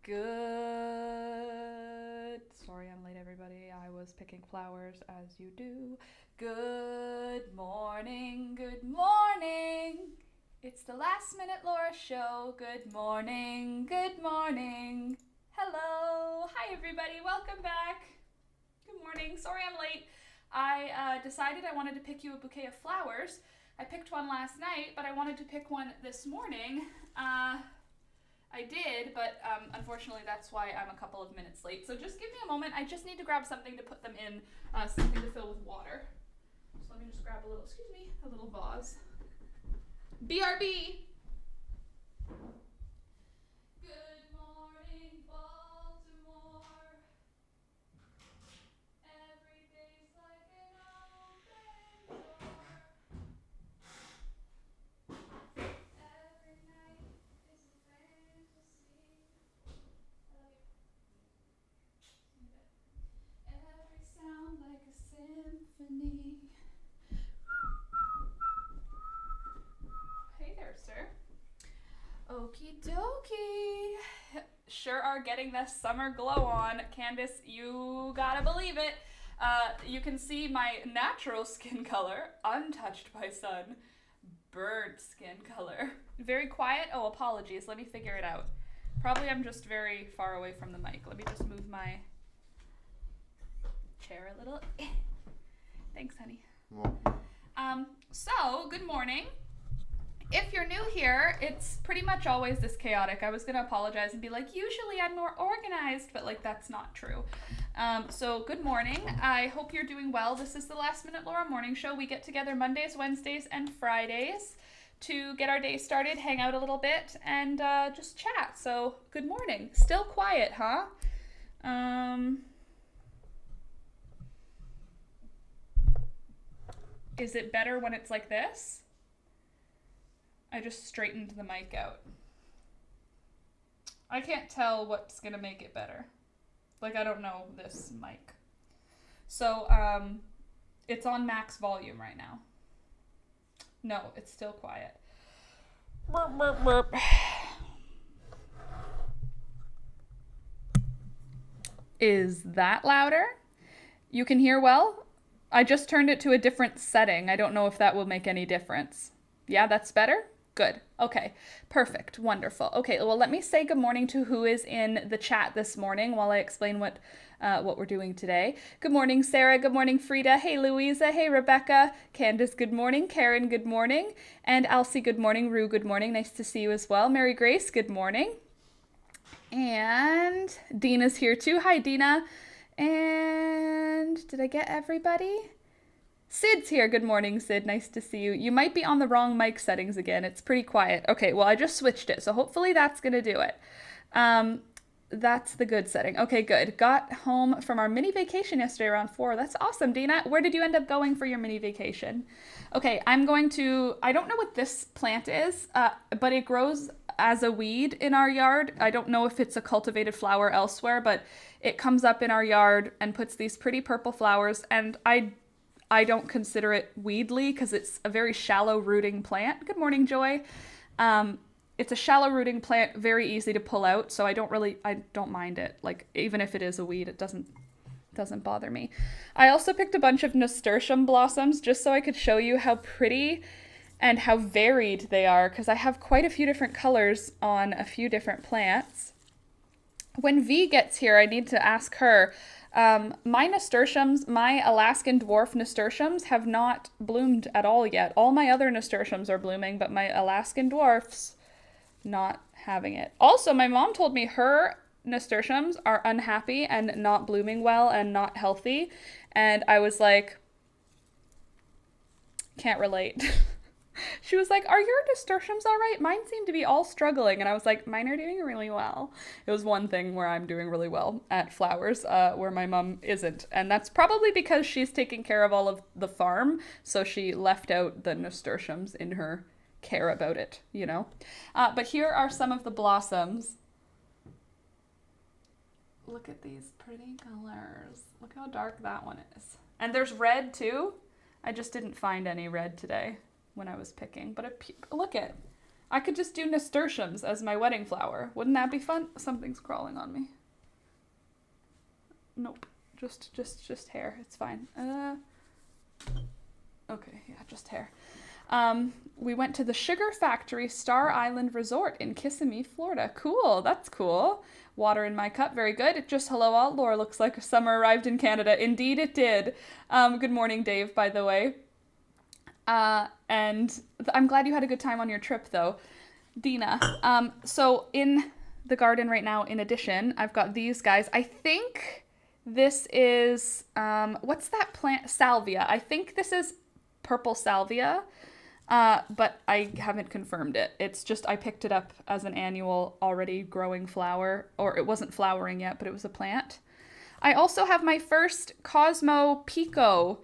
Sorry I'm late, everybody. I was picking flowers as you do. Good morning, good morning. It's the Last Minute Laura show. Good morning, good morning. Hello. Hi, everybody. Welcome back. Good morning. Sorry I'm late. I decided I wanted to pick you a bouquet of flowers. I picked one last night, but I wanted to pick one this morning. I did, but unfortunately that's why I'm a couple of minutes late. So just give me a moment. I just need to grab something to put them in, something to fill with water. So let me just grab a little vase. BRB! Good morning, Baltimore. Every day's like an open door. Every night is a fantasy. I love you. Every sound like a symphony. Hey there, sir. Okie dokie. Sure are getting the summer glow on. Candace, you gotta believe it. You can see my natural skin color, untouched by sun, burnt skin color. Very quiet. Oh, apologies. Let me figure it out. Probably I'm just very far away from the mic. Let me just move my chair a little. Thanks, honey. So, good morning. If you're new here, it's pretty much always this chaotic. I was going to apologize and be like, usually I'm more organized, but like that's not true. So good morning. I hope you're doing well. This is the Last Minute Laura Morning Show. We get together Mondays, Wednesdays, and Fridays to get our day started, hang out a little bit, and just chat. So good morning. Still quiet, huh? Is it better when it's like this? I just straightened the mic out. I can't tell what's gonna make it better. Like, I don't know this mic. So, it's on max volume right now. No, it's still quiet. Burp, burp, burp. Is that louder? You can hear well? I just turned it to a different setting. I don't know if that will make any difference. Yeah, that's better? Good. Okay. Perfect. Wonderful. Okay, well, let me say good morning to who is in the chat this morning while I explain what we're doing today. Good morning, Sarah. Good morning, Frida. Hey, Louisa. Hey, Rebecca. Candace, good morning. Karen, good morning. And Elsie, good morning. Rue, good morning. Nice to see you as well. Mary Grace, good morning. And Dina's here too. Hi, Dina. And did I get everybody? Sid's here. Good morning, Sid. Nice to see you. You might be on the wrong mic settings again. It's pretty quiet. Okay, well, I just switched it, so hopefully that's going to do it. That's the good setting. Okay, good. Got home from our mini vacation yesterday around 4. That's awesome, Dina. Where did you end up going for your mini vacation? Okay, I don't know what this plant is, but it grows as a weed in our yard. I don't know if it's a cultivated flower elsewhere, but it comes up in our yard and puts these pretty purple flowers, and I don't consider it weedly because it's a very shallow rooting plant. Good morning, Joy. It's a shallow rooting plant, very easy to pull out, so I don't mind it. Like, even if it is a weed, it doesn't bother me. I also picked a bunch of nasturtium blossoms just so I could show you how pretty and how varied they are, because I have quite a few different colors on a few different plants. When V gets here, I need to ask her. My nasturtiums, my Alaskan dwarf nasturtiums have not bloomed at all yet. All my other nasturtiums are blooming, but my Alaskan dwarfs not having it. Also, my mom told me her nasturtiums are unhappy and not blooming well and not healthy. And I was like, can't relate. She was like, are your nasturtiums all right? Mine seem to be all struggling. And I was like, mine are doing really well. It was one thing where I'm doing really well at flowers, where my mom isn't. And that's probably because she's taking care of all of the farm. So she left out the nasturtiums in her care about it, you know? But here are some of the blossoms. Look at these pretty colors. Look how dark that one is. And there's red too. I just didn't find any red today when I was picking, but look at I could just do nasturtiums as my wedding flower. Wouldn't that be fun? Something's crawling on me. Nope. Just hair. It's fine. Okay, yeah, just hair. We went to the Sugar Factory Star Island Resort in Kissimmee, Florida. Cool, that's cool. Water in my cup, very good. Just hello all. Laura looks like summer arrived in Canada. Indeed it did. Good morning, Dave, by the way. And I'm glad you had a good time on your trip, though. Dina. So in the garden right now, in addition, I've got these guys. I think this is, what's that plant? Salvia. I think this is purple salvia, but I haven't confirmed it. It's just I picked it up as an annual already growing flower, or it wasn't flowering yet, but it was a plant. I also have my first Cosmo Pico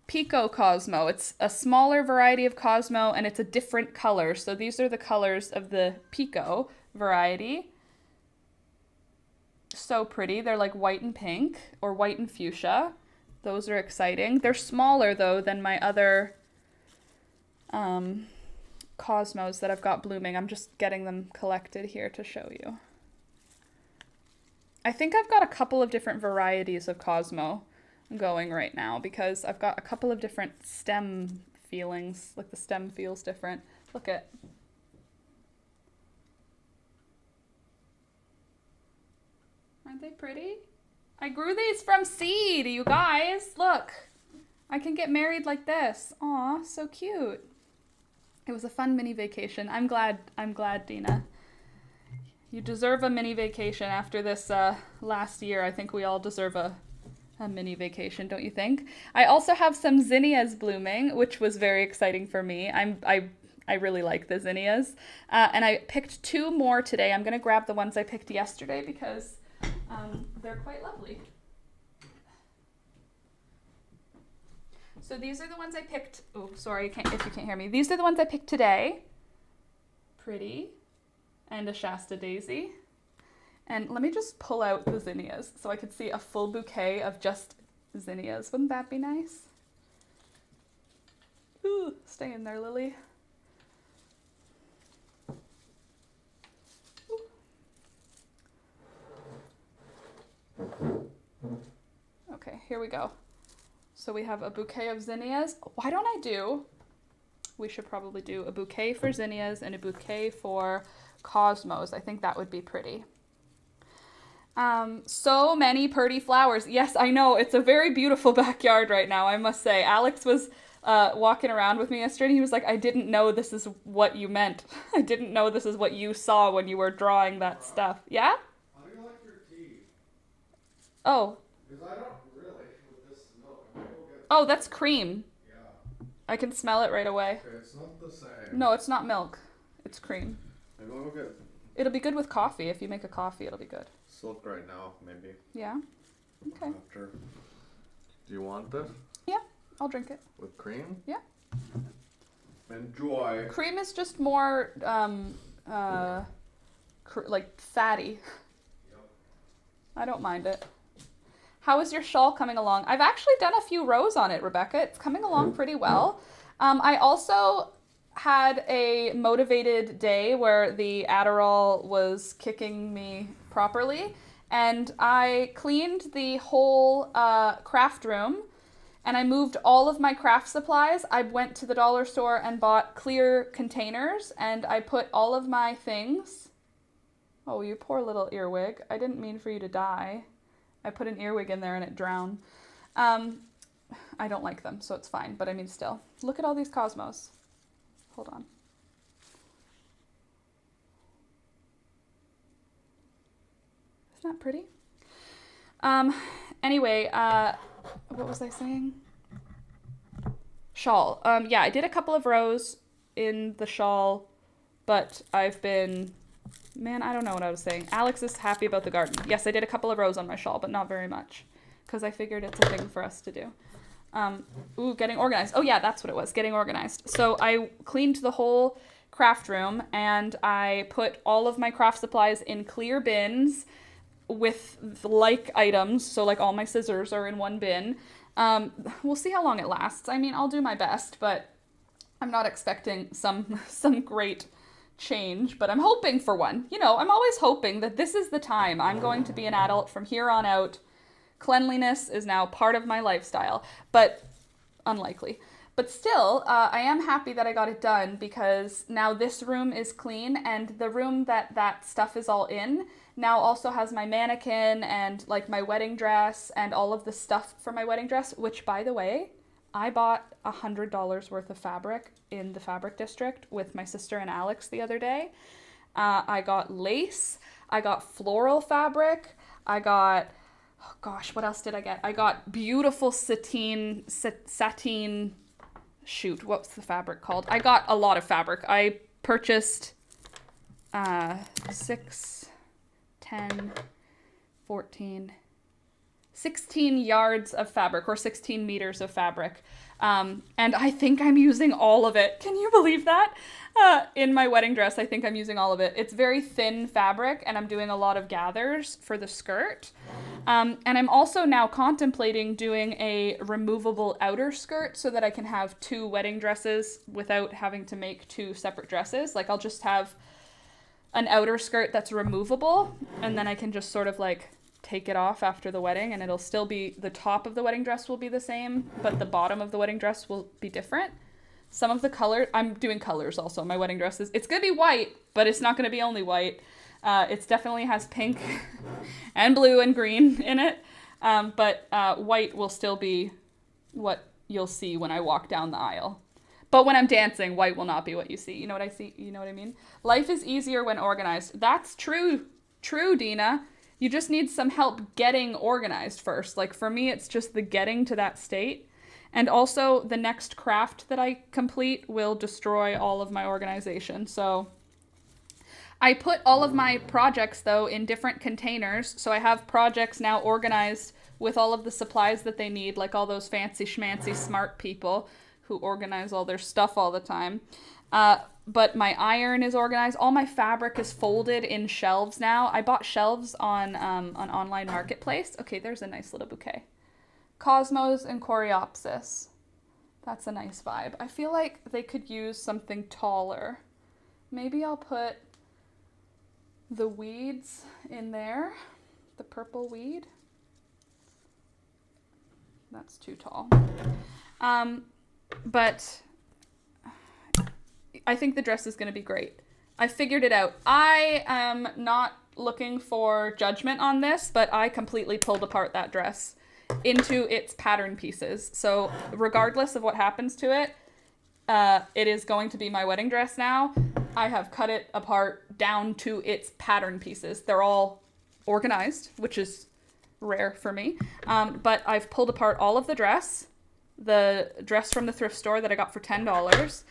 Cosmo. It's a smaller variety of Cosmo, and it's a different color. So these are the colors of the Pico variety. So pretty. They're like white and pink, or white and fuchsia. Those are exciting. They're smaller, though, than my other Cosmos that I've got blooming. I'm just getting them collected here to show you. I think I've got a couple of different varieties of Cosmo going right now because I've got a couple of different stem feelings. Like the stem feels different. Look at. Aren't they pretty? I grew these from seed, you guys. Look, I can get married like this. Aw, so cute. It was a fun mini vacation. I'm glad, Dina. You deserve a mini vacation after this last year. I think we all deserve a mini vacation, don't you think? I also have some zinnias blooming, which was very exciting for me. I really like the zinnias. And I picked 2 more today. I'm going to grab the ones I picked yesterday because they're quite lovely. So these are the ones I picked. Oh, sorry, if you can't hear me. These are the ones I picked today. Pretty. And a Shasta daisy. And let me just pull out the zinnias so I could see a full bouquet of just zinnias. Wouldn't that be nice? Ooh, stay in there, Lily. Okay, here we go. So we have a bouquet of zinnias. Why don't we should probably do a bouquet for zinnias and a bouquet for cosmos. I think that would be pretty. So many pretty flowers. Yes, I know. It's a very beautiful backyard right now, I must say. Alex was walking around with me yesterday and he was like, I didn't know this is what you meant. I didn't know this is what you saw when you were drawing that stuff. Yeah? How do you like your tea? Oh. Because I don't really with this milk. I'm gonna go get Oh, that's cream. Yeah. I can smell it right away. Okay, it's not the same. No, it's not milk. It's cream. Maybe I'll go get It'll be good with coffee. If you make a coffee, it'll be good. silk right now, maybe. Yeah? Okay. After. Do you want this? Yeah, I'll drink it. With cream? Yeah. Enjoy. Cream is just more, like fatty. Yep. I don't mind it. How is your shawl coming along? I've actually done a few rows on it, Rebecca. It's coming along pretty well. I also had a motivated day where the Adderall was kicking me properly, and I cleaned the whole craft room, and I moved all of my craft supplies. I went to the dollar store and bought clear containers, and I put all of my things. Oh, you poor little earwig. I didn't mean for you to die. I put an earwig in there and it drowned. I don't like them, so it's fine, but I mean still. Look at all these cosmos. Hold on. Isn't that pretty? Anyway, what was I saying? Shawl. Yeah, I did a couple of rows in the shawl, but I've been... Man, I don't know what I was saying. Alex is happy about the garden. Yes, I did a couple of rows on my shawl, but not very much, because I figured it's a thing for us to do. Ooh, getting organized. Oh yeah, that's what it was, getting organized. So I cleaned the whole craft room, and I put all of my craft supplies in clear bins with like items. So like all my scissors are in one bin. We'll see how long it lasts. I mean, I'll do my best, but I'm not expecting some great change, but I'm hoping for one. You know, I'm always hoping that this is the time I'm going to be an adult from here on out. Cleanliness is now part of my lifestyle, but unlikely. But still, I am happy that I got it done because now this room is clean, and the room that stuff is all in now also has my mannequin and like my wedding dress and all of the stuff for my wedding dress, which, by the way, I bought $100 worth of fabric in the fabric district with my sister and Alex the other day. I got lace, I got floral fabric, I got, oh gosh, what else did I get? I got beautiful sateen, shoot, what's the fabric called? I got a lot of fabric. I purchased 6, 10, 14, 16 yards of fabric, or 16 meters of fabric. And I think I'm using all of it. Can you believe that? In my wedding dress, I think I'm using all of it. It's very thin fabric, and I'm doing a lot of gathers for the skirt. And I'm also now contemplating doing a removable outer skirt so that I can have 2 wedding dresses without having to make 2 separate dresses. Like, I'll just have an outer skirt that's removable, and then I can just sort of like take it off after the wedding, and it'll still be, the top of the wedding dress will be the same, but the bottom of the wedding dress will be different. Some of the color, I'm doing colors also. My wedding dress it's gonna be white, but it's not gonna be only white. It definitely has pink and blue and green in it, but white will still be what you'll see when I walk down the aisle. But when I'm dancing, white will not be what you see. You know what I see? You know what I mean? Life is easier when organized. That's true. True, Dina. You just need some help getting organized first. Like, for me, it's just the getting to that state. And also, the next craft that I complete will destroy all of my organization. So I put all of my projects, though, in different containers. So I have projects now organized with all of the supplies that they need, like all those fancy schmancy smart people who organize all their stuff all the time. But my iron is organized. All my fabric is folded in shelves now. I bought shelves on an online marketplace. Okay, there's a nice little bouquet. Cosmos and Coreopsis. That's a nice vibe. I feel like they could use something taller. Maybe I'll put the weeds in there. The purple weed. That's too tall. But I think the dress is going to be great. I figured it out. I am not looking for judgment on this, but I completely pulled apart that dress into its pattern pieces. So regardless of what happens to it, it is going to be my wedding dress now. I have cut it apart down to its pattern pieces. They're all organized, which is rare for me. But I've pulled apart all of the dress from the thrift store that I got for $10.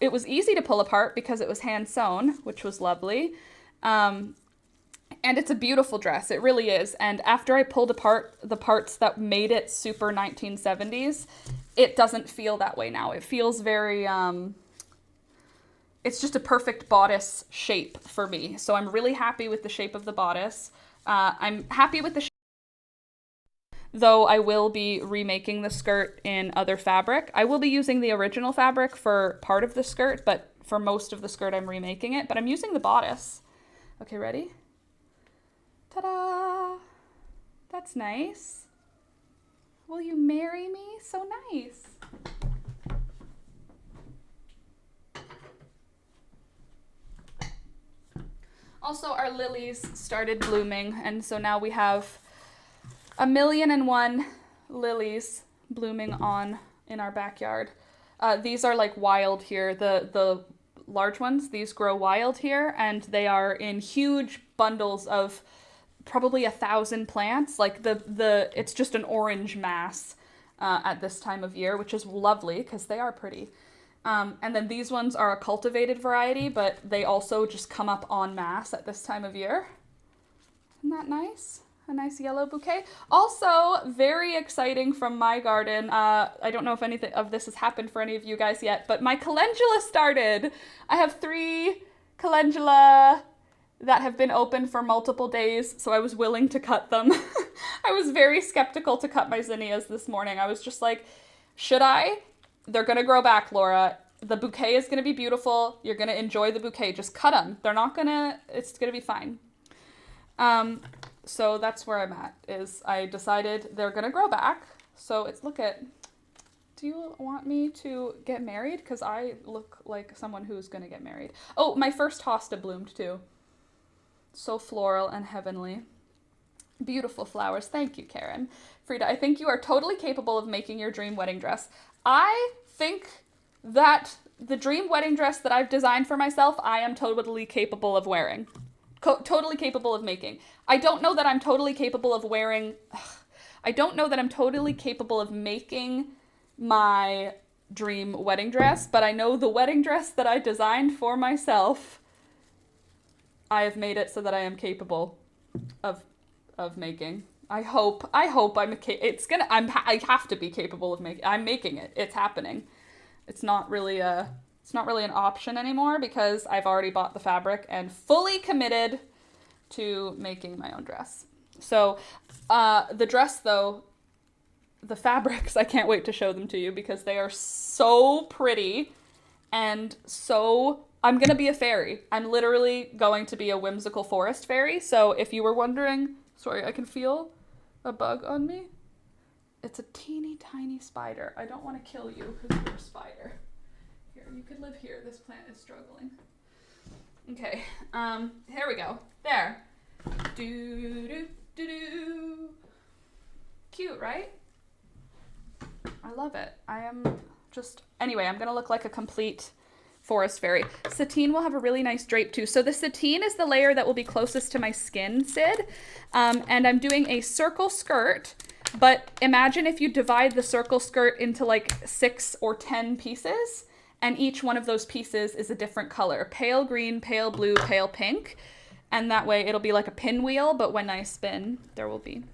It was easy to pull apart because it was hand sewn, which was lovely. And it's a beautiful dress. It really is. And after I pulled apart the parts that made it super 1970s, it doesn't feel that way now. It feels very, it's just a perfect bodice shape for me. So I'm really happy with the shape of the bodice. I'm happy with the shape, though I will be remaking the skirt in other fabric. I will be using the original fabric for part of the skirt, but for most of the skirt I'm remaking it. But I'm using the bodice. Okay, ready? Ta-da! That's nice. Will you marry me? So nice. Also, our lilies started blooming, and so now we have 1,000,001 lilies blooming in our backyard. These are like wild here. The large ones, these grow wild here, and they are in huge bundles of probably 1,000 plants. Like it's just an orange mass at this time of year, which is lovely because they are pretty. And then these ones are a cultivated variety, but they also just come up en masse at this time of year. Isn't that nice? A nice yellow bouquet. Also, very exciting from my garden. I don't know if anything of this has happened for any of you guys yet, but my calendula started. I have 3 calendula that have been open for multiple days, so I was willing to cut them. I was very skeptical to cut my zinnias this morning. I was just like, should I? They're gonna grow back, Laura. The bouquet is going to be beautiful. You're going to enjoy the bouquet. Just cut them. They're not going to, it's going to be fine. So that's where I'm at, is I decided they're going to grow back. So it's, look at, do you want me to get married? Because I look like someone who's going to get married. Oh, my first hosta bloomed too. So floral and heavenly. Beautiful flowers. Thank you, Karen. Frida, I think you are totally capable of making your dream wedding dress. I think that the dream wedding dress that I've designed for myself, I am totally capable of wearing. Totally capable of making. I don't know that I'm totally capable of wearing... I don't know that I'm totally capable of making my dream wedding dress, but I know the wedding dress that I designed for myself, I have made it so that I am capable of making. I hope I have to be capable of making. I'm making it. It's happening. It's not really an option anymore because I've already bought the fabric and fully committed to making my own dress. So, the dress though, the fabrics, I can't wait to show them to you because they are so pretty and so, I'm gonna be a fairy. I'm literally going to be a whimsical forest fairy. So if you were wondering, sorry, I can feel a bug on me. It's a teeny tiny spider. I don't want to kill you because you're a spider. Here, you could live here. This plant is struggling. Okay, here we go. There. Do. Cute, right? I love it. Anyway, I'm gonna look like a complete forest fairy. Sateen will have a really nice drape too. So the sateen is the layer that will be closest to my skin, Sid. And I'm doing a circle skirt, but imagine if you divide the circle skirt into like 6 or 10 pieces, and each one of those pieces is a different color. Pale green, pale blue, pale pink. And that way it'll be like a pinwheel, but when I spin, there will be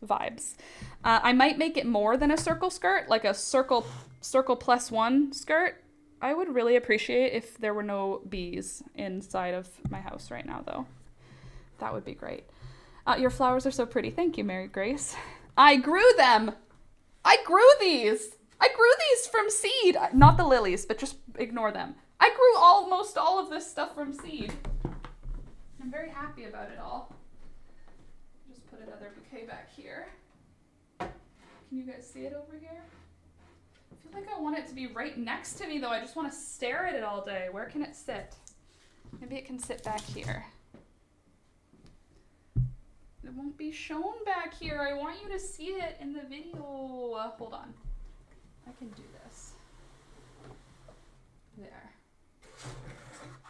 vibes. I might make it more than a circle skirt, like a circle +1 skirt. I would really appreciate if there were no bees inside of my house right now, though. That would be great. Your flowers are so pretty. Thank you, Mary Grace. I grew them. I grew these. I grew these from seed. Not the lilies, but just ignore them. I grew almost all of this stuff from seed. I'm very happy about it all. Just put another bouquet back here. Can you guys see it over here? I feel like I want it to be right next to me, though. I just want to stare at it all day. Where can it sit? Maybe it can sit back here. It won't be shown back here. I want you to see it in the video. Hold on. I can do this. There.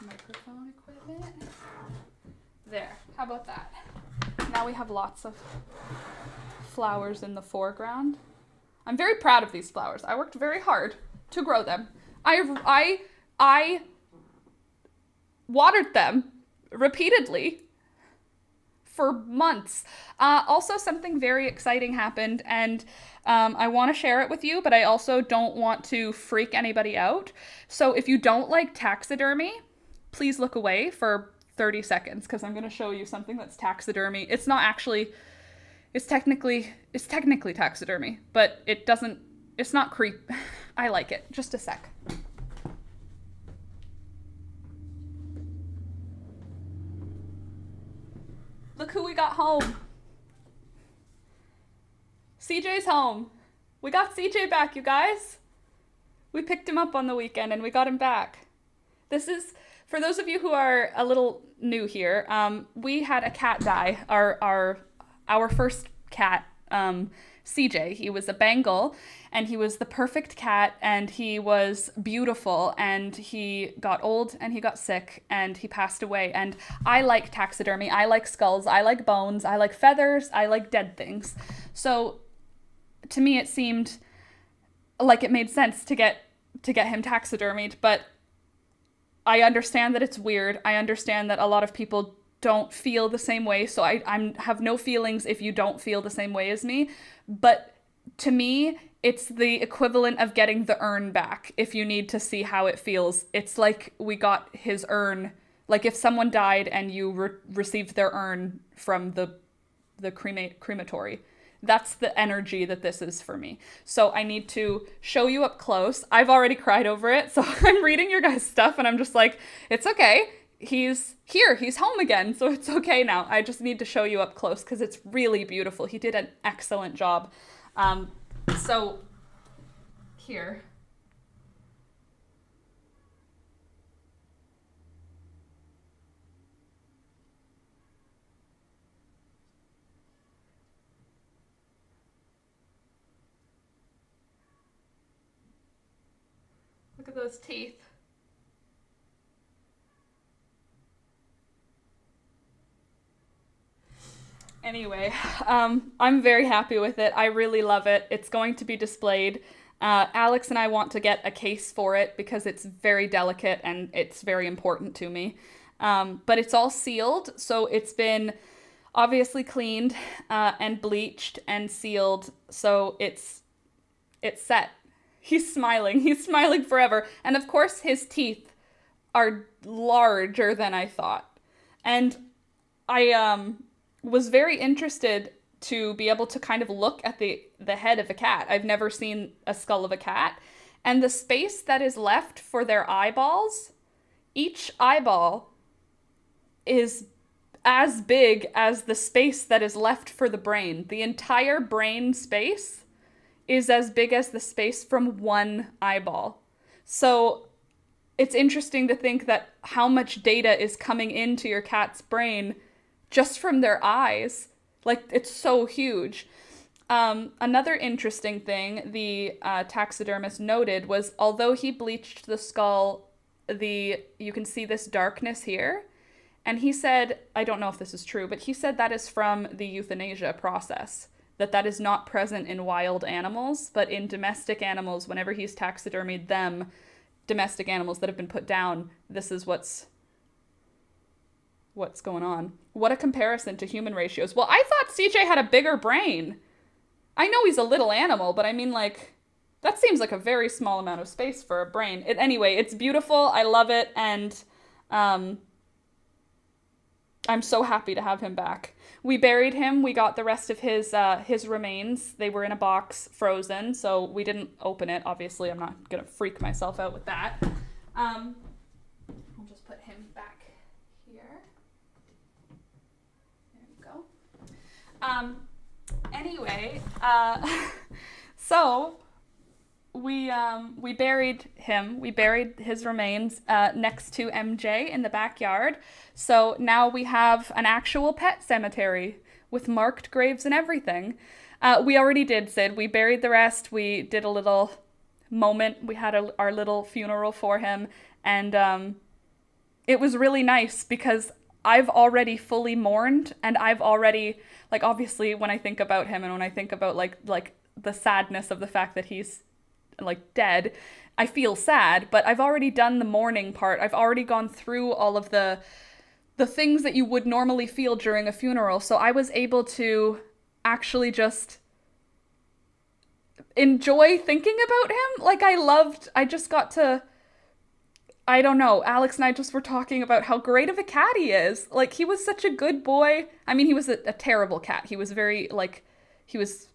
Microphone equipment. There. How about that? Now we have lots of flowers in the foreground. I'm very proud of these flowers. I worked very hard to grow them. I watered them repeatedly for months. Also, something very exciting happened, and I want to share it with you, but I also don't want to freak anybody out. So if you don't like taxidermy, please look away for 30 seconds because I'm going to show you something that's taxidermy. It's not actually... It's technically taxidermy, but it's not creep. I like it. Just a sec. Look who we got home. CJ's home. We got CJ back, you guys. We picked him up on the weekend and we got him back. This is, for those of you who are a little new here, we had a cat die. Our first cat, CJ. He was a Bengal, and he was the perfect cat, and he was beautiful, and he got old, and he got sick, and he passed away. And I like taxidermy. I like skulls. I like bones. I like feathers. I like dead things. So to me, it seemed like it made sense to get him taxidermied, but I understand that it's weird. I understand that a lot of people don't feel the same way, so I have no feelings if you don't feel the same way as me. But to me, it's the equivalent of getting the urn back if you need to see how it feels. It's like we got his urn, like if someone died and you received their urn from the crematory. That's the energy that this is for me. So I need to show you up close. I've already cried over it. So I'm reading your guys' stuff and I'm just like, it's okay. He's here. He's home again. So it's okay now. I just need to show you up close because it's really beautiful. He did an excellent job. So here. Look at those teeth. Anyway, I'm very happy with it. I really love it. It's going to be displayed. Alex and I want to get a case for it because it's very delicate and it's very important to me. But it's all sealed, so it's been obviously cleaned and bleached and sealed, so it's set. He's smiling. He's smiling forever. And of course, his teeth are larger than I thought. And I was very interested to be able to kind of look at the head of a cat. I've never seen a skull of a cat. And the space that is left for their eyeballs, each eyeball is as big as the space that is left for the brain. The entire brain space is as big as the space from one eyeball. So it's interesting to think that how much data is coming into your cat's brain just from their eyes. Like, it's so huge. Another interesting thing the taxidermist noted was, although he bleached the skull, you can see this darkness here. And he said, I don't know if this is true, but he said that is from the euthanasia process, that is not present in wild animals, but in domestic animals, whenever he's taxidermied them, domestic animals that have been put down, this is what's going on. What a comparison to human ratios. Well, I thought CJ had a bigger brain. I know he's a little animal, but I mean, like, that seems like a very small amount of space for a brain. Anyway, it's beautiful. I love it. And I'm so happy to have him back. We buried him. We got the rest of his remains. They were in a box, frozen, so we didn't open it. Obviously, I'm not gonna freak myself out with that. I'll just put him back here. There we go. Anyway, so we buried him. We buried his remains next to MJ in the backyard. So now we have an actual pet cemetery with marked graves and everything. We already did, Sid. We buried the rest. We did a little moment. We had our little funeral for him. And it was really nice because I've already fully mourned, and I've already, like, obviously when I think about him and when I think about like the sadness of the fact that he's like dead, I feel sad, but I've already done the mourning part. I've already gone through all of the things that you would normally feel during a funeral. So I was able to actually just enjoy thinking about him. Like, I just got to, I don't know, Alex and I just were talking about how great of a cat he is. Like, he was such a good boy. I mean, he was a terrible cat. He was very, like, he was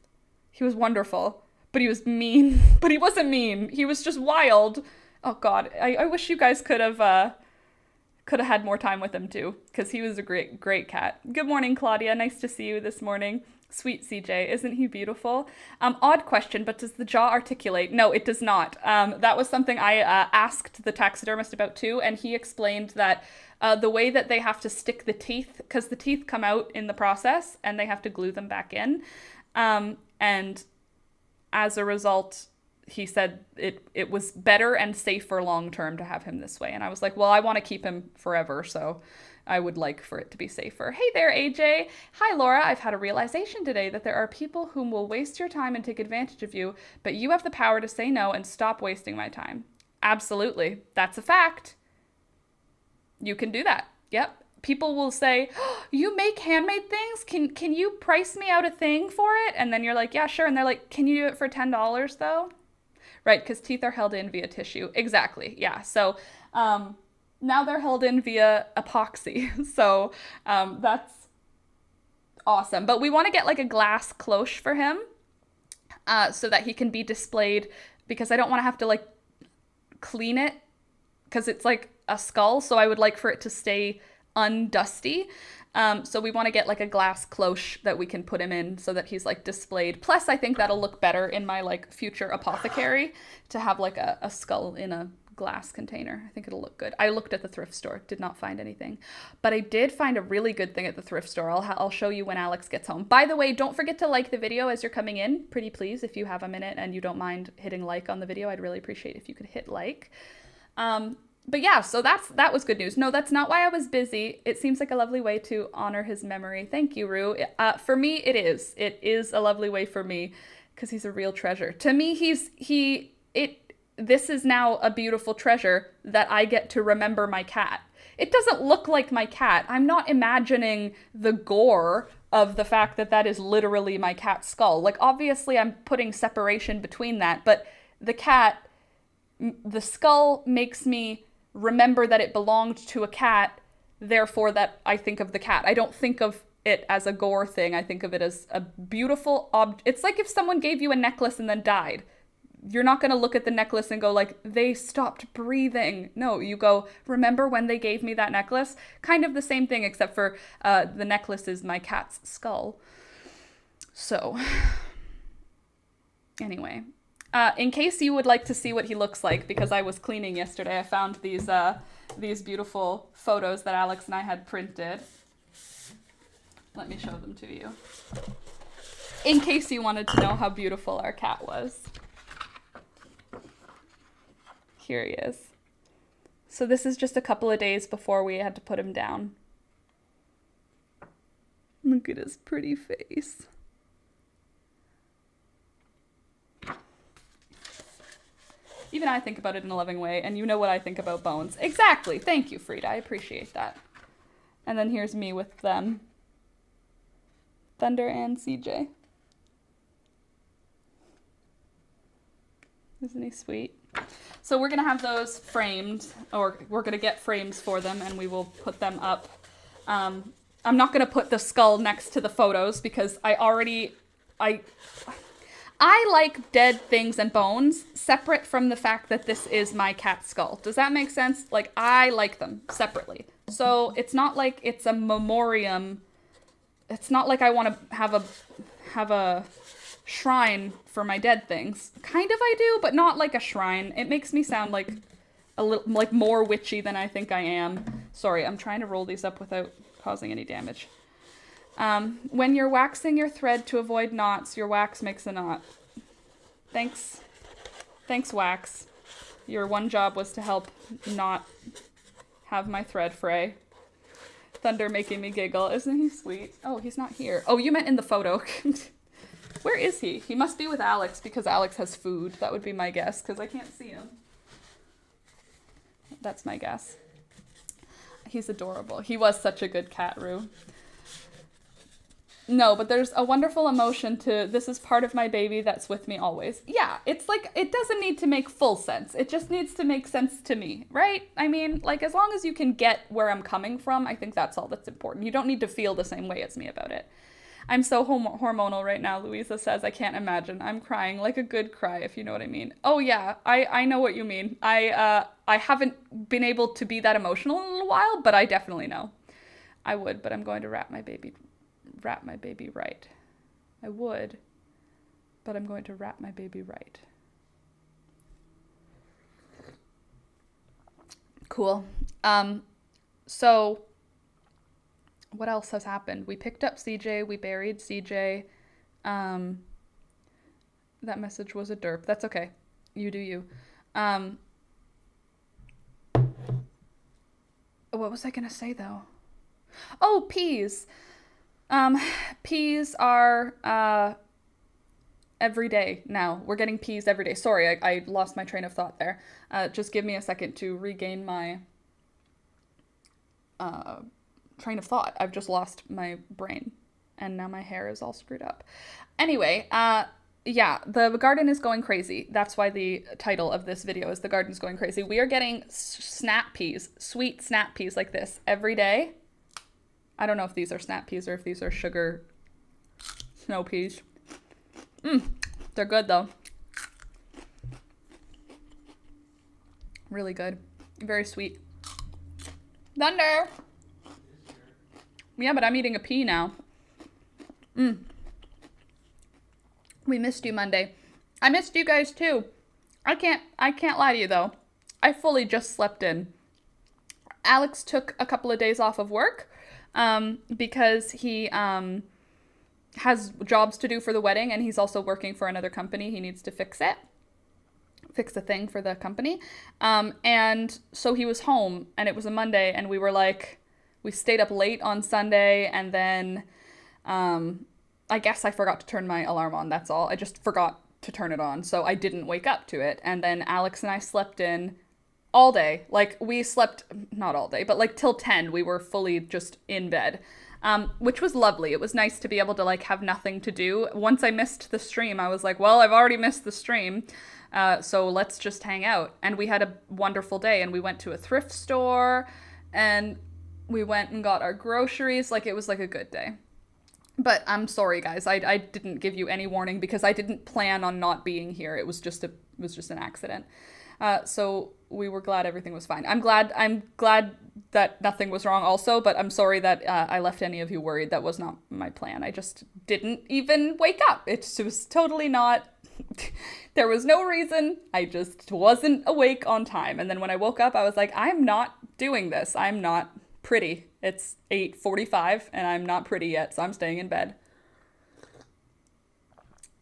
wonderful. But he was mean. But he wasn't mean. He was just wild. Oh God, I wish you guys could have had more time with him too, because he was a great cat. Good morning, Claudia. Nice to see you this morning. Sweet CJ, isn't he beautiful? Odd question, but does the jaw articulate? No, it does not. That was something I asked the taxidermist about too, and he explained that the way that they have to stick the teeth, because the teeth come out in the process, and they have to glue them back in, and as a result, he said it was better and safer long term to have him this way. And I was like, well, I want to keep him forever, so I would like for it to be safer. Hey there, AJ. Hi, Laura. I've had a realization today that there are people whom will waste your time and take advantage of you, but you have the power to say no and stop wasting my time. Absolutely. That's a fact. You can do that. Yep. People will say, oh, you make handmade things? Can you price me out a thing for it? And then you're like, yeah, sure. And they're like, can you do it for $10 though? Right, because teeth are held in via tissue. Exactly, yeah. So now they're held in via epoxy. So that's Awesome. But we want to get like a glass cloche for him so that he can be displayed, because I don't want to have to like clean it because it's like a skull. So I would like for it to stay undusty. So we want to get like a glass cloche that we can put him in so that he's like displayed. Plus, I think that'll look better in my like future apothecary to have like a skull in a glass container. I think it'll look good. I looked at the thrift store, did not find anything, but I did find a really good thing at the thrift store. I'll show you when Alex gets home. By the way, don't forget to like the video as you're coming in. Pretty please, if you have a minute and you don't mind hitting like on the video, I'd really appreciate if you could hit like. But yeah, so that was good news. No, that's not why I was busy. It seems like a lovely way to honor his memory. Thank you, Rue. For me, it is. It is a lovely way for me because he's a real treasure. To me, this is now a beautiful treasure that I get to remember my cat. It doesn't look like my cat. I'm not imagining the gore of the fact that that is literally my cat's skull. Like, obviously, I'm putting separation between that, but the skull makes me remember that it belonged to a cat, therefore that I think of the cat. I don't think of it as a gore thing. I think of it as a beautiful object. It's like if someone gave you a necklace and then died. You're not going to look at the necklace and go like, they stopped breathing. No, you go, remember when they gave me that necklace? Kind of the same thing, except for the necklace is my cat's skull. So, anyway. In case you would like to see what he looks like, because I was cleaning yesterday, I found these beautiful photos that Alex and I had printed. Let me show them to you. In case you wanted to know how beautiful our cat was. Here he is. So this is just a couple of days before we had to put him down. Look at his pretty face. Even I think about it in a loving way, and you know what I think about bones. Exactly. Thank you, Frida. I appreciate that. And then here's me with them. Thunder and CJ. Isn't he sweet? So we're going to have those framed, or we're going to get frames for them, and we will put them up. I'm not going to put the skull next to the photos because I like dead things and bones separate from the fact that this is my cat's skull. Does that make sense? Like, I like them separately. So it's not like it's a memoriam. It's not like I want to have a shrine for my dead things. Kind of I do, but not like a shrine. It makes me sound like a little like more witchy than I think I am. Sorry, I'm trying to roll these up without causing any damage. When you're waxing your thread to avoid knots, your wax makes a knot. Thanks, wax. Your one job was to help not have my thread fray. Thunder making me giggle. Isn't he sweet? Oh, he's not here. Oh, you meant in the photo. Where is he? He must be with Alex because Alex has food. That would be my guess because I can't see him. That's my guess. He's adorable. He was such a good cat, Rue. No, but there's a wonderful emotion to this is part of my baby that's with me always. Yeah, it's like, it doesn't need to make full sense. It just needs to make sense to me, right? I mean, like, as long as you can get where I'm coming from, I think that's all that's important. You don't need to feel the same way as me about it. I'm so hormonal right now, Louisa says. I can't imagine. I'm crying like a good cry, if you know what I mean. Oh, yeah, I know what you mean. I haven't been able to be that emotional in a little while, but I definitely know. I would, but I'm going to wrap my baby right. I would, but I'm going to wrap my baby right. Cool. So what else has happened? We picked up CJ, we buried CJ. That message was a derp. That's okay. You do you. What was I gonna say though? Oh, peas. Peas are every day now. We're getting peas every day. Sorry, I lost my train of thought there. Just give me a second to regain my train of thought. I've just lost my brain and now my hair is all screwed up. Anyway, yeah, the garden is going crazy. That's why the title of this video is The Garden's Going Crazy. We are getting snap peas, sweet snap peas like this every day. I don't know if these are snap peas or if these are sugar Snow peas. They're good though. Really good. Very sweet. Thunder! Yeah, but I'm eating a pea now. We missed you Monday. I missed you guys too. I can't lie to you though. I fully just slept in. Alex took a couple of days off of work because he has jobs to do for the wedding, and he's also working for another company. He needs to fix a thing for the company. And so he was home, and it was a Monday, and we stayed up late on Sunday, and then I guess I forgot to turn my alarm on, that's all. I just forgot to turn it on, so I didn't wake up to it. And then Alex and I slept in all day. Like, we slept, not all day, but like till 10, we were fully just in bed. Which was lovely. It was nice to be able to like have nothing to do. Once I missed the stream, I was like, well, I've already missed the stream. So let's just hang out. And we had a wonderful day, and we went to a thrift store, and we went and got our groceries. Like, it was like a good day. But I'm sorry, guys. I didn't give you any warning because I didn't plan on not being here. It was just an accident. So we were glad everything was fine. I'm glad that nothing was wrong also, but I'm sorry that I left any of you worried. That was not my plan. I just didn't even wake up. It was totally not, there was no reason. I just wasn't awake on time. And then when I woke up, I was like, I'm not doing this. I'm not pretty. It's 8:45 and I'm not pretty yet, so I'm staying in bed.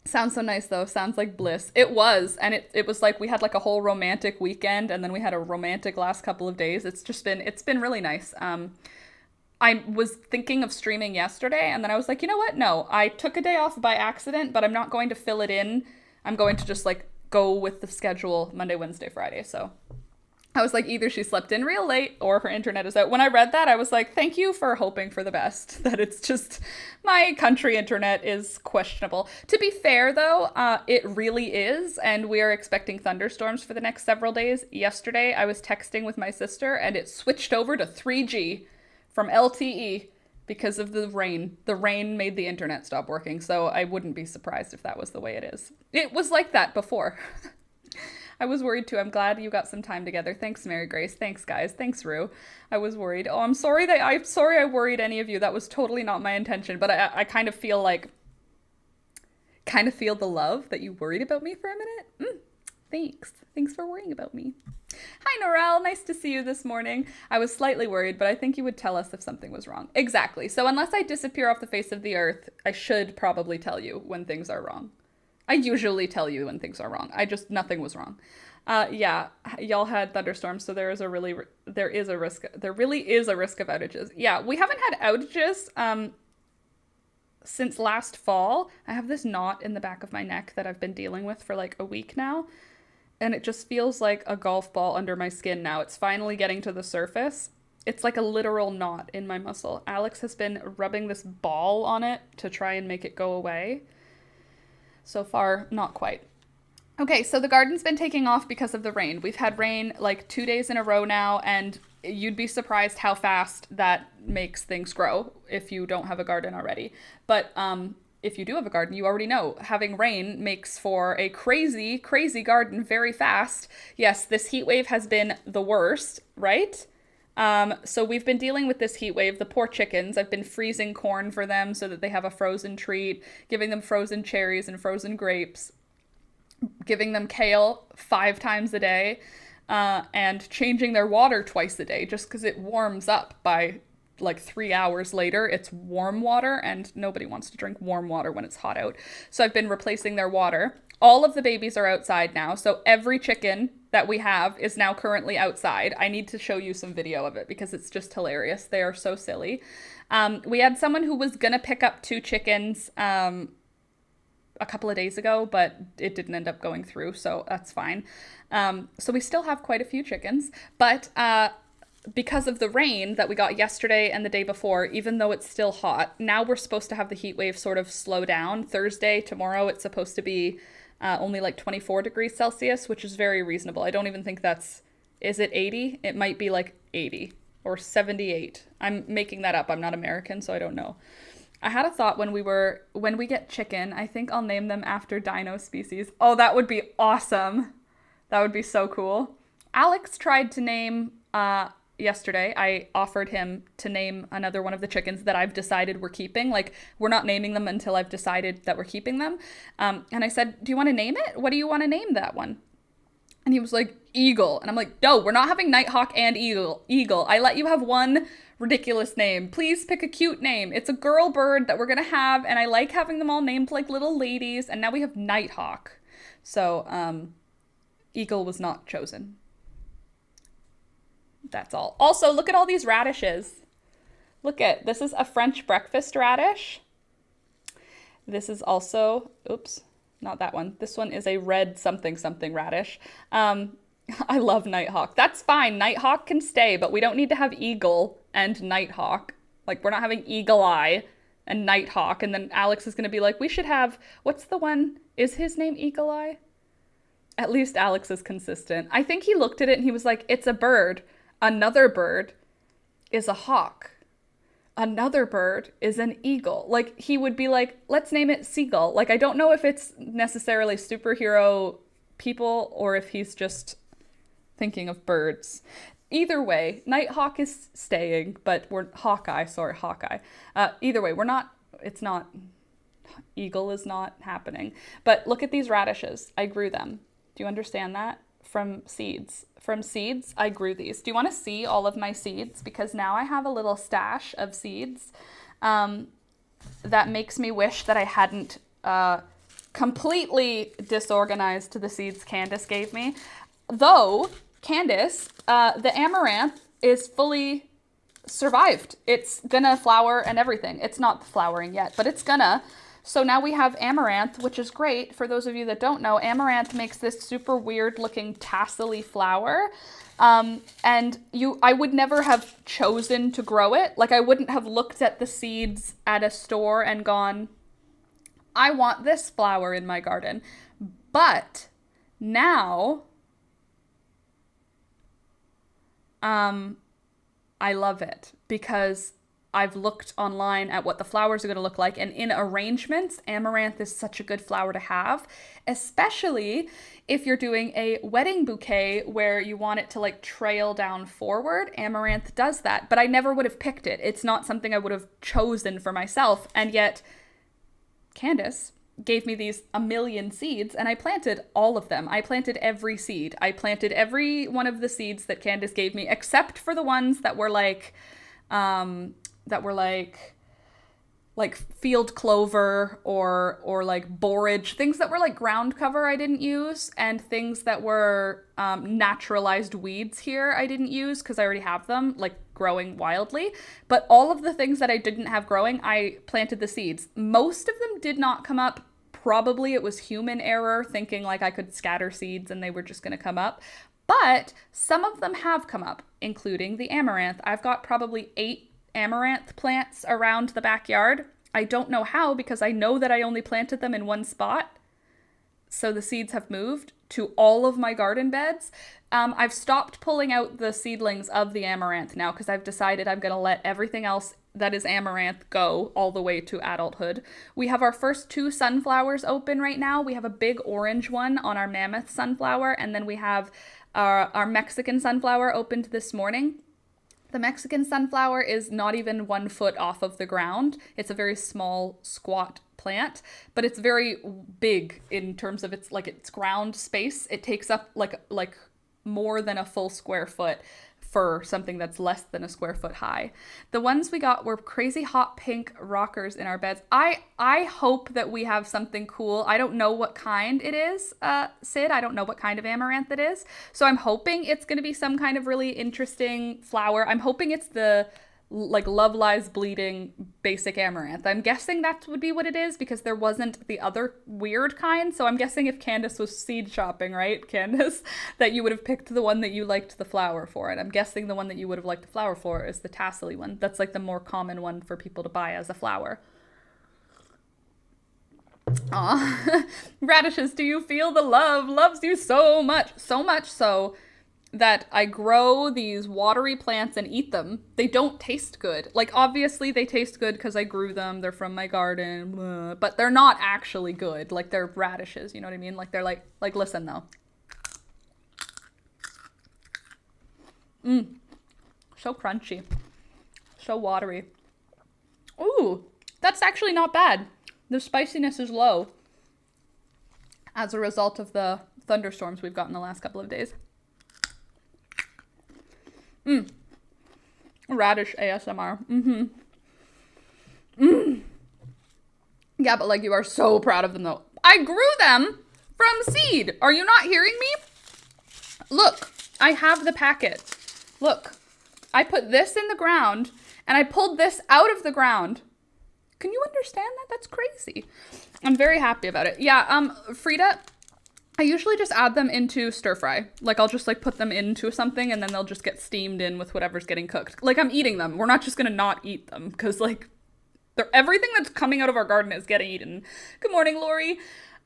Sounds so nice though. Sounds like bliss. It was, and it was like we had like a whole romantic weekend, and then we had a romantic last couple of days. It's been really nice. I was thinking of streaming yesterday, and then I was like, you know what? No, I took a day off by accident, but I'm not going to fill it in. I'm going to just like go with the schedule Monday, Wednesday, Friday. So I was like, either she slept in real late or her internet is out. When I read that, I was like, thank you for hoping for the best. That it's just, my country internet is questionable. To be fair, though, it really is, and we are expecting thunderstorms for the next several days. Yesterday, I was texting with my sister, and it switched over to 3G from LTE because of the rain. The rain made the internet stop working, so I wouldn't be surprised if that was the way it is. It was like that before. I was worried too. I'm glad you got some time together. Thanks, Mary Grace. Thanks, guys. Thanks, Rue. I was worried. Oh, I'm sorry I worried any of you. That was totally not my intention. But I kind of feel the love that you worried about me for a minute. Thanks. Thanks for worrying about me. Hi, Norel. Nice to see you this morning. I was slightly worried, but I think you would tell us if something was wrong. Exactly. So unless I disappear off the face of the earth, I should probably tell you when things are wrong. I usually tell you when things are wrong. Nothing was wrong. Yeah, y'all had thunderstorms, so there really is a risk of outages. Yeah, we haven't had outages since last fall. I have this knot in the back of my neck that I've been dealing with for like a week now, and it just feels like a golf ball under my skin now. It's finally getting to the surface. It's like a literal knot in my muscle. Alex has been rubbing this ball on it to try and make it go away. So far, not quite. Okay, so the garden's been taking off because of the rain. We've had rain like 2 days in a row now, and you'd be surprised how fast that makes things grow if you don't have a garden already. But if you do have a garden, you already know having rain makes for a crazy, crazy garden very fast. Yes, this heat wave has been the worst, right? So we've been dealing with this heat wave. The poor chickens, I've been freezing corn for them so that they have a frozen treat, giving them frozen cherries and frozen grapes, giving them kale 5 times a day, and changing their water twice a day just because it warms up by like 3 hours later. It's warm water, and nobody wants to drink warm water when it's hot out. So I've been replacing their water. All of the babies are outside now, so every chicken that we have is now currently outside. I need to show you some video of it because it's just hilarious. They are so silly. We had someone who was gonna pick up 2 chickens a couple of days ago, but it didn't end up going through, so that's fine. So we still have quite a few chickens, but because of the rain that we got yesterday and the day before, even though it's still hot, now we're supposed to have the heat wave sort of slow down. Thursday, tomorrow, it's supposed to be only like 24 degrees Celsius, which is very reasonable. I don't even think is it 80? It might be like 80 or 78. I'm making that up. I'm not American, so I don't know. I had a thought when we get chicken, I think I'll name them after dino species. Oh, that would be awesome. That would be so cool. Alex tried to name yesterday. I offered him to name another one of the chickens that I've decided we're keeping. Like, we're not naming them until I've decided that we're keeping them. And I said, "Do you want to name it? What do you want to name that one?" And he was like, "Eagle." And I'm like, "No, we're not having Nighthawk and Eagle. I let you have one ridiculous name. Please pick a cute name. It's a girl bird that we're going to have, and I like having them all named like little ladies, and now we have Nighthawk." So, Eagle was not chosen. That's all. Also, look at all these radishes. This is a French breakfast radish. This is also, oops, not that one. This one is a red something something radish. I love Nighthawk. That's fine. Nighthawk can stay, but we don't need to have Eagle and Nighthawk. Like, we're not having Eagle Eye and Nighthawk. And then Alex is going to be like, we should have, what's the one? Is his name Eagle Eye? At least Alex is consistent. I think he looked at it and he was like, it's a bird. Another bird is a hawk. Another bird is an eagle. Like, he would be like, let's name it Seagull. Like, I don't know if it's necessarily superhero people or if he's just thinking of birds. Either way, Nighthawk is staying, but we're Hawkeye. Either way, Eagle is not happening. But look at these radishes. I grew them. Do you understand that? From seeds. I grew these. Do you want to see all of my seeds? Because now I have a little stash of seeds that makes me wish that I hadn't completely disorganized the seeds Candace gave me. Though, Candace, the amaranth is fully survived. It's gonna flower and everything. It's not flowering yet, but it's gonna. So now we have amaranth, which is great. For those of you that don't know, amaranth makes this super weird looking tassel-y flower. I would never have chosen to grow it. Like, I wouldn't have looked at the seeds at a store and gone, I want this flower in my garden. But now, I love it because I've looked online at what the flowers are going to look like, and in arrangements, amaranth is such a good flower to have, especially if you're doing a wedding bouquet where you want it to like trail down forward. Amaranth does that, but I never would have picked it. It's not something I would have chosen for myself, and yet Candace gave me these a million seeds, and I planted all of them. I planted every seed. I planted every one of the seeds that Candace gave me, except for the ones that were like field clover or like borage, things that were like ground cover I didn't use, and things that were naturalized weeds here I didn't use because I already have them like growing wildly. But all of the things that I didn't have growing, I planted the seeds. Most of them did not come up. Probably it was human error, thinking like I could scatter seeds and they were just going to come up. But some of them have come up, including the amaranth. I've got probably 8 amaranth plants around the backyard. I don't know how, because I know that I only planted them in one spot. So the seeds have moved to all of my garden beds. I've stopped pulling out the seedlings of the amaranth now because I've decided I'm going to let everything else that is amaranth go all the way to adulthood. We have our first 2 sunflowers open right now. We have a big orange one on our mammoth sunflower, and then we have our Mexican sunflower opened this morning. The Mexican sunflower is not even 1 foot off of the ground. It's a very small, squat plant, but it's very big in terms of its ground space. It takes up like more than a full square foot for something that's less than a square foot high. The ones we got were crazy hot pink rockers in our beds. I hope that we have something cool. I don't know what kind it is, Sid. I don't know what kind of amaranth it is. So I'm hoping it's going to be some kind of really interesting flower. I'm hoping it's the like Love Lies Bleeding basic amaranth. I'm guessing that would be what it is because there wasn't the other weird kind. So I'm guessing if Candace was seed shopping, right, Candace, that you would have picked the one that you liked the flower for. And I'm guessing the one that you would have liked the flower for is the tassel-y one. That's like the more common one for people to buy as a flower. Aw, radishes, do you feel the love? Loves you so much. So much so that I grow these watery plants and eat them, they don't taste good. Like, obviously they taste good because I grew them, they're from my garden, blah, but they're not actually good. Like, they're radishes, you know what I mean? Like, they're like listen though. So crunchy. So watery. Ooh, that's actually not bad. The spiciness is low as a result of the thunderstorms we've gotten the last couple of days. Radish ASMR. Yeah, but like, you are so proud of them though. I grew them from seed. Are you not hearing me? Look, I have the packet. Look, I put this in the ground and I pulled this out of the ground. Can you understand that? That's crazy. I'm very happy about it. Yeah, Frida, I usually just add them into stir fry. Like, I'll just like put them into something and then they'll just get steamed in with whatever's getting cooked. Like, I'm eating them. We're not just gonna not eat them because like everything that's coming out of our garden is getting eaten. Good morning, Lori.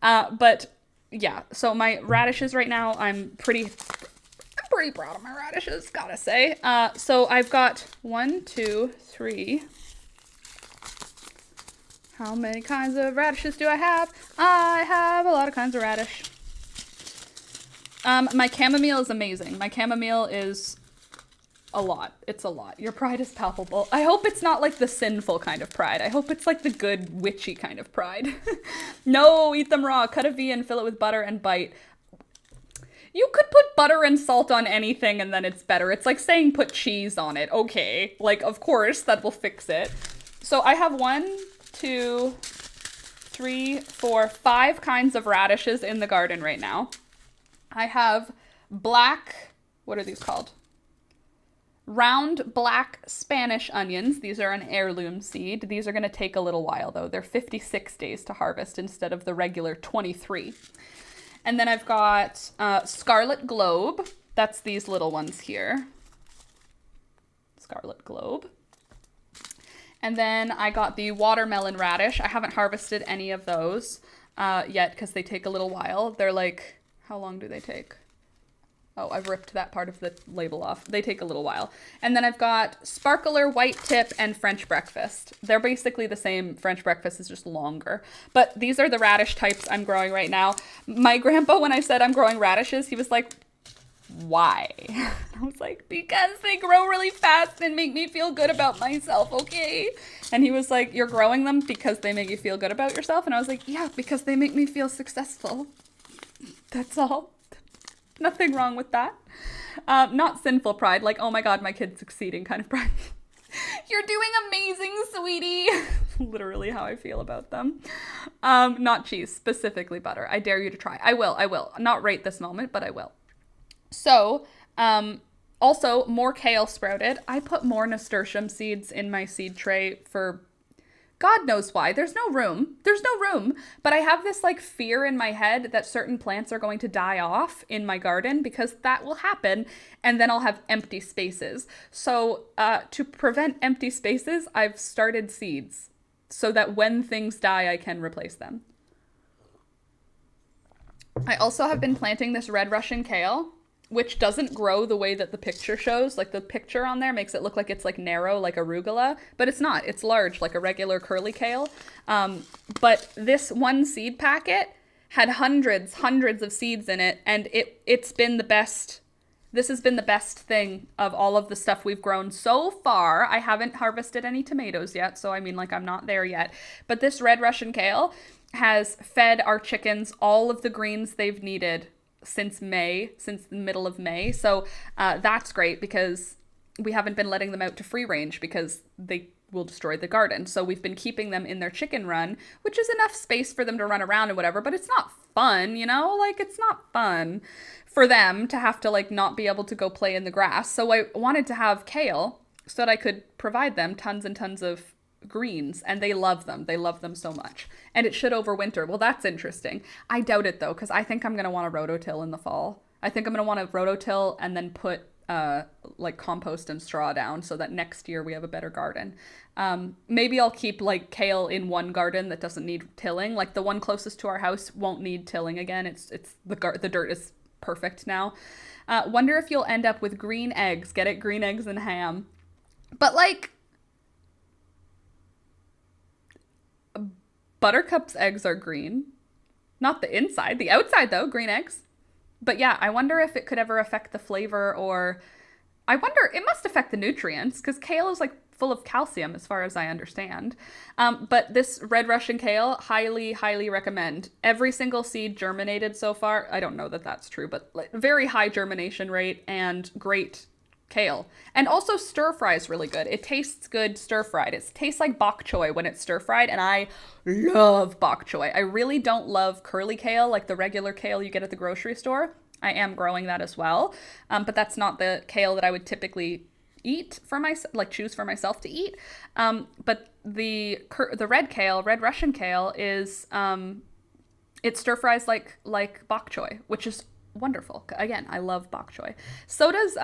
But yeah, so my radishes right now, I'm pretty proud of my radishes, gotta say. So I've got 1, 2, 3. How many kinds of radishes do I have? I have a lot of kinds of radish. My chamomile is amazing. My chamomile is a lot. It's a lot. Your pride is palpable. I hope it's not like the sinful kind of pride. I hope it's like the good witchy kind of pride. No, eat them raw. Cut a V and fill it with butter and bite. You could put butter and salt on anything and then it's better. It's like saying put cheese on it. Okay. Like, of course, that will fix it. So I have 1, 2, 3, 4, 5 kinds of radishes in the garden right now. I have black, what are these called? Round black Spanish onions. These are an heirloom seed. These are going to take a little while though. They're 56 days to harvest instead of the regular 23. And then I've got Scarlet Globe. That's these little ones here. Scarlet Globe. And then I got the watermelon radish. I haven't harvested any of those yet because they take a little while. They're like, how long do they take? Oh, I've ripped that part of the label off. They take a little while. And then I've got Sparkler, White Tip, and French Breakfast. They're basically the same. French Breakfast is just longer. But these are the radish types I'm growing right now. My grandpa, when I said I'm growing radishes, he was like, why? I was like, because they grow really fast and make me feel good about myself, okay? And he was like, you're growing them because they make you feel good about yourself? And I was like, yeah, because they make me feel successful. That's all. Nothing wrong with that. Not sinful pride, like, oh my god, my kid's succeeding kind of pride. You're doing amazing, sweetie. Literally how I feel about them. Not cheese, specifically butter. I dare you to try. I will. Not right this moment, but I will. So, also more kale sprouted. I put more nasturtium seeds in my seed tray for God knows why. There's no room. But I have this like fear in my head that certain plants are going to die off in my garden because that will happen. And then I'll have empty spaces. So to prevent empty spaces, I've started seeds so that when things die, I can replace them. I also have been planting this red Russian kale, which doesn't grow the way that the picture shows. Like the picture on there makes it look like it's like narrow, like arugula, but it's not. It's large, like a regular curly kale. But this one seed packet had hundreds of seeds in it, and it's been the best. This has been the best thing of all of the stuff we've grown so far. I haven't harvested any tomatoes yet, so I mean, like, I'm not there yet. But this red Russian kale has fed our chickens all of the greens they've needed since the middle of May. So that's great because we haven't been letting them out to free range because they will destroy the garden. So we've been keeping them in their chicken run, which is enough space for them to run around and whatever, but it's not fun, you know? Like, it's not fun for them to have to like not be able to go play in the grass. So I wanted to have kale so that I could provide them tons and tons of greens, and they love them. They love them so much. And it should overwinter. Well, that's interesting. I doubt it though, because I think I'm going to want to rototill in the fall. I think I'm going to want to rototill and then put like compost and straw down so that next year we have a better garden. Maybe I'll keep like kale in one garden that doesn't need tilling. Like the one closest to our house won't need tilling again. It's the dirt is perfect now. Wonder if you'll end up with green eggs. Get it? Green eggs and ham. But like, Buttercup's eggs are green. Not the inside. The outside, though, green eggs. But yeah, I wonder if it could ever affect the flavor, or I wonder, it must affect the nutrients because kale is like full of calcium as far as I understand. But this red Russian kale, highly, highly recommend. Every single seed germinated so far. I don't know that that's true, but like, very high germination rate and great kale. And also stir fry is really good. It tastes good stir fried. It tastes like bok choy when it's stir fried, and I love bok choy. I really don't love curly kale like the regular kale you get at the grocery store. I am growing that as well, but that's not the kale that I would typically eat for myself, like choose for myself to eat. But the red kale, red Russian kale, is it stir fries like bok choy, which is wonderful. Again, I love bok choy. So does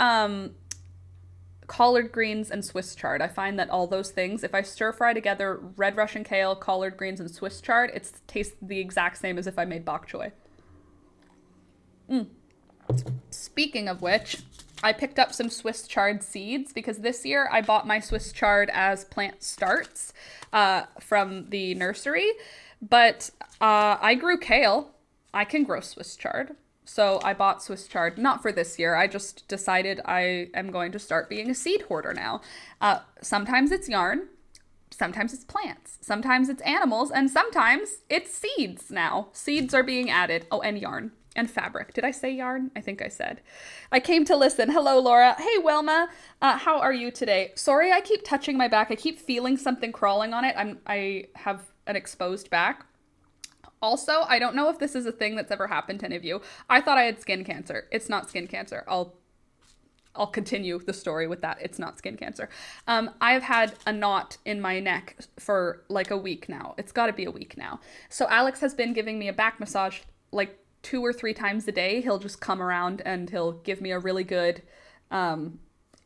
collard greens and Swiss chard. I find that all those things, if I stir fry together red Russian kale, collard greens, and Swiss chard, it tastes the exact same as if I made bok choy. Speaking of which, I picked up some Swiss chard seeds because this year I bought my Swiss chard as plant starts from the nursery, but I grew kale. I can grow Swiss chard. So I bought Swiss chard, not for this year. I just decided I am going to start being a seed hoarder now. Sometimes it's yarn, sometimes it's plants, sometimes it's animals, and sometimes it's seeds now. Seeds are being added. Oh, and yarn. And fabric. Did I say yarn? I think I said. I came to listen. Hello, Laura. Hey, Wilma. How are you today? Sorry, I keep touching my back. I keep feeling something crawling on it. I have an exposed back. Also, I don't know if this is a thing that's ever happened to any of you. I thought I had skin cancer. It's not skin cancer. I'll continue the story with that. It's not skin cancer. I have had a knot in my neck for like a week now. It's got to be a week now. So Alex has been giving me a back massage like 2 or 3 times a day. He'll just come around and he'll give me a really good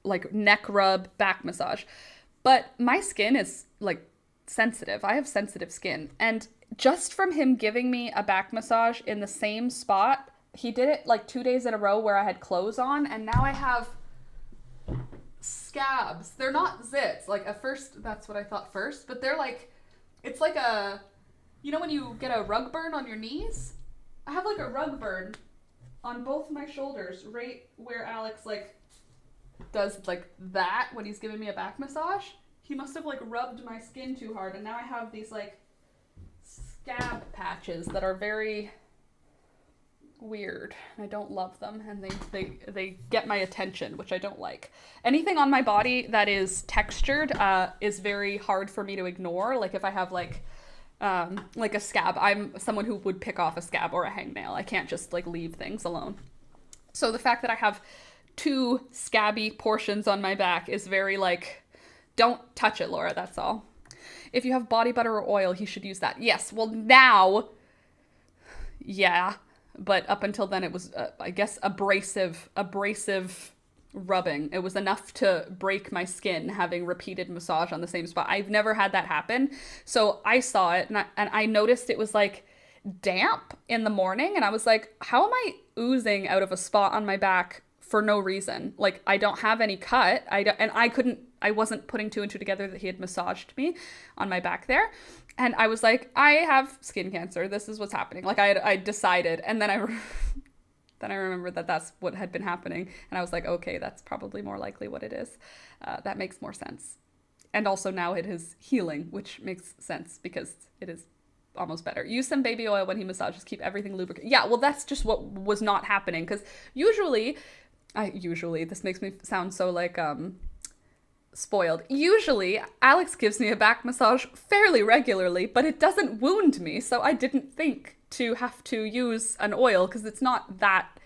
like neck rub back massage. But my skin is like sensitive. I have sensitive skin. And just from him giving me a back massage in the same spot, he did it like 2 days in a row where I had clothes on, and now I have scabs. They're not zits. Like at first, that's what I thought first, but they're like, it's like a, you know when you get a rug burn on your knees? I have like a rug burn on both my shoulders, right where Alex like does like that when he's giving me a back massage. He must have like rubbed my skin too hard, and now I have these like scab patches that are very weird. I don't love them, and they get my attention, which I don't like. Anything on my body that is textured is very hard for me to ignore. Like if I have like a scab, I'm someone who would pick off a scab or a hangnail. I can't just like leave things alone. So the fact that I have 2 scabby portions on my back is very like, don't touch it, Laura, that's all. If you have body butter or oil, you should use that. Yes, well now, yeah, but up until then it was, I guess, abrasive rubbing. It was enough to break my skin having repeated massage on the same spot. I've never had that happen. So I saw it and I noticed it was like damp in the morning, and I was like, how am I oozing out of a spot on my back for no reason? Like I don't have any cut. I wasn't putting 2 and 2 together that he had massaged me on my back there. And I was like, I have skin cancer. This is what's happening. Like I decided, and then I remembered that that's what had been happening. And I was like, okay, that's probably more likely what it is. That makes more sense. And also now it is healing, which makes sense because it is almost better. Use some baby oil when he massages. Keep everything lubricated. Yeah, well, that's just what was not happening. Because usually, this makes me sound so like, spoiled. Usually, Alex gives me a back massage fairly regularly, but it doesn't wound me, so I didn't think to have to use an oil because it's not that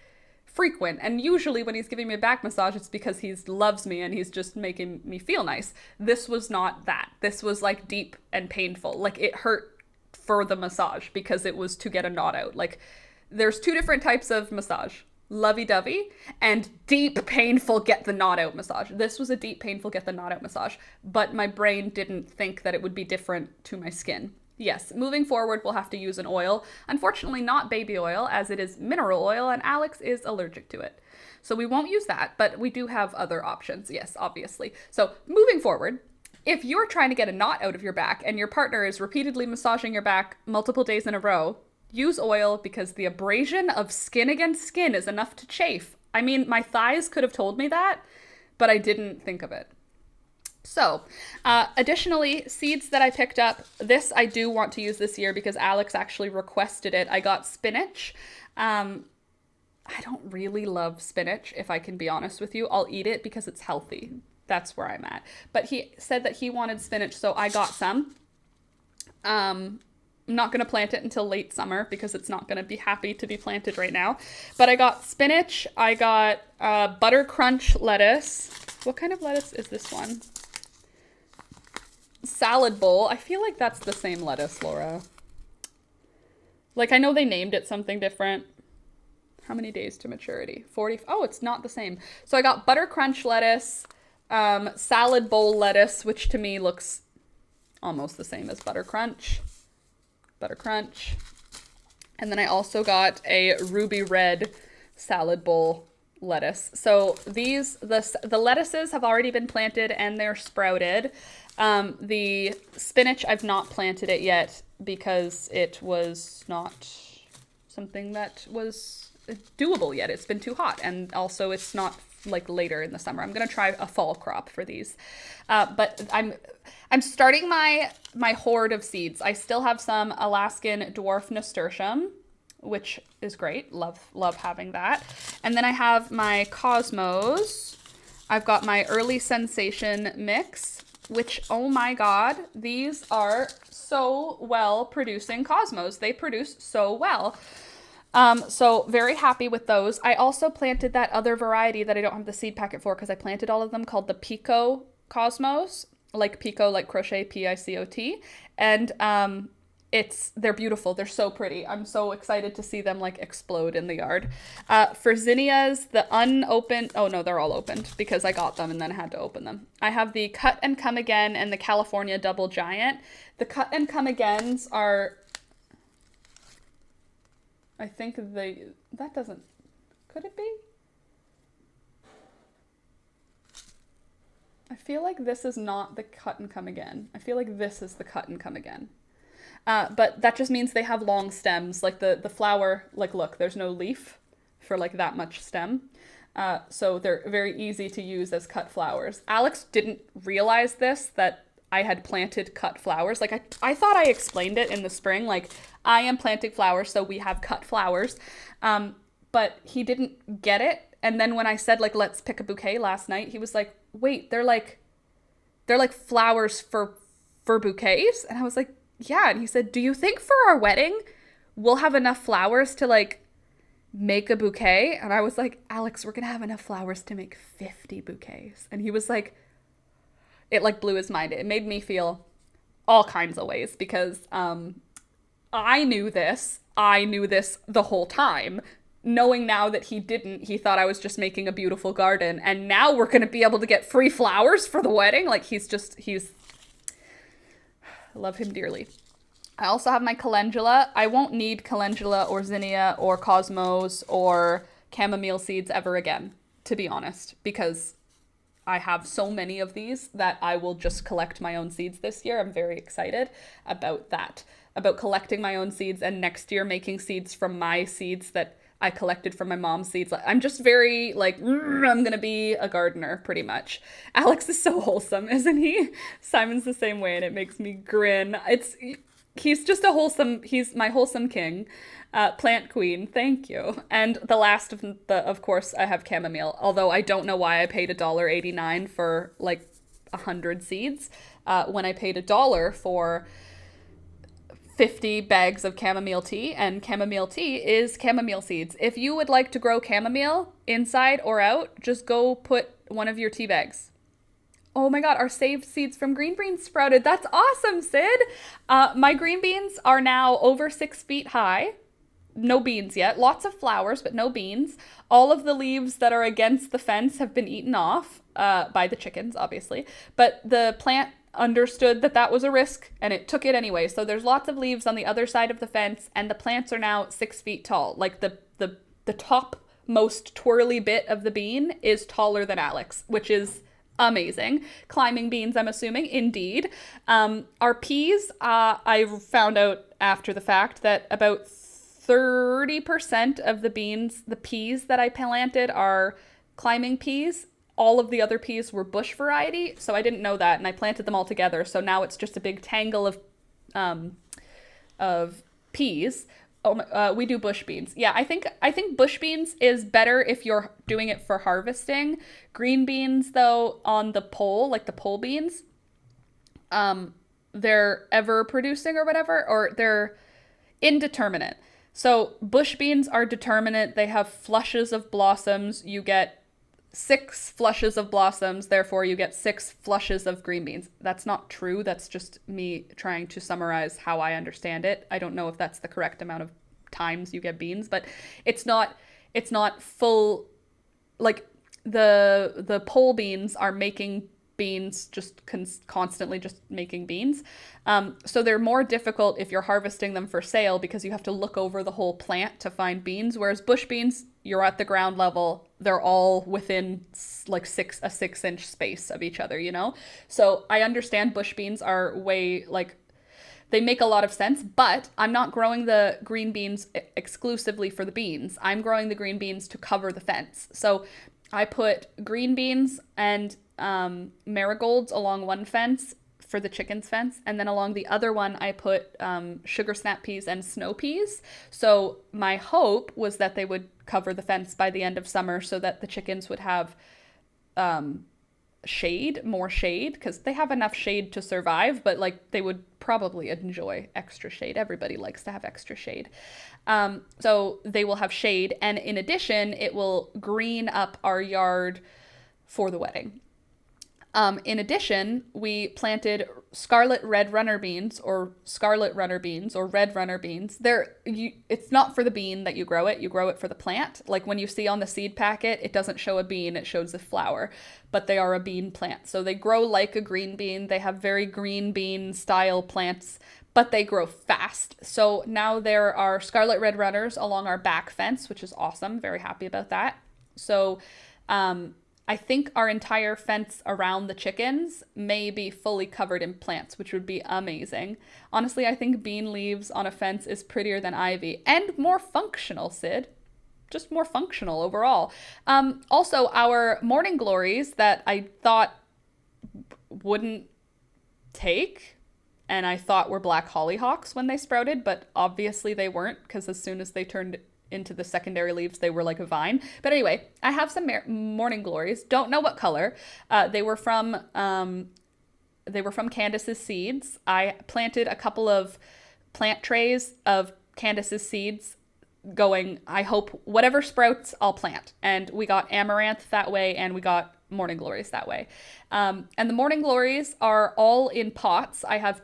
frequent. And usually when he's giving me a back massage, it's because he loves me and he's just making me feel nice. This was not that. This was like deep and painful. Like it hurt for the massage because it was to get a knot out. Like there's 2 different types of massage. Lovey-dovey and deep, painful, get the knot out massage. This was a deep, painful, get the knot out massage, but my brain didn't think that it would be different to my skin. Yes, moving forward, we'll have to use an oil. Unfortunately, not baby oil, as it is mineral oil, and Alex is allergic to it. So we won't use that, but we do have other options, yes, obviously. So moving forward, if you're trying to get a knot out of your back and your partner is repeatedly massaging your back multiple days in a row, use oil because the abrasion of skin against skin is enough to chafe. I mean, my thighs could have told me that, but I didn't think of it. So, additionally, seeds that I picked up, this I do want to use this year because Alex actually requested it. I got spinach. I don't really love spinach, if I can be honest with you. I'll eat it because it's healthy. That's where I'm at. But he said that he wanted spinach, so I got some. I'm not going to plant it until late summer because it's not going to be happy to be planted right now. But I got spinach. I got butter crunch lettuce. What kind of lettuce is this one? Salad bowl. I feel like that's the same lettuce, Laura. Like, I know they named it something different. How many days to maturity? 40. Oh, it's not the same. So I got butter crunch lettuce, salad bowl lettuce, which to me looks almost the same as butter crunch. Butter crunch. And then I also got a ruby red salad bowl lettuce. So the lettuces have already been planted and they're sprouted. The spinach, I've not planted it yet because it was not something that was doable yet. It's been too hot, and also it's not like later in the summer. I'm gonna try a fall crop for these, but I'm starting my hoard of seeds. I still have some Alaskan dwarf nasturtium, which is great. Love having that. And then I have my Cosmos. I've got my early sensation mix, which, oh my God, these are so well producing Cosmos. They produce so well. So very happy with those. I also planted that other variety that I don't have the seed packet for because I planted all of them, called the Pico Cosmos, like Pico, like crochet, Picot. And, they're beautiful. They're so pretty. I'm so excited to see them like explode in the yard. For zinnias, the unopened, oh no, they're all opened because I got them and then I had to open them. I have the Cut and Come Again and the California Double Giant. The Cut and Come Agains are, I think that doesn't, could it be? I feel like this is not the Cut and Come Again. I feel like this is the Cut and Come Again. But that just means they have long stems. Like the flower, like look, there's no leaf for like that much stem. So they're very easy to use as cut flowers. Alex didn't realize this, that I had planted cut flowers. Like I thought I explained it in the spring, like I am planting flowers, so we have cut flowers. But he didn't get it. And then when I said like, let's pick a bouquet last night, he was like, wait, they're like flowers for bouquets? And I was like, yeah. And he said, do you think for our wedding we'll have enough flowers to like make a bouquet? And I was like, Alex, we're gonna have enough flowers to make 50 bouquets. And he was like, it like blew his mind. It made me feel all kinds of ways because I knew this the whole time. Knowing now that he didn't, he thought I was just making a beautiful garden, and now we're gonna be able to get free flowers for the wedding. Like he's I love him dearly. I also have my calendula. I won't need calendula or zinnia or cosmos or chamomile seeds ever again, to be honest, because I have so many of these that I will just collect my own seeds this year. I'm very excited about that, about collecting my own seeds, and next year making seeds from my seeds that I collected from my mom's seeds. I'm just very like, I'm gonna be a gardener pretty much. Alex is so wholesome, isn't he? Simon's the same way and it makes me grin. He's just he's my wholesome king. Plant queen, thank you. And the last of course, I have chamomile, although I don't know why I paid $1.89 for like 100 seeds, when I paid $1 for 50 bags of chamomile tea, and chamomile tea is chamomile seeds. If you would like to grow chamomile inside or out, just go put one of your tea bags. Oh my God, our saved seeds from green beans sprouted. That's awesome, Sid. My green beans are now over 6 feet high. No beans yet. Lots of flowers, but no beans. All of the leaves that are against the fence have been eaten off by the chickens, obviously. But the plant understood that that was a risk and it took it anyway. So there's lots of leaves on the other side of the fence and the plants are now 6 feet tall. Like the top most twirly bit of the bean is taller than Alex, which is amazing. Climbing beans, I'm assuming. Indeed. Our peas, I found out after the fact that about 30% of the peas that I planted are climbing peas. All of the other peas were bush variety, so I didn't know that, and I planted them all together. So now it's just a big tangle of peas. We do bush beans. Yeah, I think bush beans is better if you're doing it for harvesting. Green beans, though, on the pole, like the pole beans, they're ever producing or whatever, or they're indeterminate. So bush beans are determinate. They have flushes of blossoms. You get 6 flushes of blossoms, therefore you get 6 flushes of green beans. That's not true. That's just me trying to summarize how I understand it. I don't know if that's the correct amount of times you get beans, but it's not full, like the pole beans are making beans, just constantly just making beans. So they're more difficult if you're harvesting them for sale because you have to look over the whole plant to find beans, whereas bush beans, you're at the ground level, they're all within like a 6-inch space of each other, you know? So I understand bush beans are way, like, they make a lot of sense, but I'm not growing the green beans exclusively for the beans. I'm growing the green beans to cover the fence. So I put green beans and marigolds along one fence for the chickens' fence, and then along the other one I put sugar snap peas and snow peas. So my hope was that they would cover the fence by the end of summer so that the chickens would have more shade, because they have enough shade to survive, but like they would probably enjoy extra shade. Everybody likes to have extra shade. So they will have shade, and in addition, it will green up our yard for the wedding. In addition, we planted scarlet red runner beans or red runner beans. It's not for the bean that you grow it for the plant. Like when you see on the seed packet, it doesn't show a bean, it shows a flower, but they are a bean plant. So they grow like a green bean. They have very green bean style plants, but they grow fast. So now there are scarlet red runners along our back fence, which is awesome. Very happy about that. So, I think our entire fence around the chickens may be fully covered in plants, which would be amazing. Honestly, I think bean leaves on a fence is prettier than ivy and more functional, Sid. Just more functional overall. Also, our morning glories that I thought wouldn't take, and I thought were black hollyhocks when they sprouted, but obviously they weren't, because as soon as they turned into the secondary leaves, they were like a vine. But anyway, I have some morning glories. Don't know what color. They were from Candace's seeds. I planted a couple of plant trays of Candace's seeds, going, I hope whatever sprouts, I'll plant. And we got amaranth that way, and we got morning glories that way. And the morning glories are all in pots. I have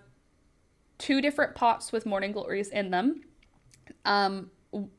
2 different pots with morning glories in them.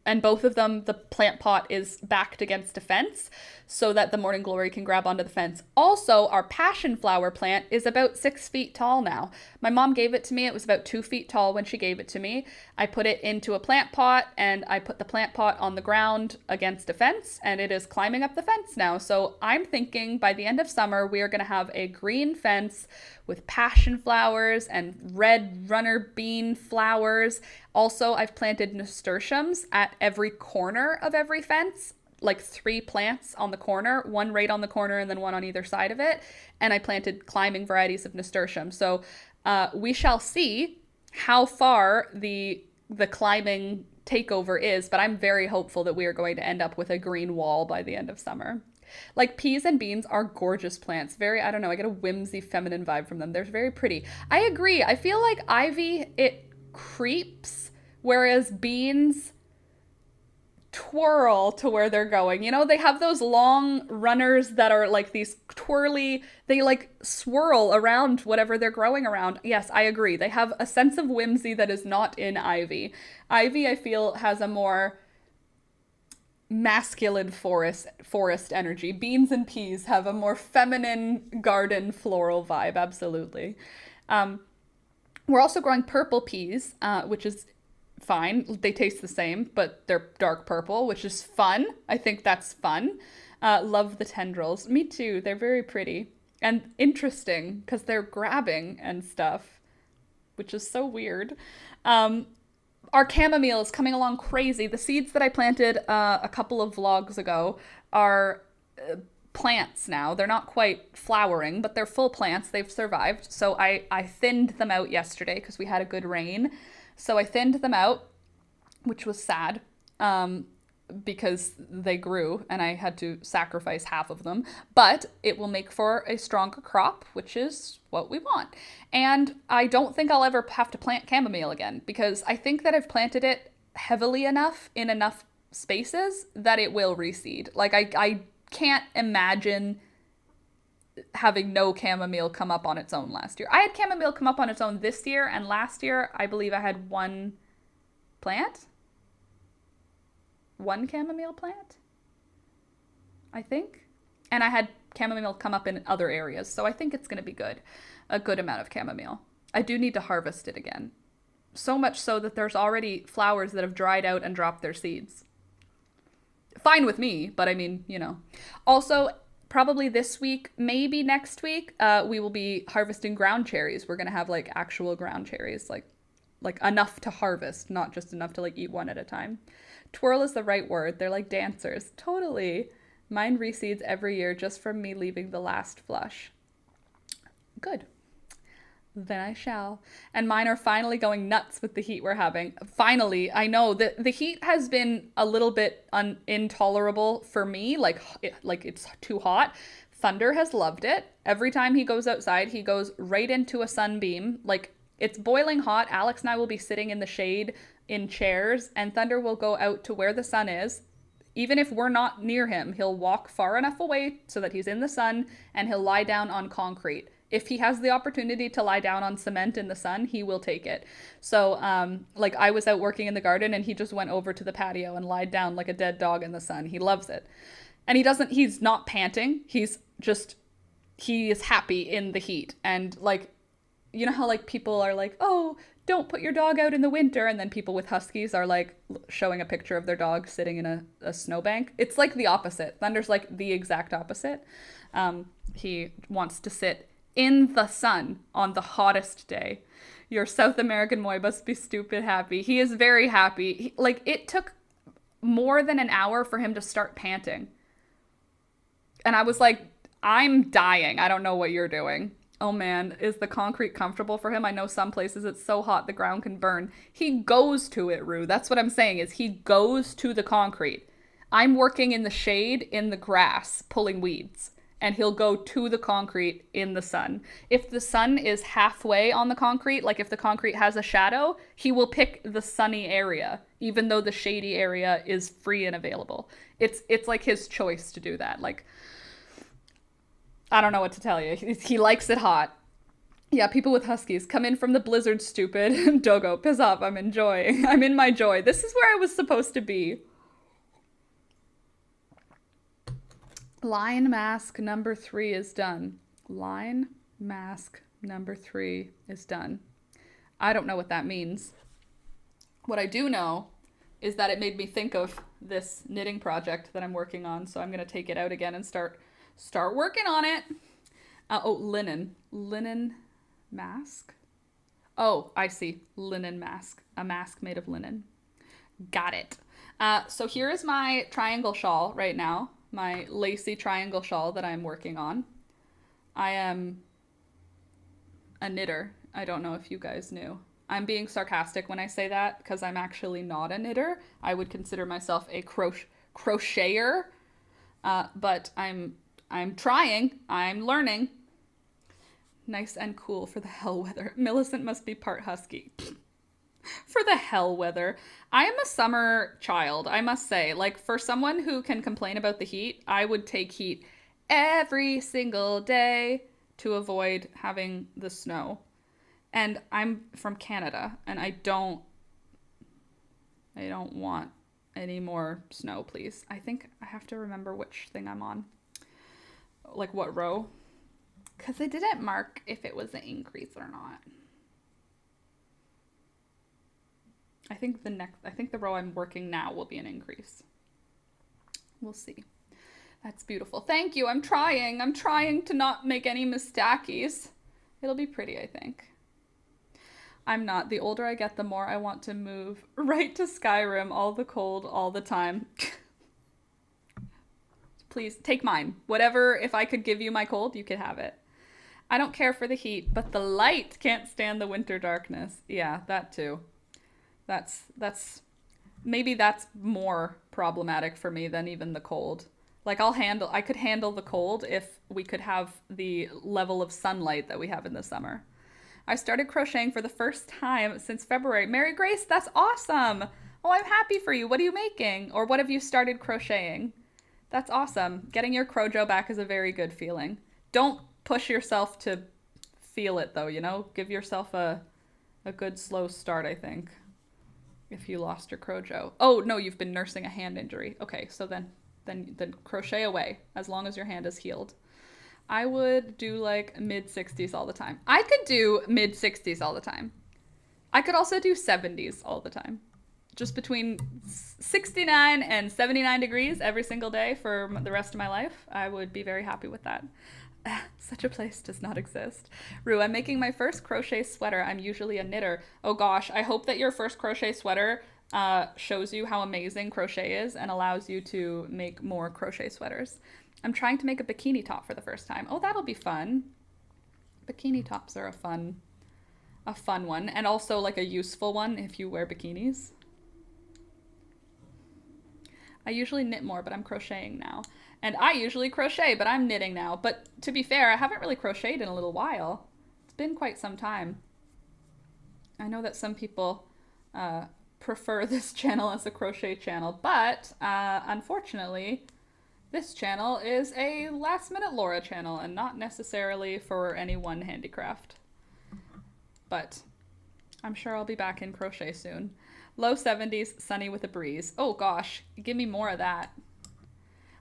And both of them, the plant pot is backed against a fence so that the morning glory can grab onto the fence. Also, our passion flower plant is about 6 feet tall now. My mom gave it to me. It was about 2 feet tall when she gave it to me. I put it into a plant pot, and I put the plant pot on the ground against a fence, and it is climbing up the fence now. So I'm thinking by the end of summer, we are going to have a green fence with passion flowers and red runner bean flowers. Also, I've planted nasturtiums at every corner of every fence, like 3 plants on the corner, 1 right on the corner and then 1 on either side of it. And I planted climbing varieties of nasturtium. So we shall see how far the climbing takeover is, but I'm very hopeful that we are going to end up with a green wall by the end of summer. Like, peas and beans are gorgeous plants. Very, I don't know, I get a whimsy feminine vibe from them. They're very pretty. I agree. I feel like ivy, it creeps, whereas beans twirl to where they're going. You know, they have those long runners that are like these twirly, they like swirl around whatever they're growing around. Yes, I agree. They have a sense of whimsy that is not in ivy. Ivy, I feel, has a more masculine forest energy. Beans and peas have a more feminine garden floral vibe, absolutely. Um, we're also growing purple peas, which is fine. They taste the same, but they're dark purple, which is fun. I think that's fun. Love the tendrils. Me too. They're very pretty and interesting because they're grabbing and stuff, which is so weird. Um, our chamomile is coming along crazy. The seeds that I planted a couple of vlogs ago are plants now. They're not quite flowering, but they're full plants. They've survived. So I thinned them out yesterday because we had a good rain. So I thinned them out, which was sad. Because they grew and I had to sacrifice half of them. But it will make for a stronger crop, which is what we want. And I don't think I'll ever have to plant chamomile again because I think that I've planted it heavily enough in enough spaces that it will reseed. Like I can't imagine having no chamomile come up on its own last year. I had chamomile come up on its own this year, and last year I believe I had one plant. One chamomile plant, I think. And I had chamomile come up in other areas, so I think it's going to be good. A good amount of chamomile. I do need to harvest it again. So much so that there's already flowers that have dried out and dropped their seeds. Fine with me, but I mean, you know. Also, probably this week, maybe next week, we will be harvesting ground cherries. We're going to have like actual ground cherries, like enough to harvest, not just enough to like eat one at a time. Twirl is the right word. They're like dancers. Totally. Mine reseeds every year just from me leaving the last flush. Good. Then I shall. And mine are finally going nuts with the heat we're having. Finally, I know that the heat has been a little bit intolerable for me. Like it's too hot. Thunder has loved it. Every time he goes outside, he goes right into a sunbeam. Like it's boiling hot. Alex and I will be sitting in the shade in chairs, and Thunder will go out to where the sun is. Even if we're not near him, he'll walk far enough away so that he's in the sun, and he'll lie down on concrete. If he has the opportunity to lie down on cement in the sun, he will take it. So, like I was out working in the garden and he just went over to the patio and lied down like a dead dog in the sun. He loves it. And he's not panting. He is happy in the heat. And like, you know how like people are like, oh, don't put your dog out in the winter, and then people with huskies are like showing a picture of their dog sitting in a snowbank. It's like the opposite. Thunder's like the exact opposite. He wants to sit in the sun on the hottest day. Your South American Moy must be stupid happy. He is very happy. Like it took more than an hour for him to start panting. And I was like, I'm dying. I don't know what you're doing. Oh man, is the concrete comfortable for him? I know some places it's so hot the ground can burn. He goes to it, Rue. That's what I'm saying is he goes to the concrete. I'm working in the shade in the grass pulling weeds, and he'll go to the concrete in the sun. If the sun is halfway on the concrete, like if the concrete has a shadow, he will pick the sunny area, even though the shady area is free and available. It's like his choice to do that. Like, I don't know what to tell you. He likes it hot. Yeah, people with huskies, come in from the blizzard, stupid. Dogo, piss off. I'm enjoying. I'm in my joy. This is where I was supposed to be. Line mask number 3 is done. Line mask number 3 is done. I don't know what that means. What I do know is that it made me think of this knitting project that I'm working on, so I'm going to take it out again and start working on it. Linen mask. Oh, I see. Linen mask. A mask made of linen. Got it. So here is my triangle shawl right now. My lacy triangle shawl that I'm working on. I am a knitter. I don't know if you guys knew. I'm being sarcastic when I say that because I'm actually not a knitter. I would consider myself a crocheter, but I'm trying. I'm learning. Nice and cool for the hell weather. Millicent must be part husky. For the hell weather. I am a summer child, I must say. Like, for someone who can complain about the heat, I would take heat every single day to avoid having the snow. And I'm from Canada, and I don't want any more snow, please. I think I have to remember which thing I'm on. Like what row? Because they didn't mark if it was an increase or not. I think the row I'm working now will be an increase. We'll see. That's beautiful. Thank you. I'm trying to not make any mistakes. It'll be pretty, I think. I'm not. The older I get, the more I want to move right to Skyrim, all the cold, all the time. Please, take mine. Whatever, if I could give you my cold, you could have it. I don't care for the heat, but the light can't stand the winter darkness. Yeah, that too. Maybe that's more problematic for me than even the cold. Like I could handle the cold if we could have the level of sunlight that we have in the summer. I started crocheting for the first time since February. Mary Grace, that's awesome. Oh, I'm happy for you. What are you making? Or what have you started crocheting? That's awesome. Getting your crojo back is a very good feeling. Don't push yourself to feel it though, you know? Give yourself a good slow start, I think. If you lost your crojo. Oh, no, you've been nursing a hand injury. Okay, so then crochet away as long as your hand is healed. I would do like mid 60s all the time. I could do mid 60s all the time. I could also do 70s all the time. Just between 69 and 79 degrees every single day for the rest of my life. I would be very happy with that. Such a place does not exist. Rue, I'm making my first crochet sweater. I'm usually a knitter. Oh gosh, I hope that your first crochet sweater shows you how amazing crochet is and allows you to make more crochet sweaters. I'm trying to make a bikini top for the first time. Oh, that'll be fun. Bikini tops are a fun one, and also like a useful one if you wear bikinis. I usually knit more, but I'm crocheting now. And I usually crochet, but I'm knitting now. But to be fair, I haven't really crocheted in a little while. It's been quite some time. I know that some people prefer this channel as a crochet channel, but unfortunately, this channel is a last minute Laura channel and not necessarily for any one handicraft. But I'm sure I'll be back in crochet soon. Low 70s, sunny with a breeze. Oh gosh, give me more of that.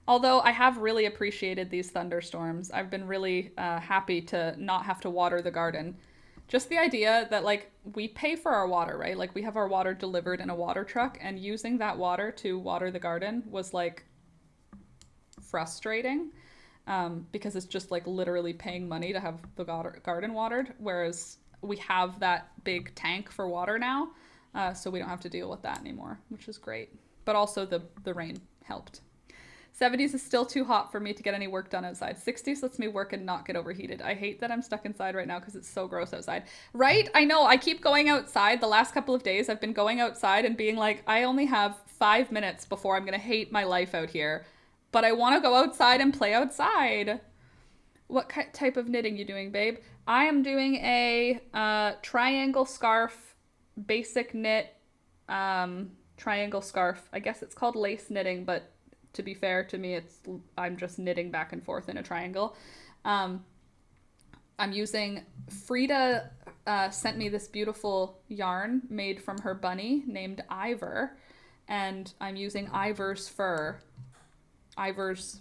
Although I have really appreciated these thunderstorms. I've been really happy to not have to water the garden. Just the idea that like we pay for our water, right? Like we have our water delivered in a water truck, and using that water to water the garden was like frustrating because it's just like literally paying money to have the garden watered, whereas we have that big tank for water now, so we don't have to deal with that anymore, which is great. But also the rain helped. 70s is still too hot for me to get any work done outside. 60s lets me work and not get overheated. I hate that I'm stuck inside right now because it's so gross outside. Right? I know. I keep going outside. The last couple of days I've been going outside and being like, I only have 5 minutes before I'm going to hate my life out here. But I want to go outside and play outside. What type of knitting you doing, babe? I am doing a triangle scarf, basic knit triangle scarf. I guess it's called lace knitting, but to be fair to me, I'm just knitting back and forth in a triangle. I'm using, Frida sent me this beautiful yarn made from her bunny named Ivor, and I'm using Ivor's fur, Ivor's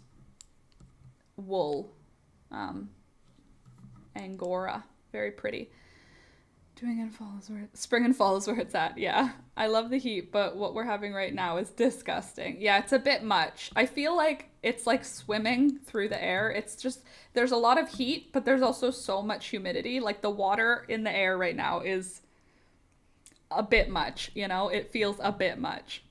wool, Angora, very pretty. Doing in fall is spring and fall is where it's at. Yeah, I love the heat, but what we're having right now is disgusting. Yeah, it's a bit much. I feel like it's like swimming through the air. It's just, there's a lot of heat, but there's also so much humidity. Like the water in the air right now is a bit much, you know? It feels a bit much.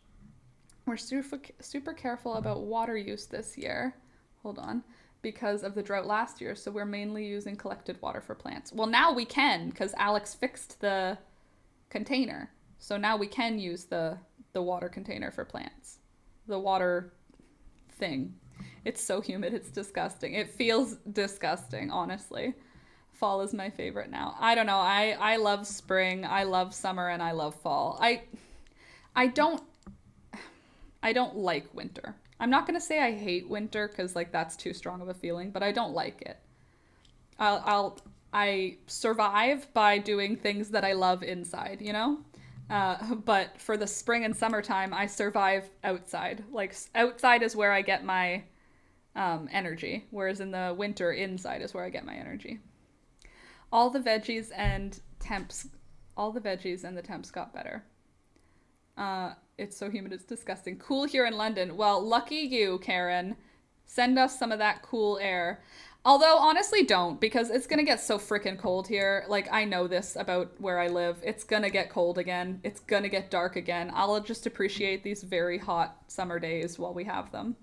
We're super careful about water use this year. Hold on. Because of the drought last year, so we're mainly using collected water for plants. Well, now we can, because Alex fixed the container. So now we can use the water container for plants. The water thing. It's so humid, it's disgusting. It feels disgusting, honestly. Fall is my favorite now. I don't know, I love spring, I love summer, and I love fall. I don't like winter. I'm not going to say I hate winter because like that's too strong of a feeling, but I don't like it. I survive by doing things that I love inside, you know? But for the spring and summertime, I survive outside. Like outside is where I get my energy, whereas in the winter, inside is where I get my energy. All the veggies and temps, all the veggies and the temps got better. It's so humid, it's disgusting. Cool here in London. Well, lucky you, Karen. Send us some of that cool air. Although, honestly, don't, because it's gonna get so freaking cold here. Like, I know this about where I live. It's gonna get cold again. It's gonna get dark again. I'll just appreciate these very hot summer days while we have them.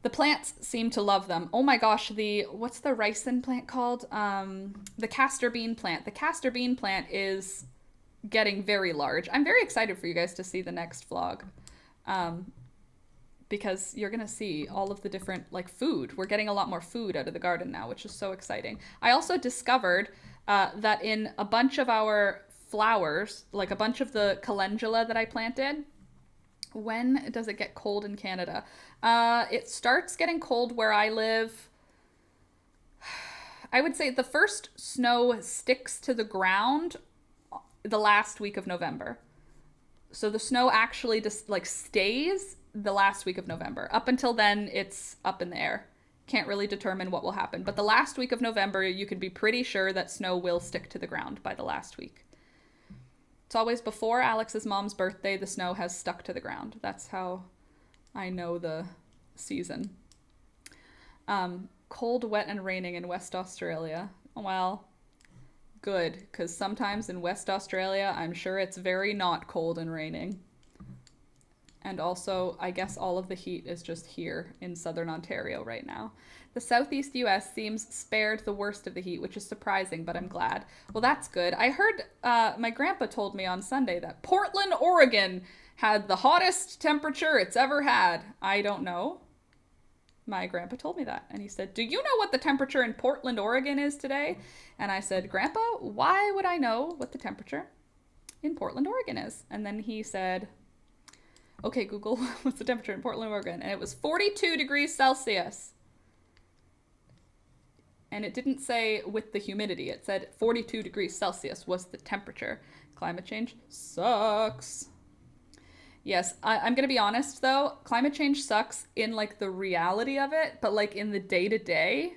The plants seem to love them. Oh my gosh, what's the ricin plant called? The castor bean plant. The castor bean plant is getting very large. I'm very excited for you guys to see the next vlog. Because you're gonna see all of the different like food. We're getting a lot more food out of the garden now, which is so exciting. I also discovered that in a bunch of our flowers, like a bunch of the calendula that I planted, when does it get cold in Canada? It starts getting cold where I live. I would say the first snow sticks to the ground the last week of November. So the snow actually just like stays the last week of November. Up until then, it's up in the air. Can't really determine what will happen. But the last week of November, you can be pretty sure that snow will stick to the ground by the last week. It's always before Alex's mom's birthday, the snow has stuck to the ground. That's how I know the season. Cold, wet, and raining in West Australia. Well, good, because sometimes in West Australia, I'm sure it's very not cold and raining. And also, I guess all of the heat is just here in southern Ontario right now. The southeast US seems spared the worst of the heat, which is surprising, but I'm glad. Well, that's good. I heard my grandpa told me on Sunday that Portland, Oregon had the hottest temperature it's ever had. I don't know. My grandpa told me that. And he said, "Do you know what the temperature in Portland, Oregon is today?" And I said, "Grandpa, why would I know what the temperature in Portland, Oregon is?" And then he said, "Okay, Google, what's the temperature in Portland, Oregon?" And it was 42 degrees Celsius. And it didn't say with the humidity. It said 42 degrees Celsius was the temperature. Climate change sucks. Yes, I'm going to be honest, though. Climate change sucks in, like, the reality of it. But, like, in the day-to-day,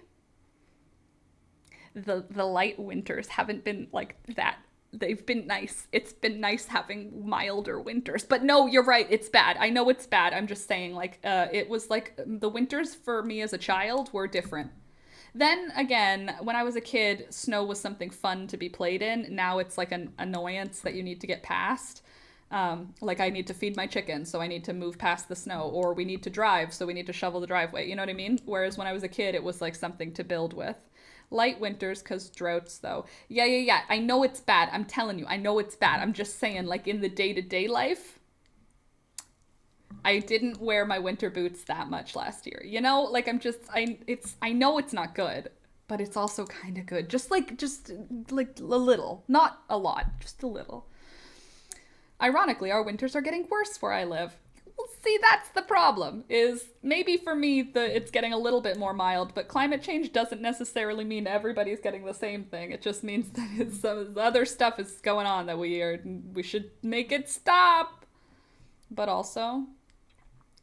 the light winters haven't been, like, that. They've been nice. It's been nice having milder winters. But no, you're right. It's bad. I know it's bad. I'm just saying, like, it was, like, the winters for me as a child were different. Then again, when I was a kid, snow was something fun to be played in. Now it's like an annoyance that you need to get past. Like I need to feed my chicken, so I need to move past the snow, or we need to drive, so we need to shovel the driveway. You know what I mean? Whereas when I was a kid, it was like something to build with. Light winters, because droughts, though. Yeah. I know it's bad. I'm telling you, I know it's bad. I'm just saying, like in the day-to-day life, I didn't wear my winter boots that much last year. You know, like I know it's not good, but it's also kind of good. Just like a little, not a lot, just a little. Ironically, our winters are getting worse where I live. Well, see, that's the problem, is maybe for me, it's getting a little bit more mild, but climate change doesn't necessarily mean everybody's getting the same thing. It just means that some other stuff is going on that we should make it stop. But also,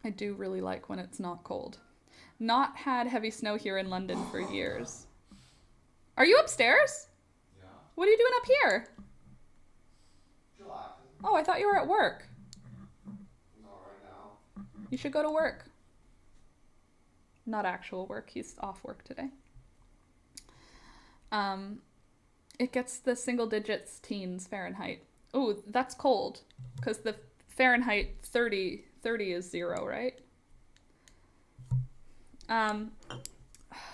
I do really like when it's not cold. Not had heavy snow here in London for years. Are you upstairs? Yeah. What are you doing up here? Relaxing. Oh, I thought you were at work. Not right now. You should go to work. Not actual work. He's off work today. It gets the single digits teens Fahrenheit. Oh, that's cold. Because the Fahrenheit 30 is 0, right?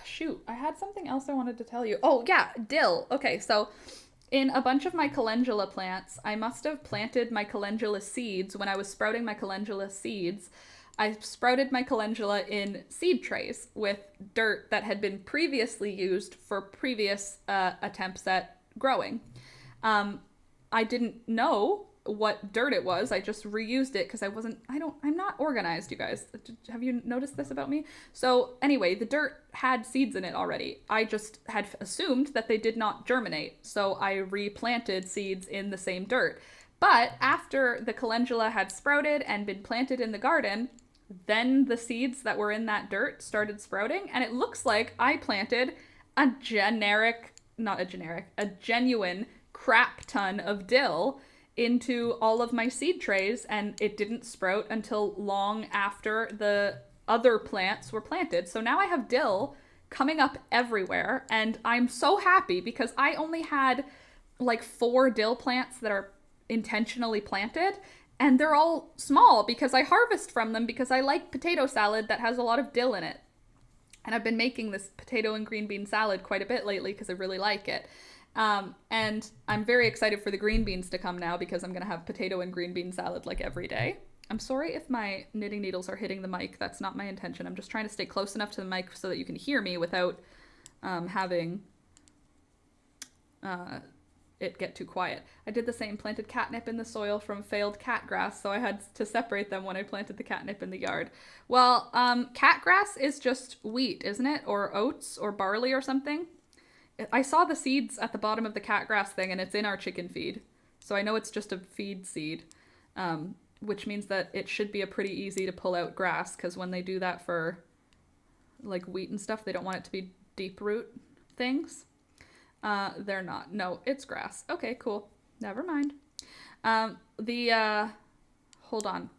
Shoot, I had something else I wanted to tell you. Oh, yeah, dill. Okay, so in a bunch of my calendula plants, I must have planted my calendula seeds. When I was sprouting my calendula seeds, I sprouted my calendula in seed trays with dirt that had been previously used for previous attempts at growing. I didn't know what dirt it was. I just reused it because I'm not organized, you guys. Have you noticed this about me? So anyway, the dirt had seeds in it already. I just had assumed that they did not germinate. So I replanted seeds in the same dirt. But after the calendula had sprouted and been planted in the garden, then the seeds that were in that dirt started sprouting, and it looks like I planted a genuine crap ton of dill into all of my seed trays, and it didn't sprout until long after the other plants were planted. So now I have dill coming up everywhere, and I'm so happy because I only had like 4 dill plants that are intentionally planted, and they're all small because I harvest from them because I like potato salad that has a lot of dill in it. And I've been making this potato and green bean salad quite a bit lately because I really like it. And I'm very excited for the green beans to come now because I'm going to have potato and green bean salad like every day. I'm sorry if my knitting needles are hitting the mic. That's not my intention. I'm just trying to stay close enough to the mic so that you can hear me without having it get too quiet. I did the same, planted catnip in the soil from failed cat grass, so I had to separate them when I planted the catnip in the yard. Well, cat grass is just wheat, isn't it? Or oats or barley or something. I saw the seeds at the bottom of the cat grass thing, and it's in our chicken feed. So I know it's just a feed seed, which means that it should be a pretty easy to pull out grass, because when they do that for like wheat and stuff, they don't want it to be deep root things. They're not. No, it's grass. Okay, cool. Never mind. Hold on.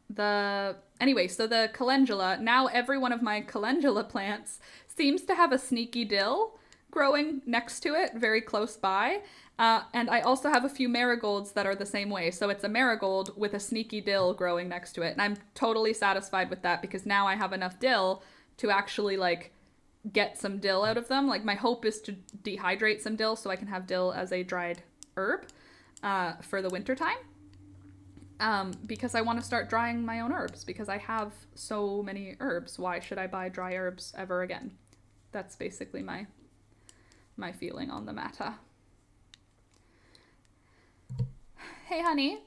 Anyway, so the calendula, now every one of my calendula plants seems to have a sneaky dill growing next to it, very close by. And I also have a few marigolds that are the same way. So it's a marigold with a sneaky dill growing next to it. And I'm totally satisfied with that because now I have enough dill to actually like get some dill out of them. Like my hope is to dehydrate some dill so I can have dill as a dried herb for the winter time. Because I want to start drying my own herbs because I have so many herbs. Why should I buy dry herbs ever again? That's basically my feeling on the matter. Hey, honey.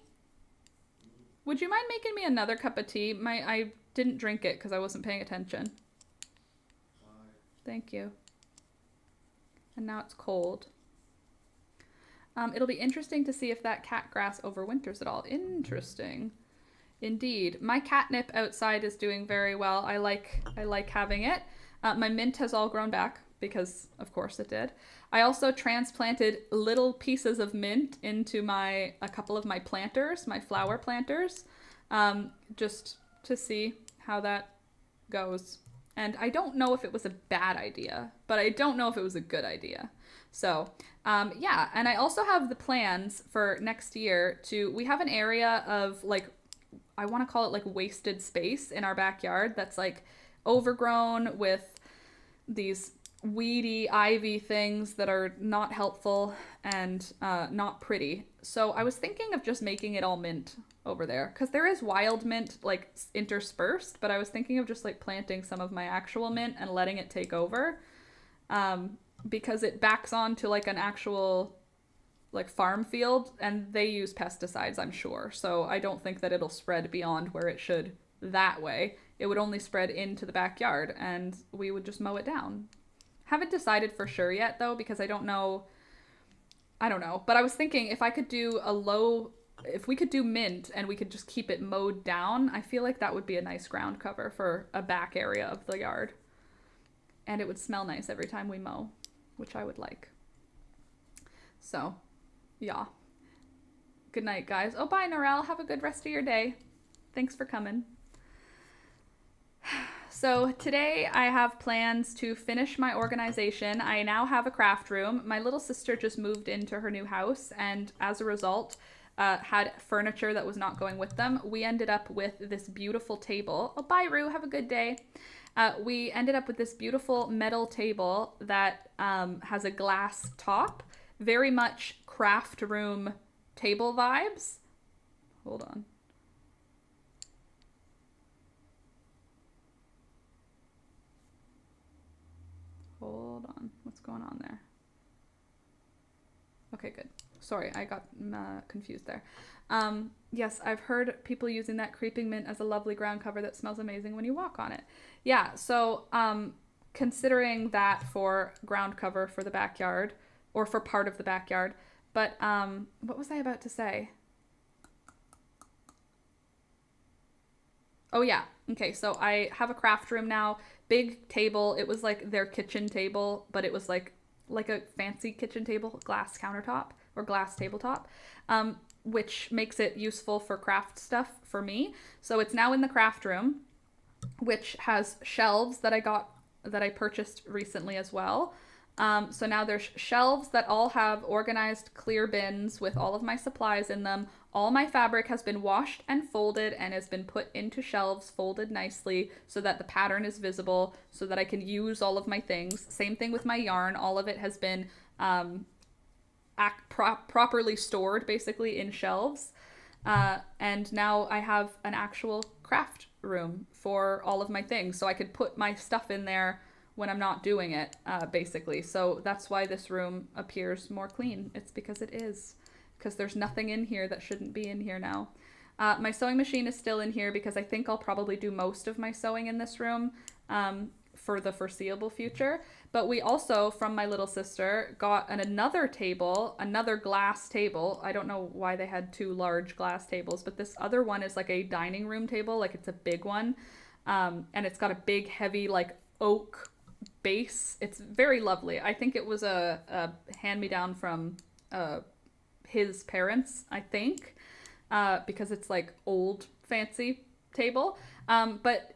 Would you mind making me another cup of tea? I didn't drink it because I wasn't paying attention. Thank you. And now it's cold. It'll be interesting to see if that cat grass overwinters at all. Interesting. Indeed. My catnip outside is doing very well. I like having it. My mint has all grown back because of course it did. I also transplanted little pieces of mint into a couple of my planters, my flower planters, just to see how that goes. And I don't know if it was a bad idea, but I don't know if it was a good idea. So, yeah. And I also have the plans for next year we have an area of like, I want to call it like wasted space in our backyard that's like overgrown with these weedy ivy things that are not helpful and not pretty. So I was thinking of just making it all mint over there because there is wild mint like interspersed, but I was thinking of just like planting some of my actual mint and letting it take over because it backs onto like an actual like farm field and they use pesticides, I'm sure. So I don't think that it'll spread beyond where it should that way. It would only spread into the backyard and we would just mow it down. Haven't decided for sure yet though because I don't know, but I was thinking if we could do mint and we could just keep it mowed down, I feel like that would be a nice ground cover for a back area of the yard. And it would smell nice every time we mow, which I would like. So, yeah. Good night, guys. Oh, bye, Norel. Have a good rest of your day. Thanks for coming. So today I have plans to finish my organization. I now have a craft room. My little sister just moved into her new house and as a result had furniture that was not going with them. We ended up with this beautiful table. Oh, bye, Rue. Have a good day. We ended up with this beautiful metal table that has a glass top. Very much craft room table vibes. Hold on. Hold on. What's going on there? Okay, good. Sorry, I got confused there. Yes, I've heard people using that creeping mint as a lovely ground cover that smells amazing when you walk on it. Yeah, so considering that for ground cover for the backyard, or for part of the backyard. But what was I about to say? Oh yeah. Okay, so I have a craft room now. Big table. It was like their kitchen table, but it was like a fancy kitchen table, glass countertop or glass tabletop, which makes it useful for craft stuff for me. So it's now in the craft room, which has shelves that I purchased recently as well. So now there's shelves that all have organized clear bins with all of my supplies in them. All my fabric has been washed and folded and has been put into shelves folded nicely so that the pattern is visible so that I can use all of my things. Same thing with my yarn. All of it has been properly stored basically in shelves. And now I have an actual craft room for all of my things. So I could put my stuff in there when I'm not doing it, basically. So that's why this room appears more clean. It's because it is. Because there's nothing in here that shouldn't be in here now. My sewing machine is still in here because I think I'll probably do most of my sewing in this room for the foreseeable future. But we also, from my little sister, got another table, another glass table. I don't know why they had two large glass tables, but this other one is like a dining room table, like it's a big one. And it's got a big, heavy, like oak base. It's very lovely. I think it was a hand-me-down from his parents, I think, because it's like old fancy table. But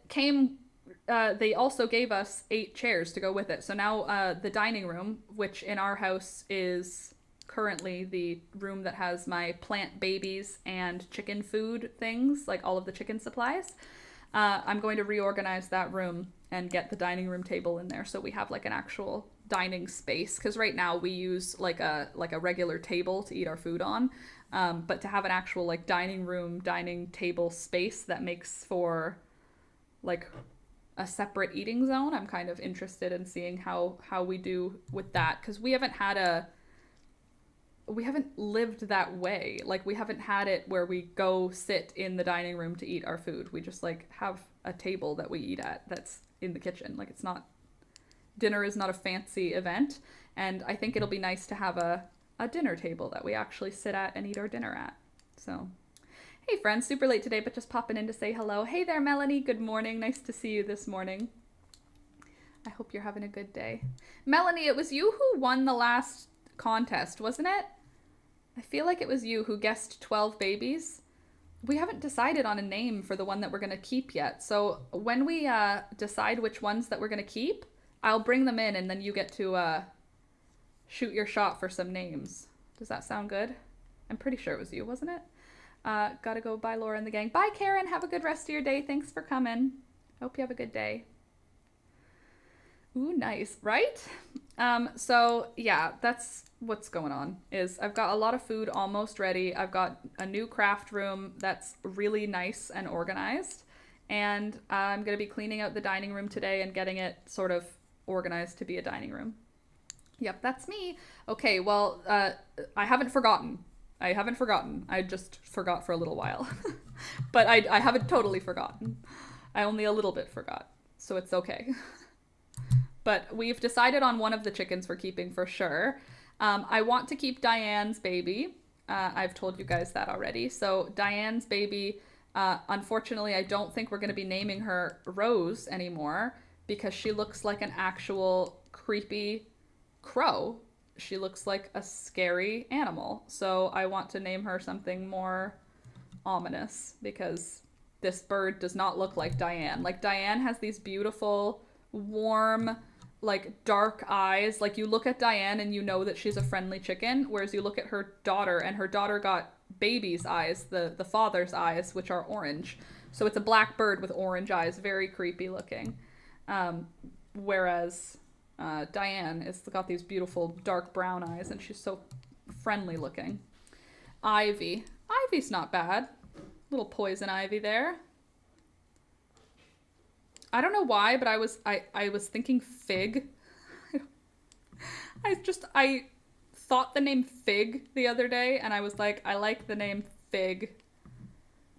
they also gave us 8 chairs to go with it. So now the dining room, which in our house is currently the room that has my plant babies and chicken food things, like all of the chicken supplies. I'm going to reorganize that room and get the dining room table in there so we have like an actual dining space, because right now we use like a regular table to eat our food on, but to have an actual like dining table space that makes for like a separate eating zone. I'm kind of interested in seeing how we do with that, because we haven't lived that way. Like we haven't had it where we go sit in the dining room to eat our food. We just like have a table that we eat at that's in the kitchen. Like it's not, dinner is not a fancy event, and I think it'll be nice to have a dinner table that we actually sit at and eat our dinner at. So, hey friends, super late today, but just popping in to say hello. Hey there, Melanie. Good morning. Nice to see you this morning. I hope you're having a good day. Melanie, it was you who won the last contest, wasn't it? I feel like it was you who guessed 12 babies. We haven't decided on a name for the one that we're going to keep yet. So when we decide which ones that we're going to keep, I'll bring them in and then you get to shoot your shot for some names. Does that sound good? I'm pretty sure it was you, wasn't it? Gotta go. Bye, Laura and the gang. Bye, Karen. Have a good rest of your day. Thanks for coming. Hope you have a good day. Ooh, nice, right? So yeah, that's what's going on. Is I've got a lot of food almost ready. I've got a new craft room that's really nice and organized, and I'm gonna be cleaning out the dining room today and getting it sort of organized to be a dining room. Yep, that's me. Okay, well, I haven't forgotten. I just forgot for a little while. But I haven't totally forgotten. I only a little bit forgot, so it's okay. But we've decided on one of the chickens we're keeping for sure. I want to keep Diane's baby. I've told you guys that already. So Diane's baby, unfortunately, I don't think we're going to be naming her Rose anymore because she looks like an actual creepy crow. She looks like a scary animal. So I want to name her something more ominous because this bird does not look like Diane. Like Diane has these beautiful, warm, like dark eyes. Like you look at Diane and you know that she's a friendly chicken, whereas you look at her daughter and her daughter got baby's eyes, the father's eyes, which are orange. So it's a black bird with orange eyes, very creepy looking. Whereas Diane has got these beautiful dark brown eyes and she's so friendly looking. Ivy's not bad. Little poison ivy there. I don't know why, but I was thinking fig. I thought the name Fig the other day, and I was like, I like the name Fig,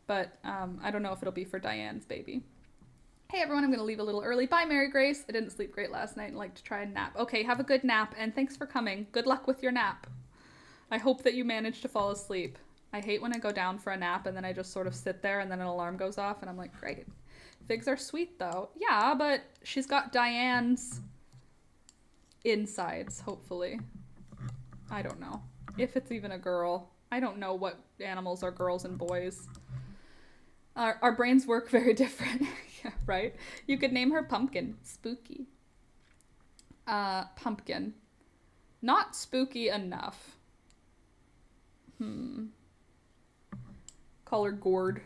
but I don't know if it'll be for Diane's baby. Hey everyone, I'm gonna leave a little early. Bye, Mary Grace. I didn't sleep great last night and like to try and nap. Okay, have a good nap, and thanks for coming. Good luck with your nap. I hope that you manage to fall asleep. I hate when I go down for a nap and then I just sort of sit there and then an alarm goes off and I'm like, great. Figs are sweet though. Yeah, but she's got Diane's insides, hopefully. I don't know. If it's even a girl. I don't know what animals are girls and boys. Our brains work very different. Yeah, right? You could name her Pumpkin. Spooky. Pumpkin. Not spooky enough. Call her Gourd.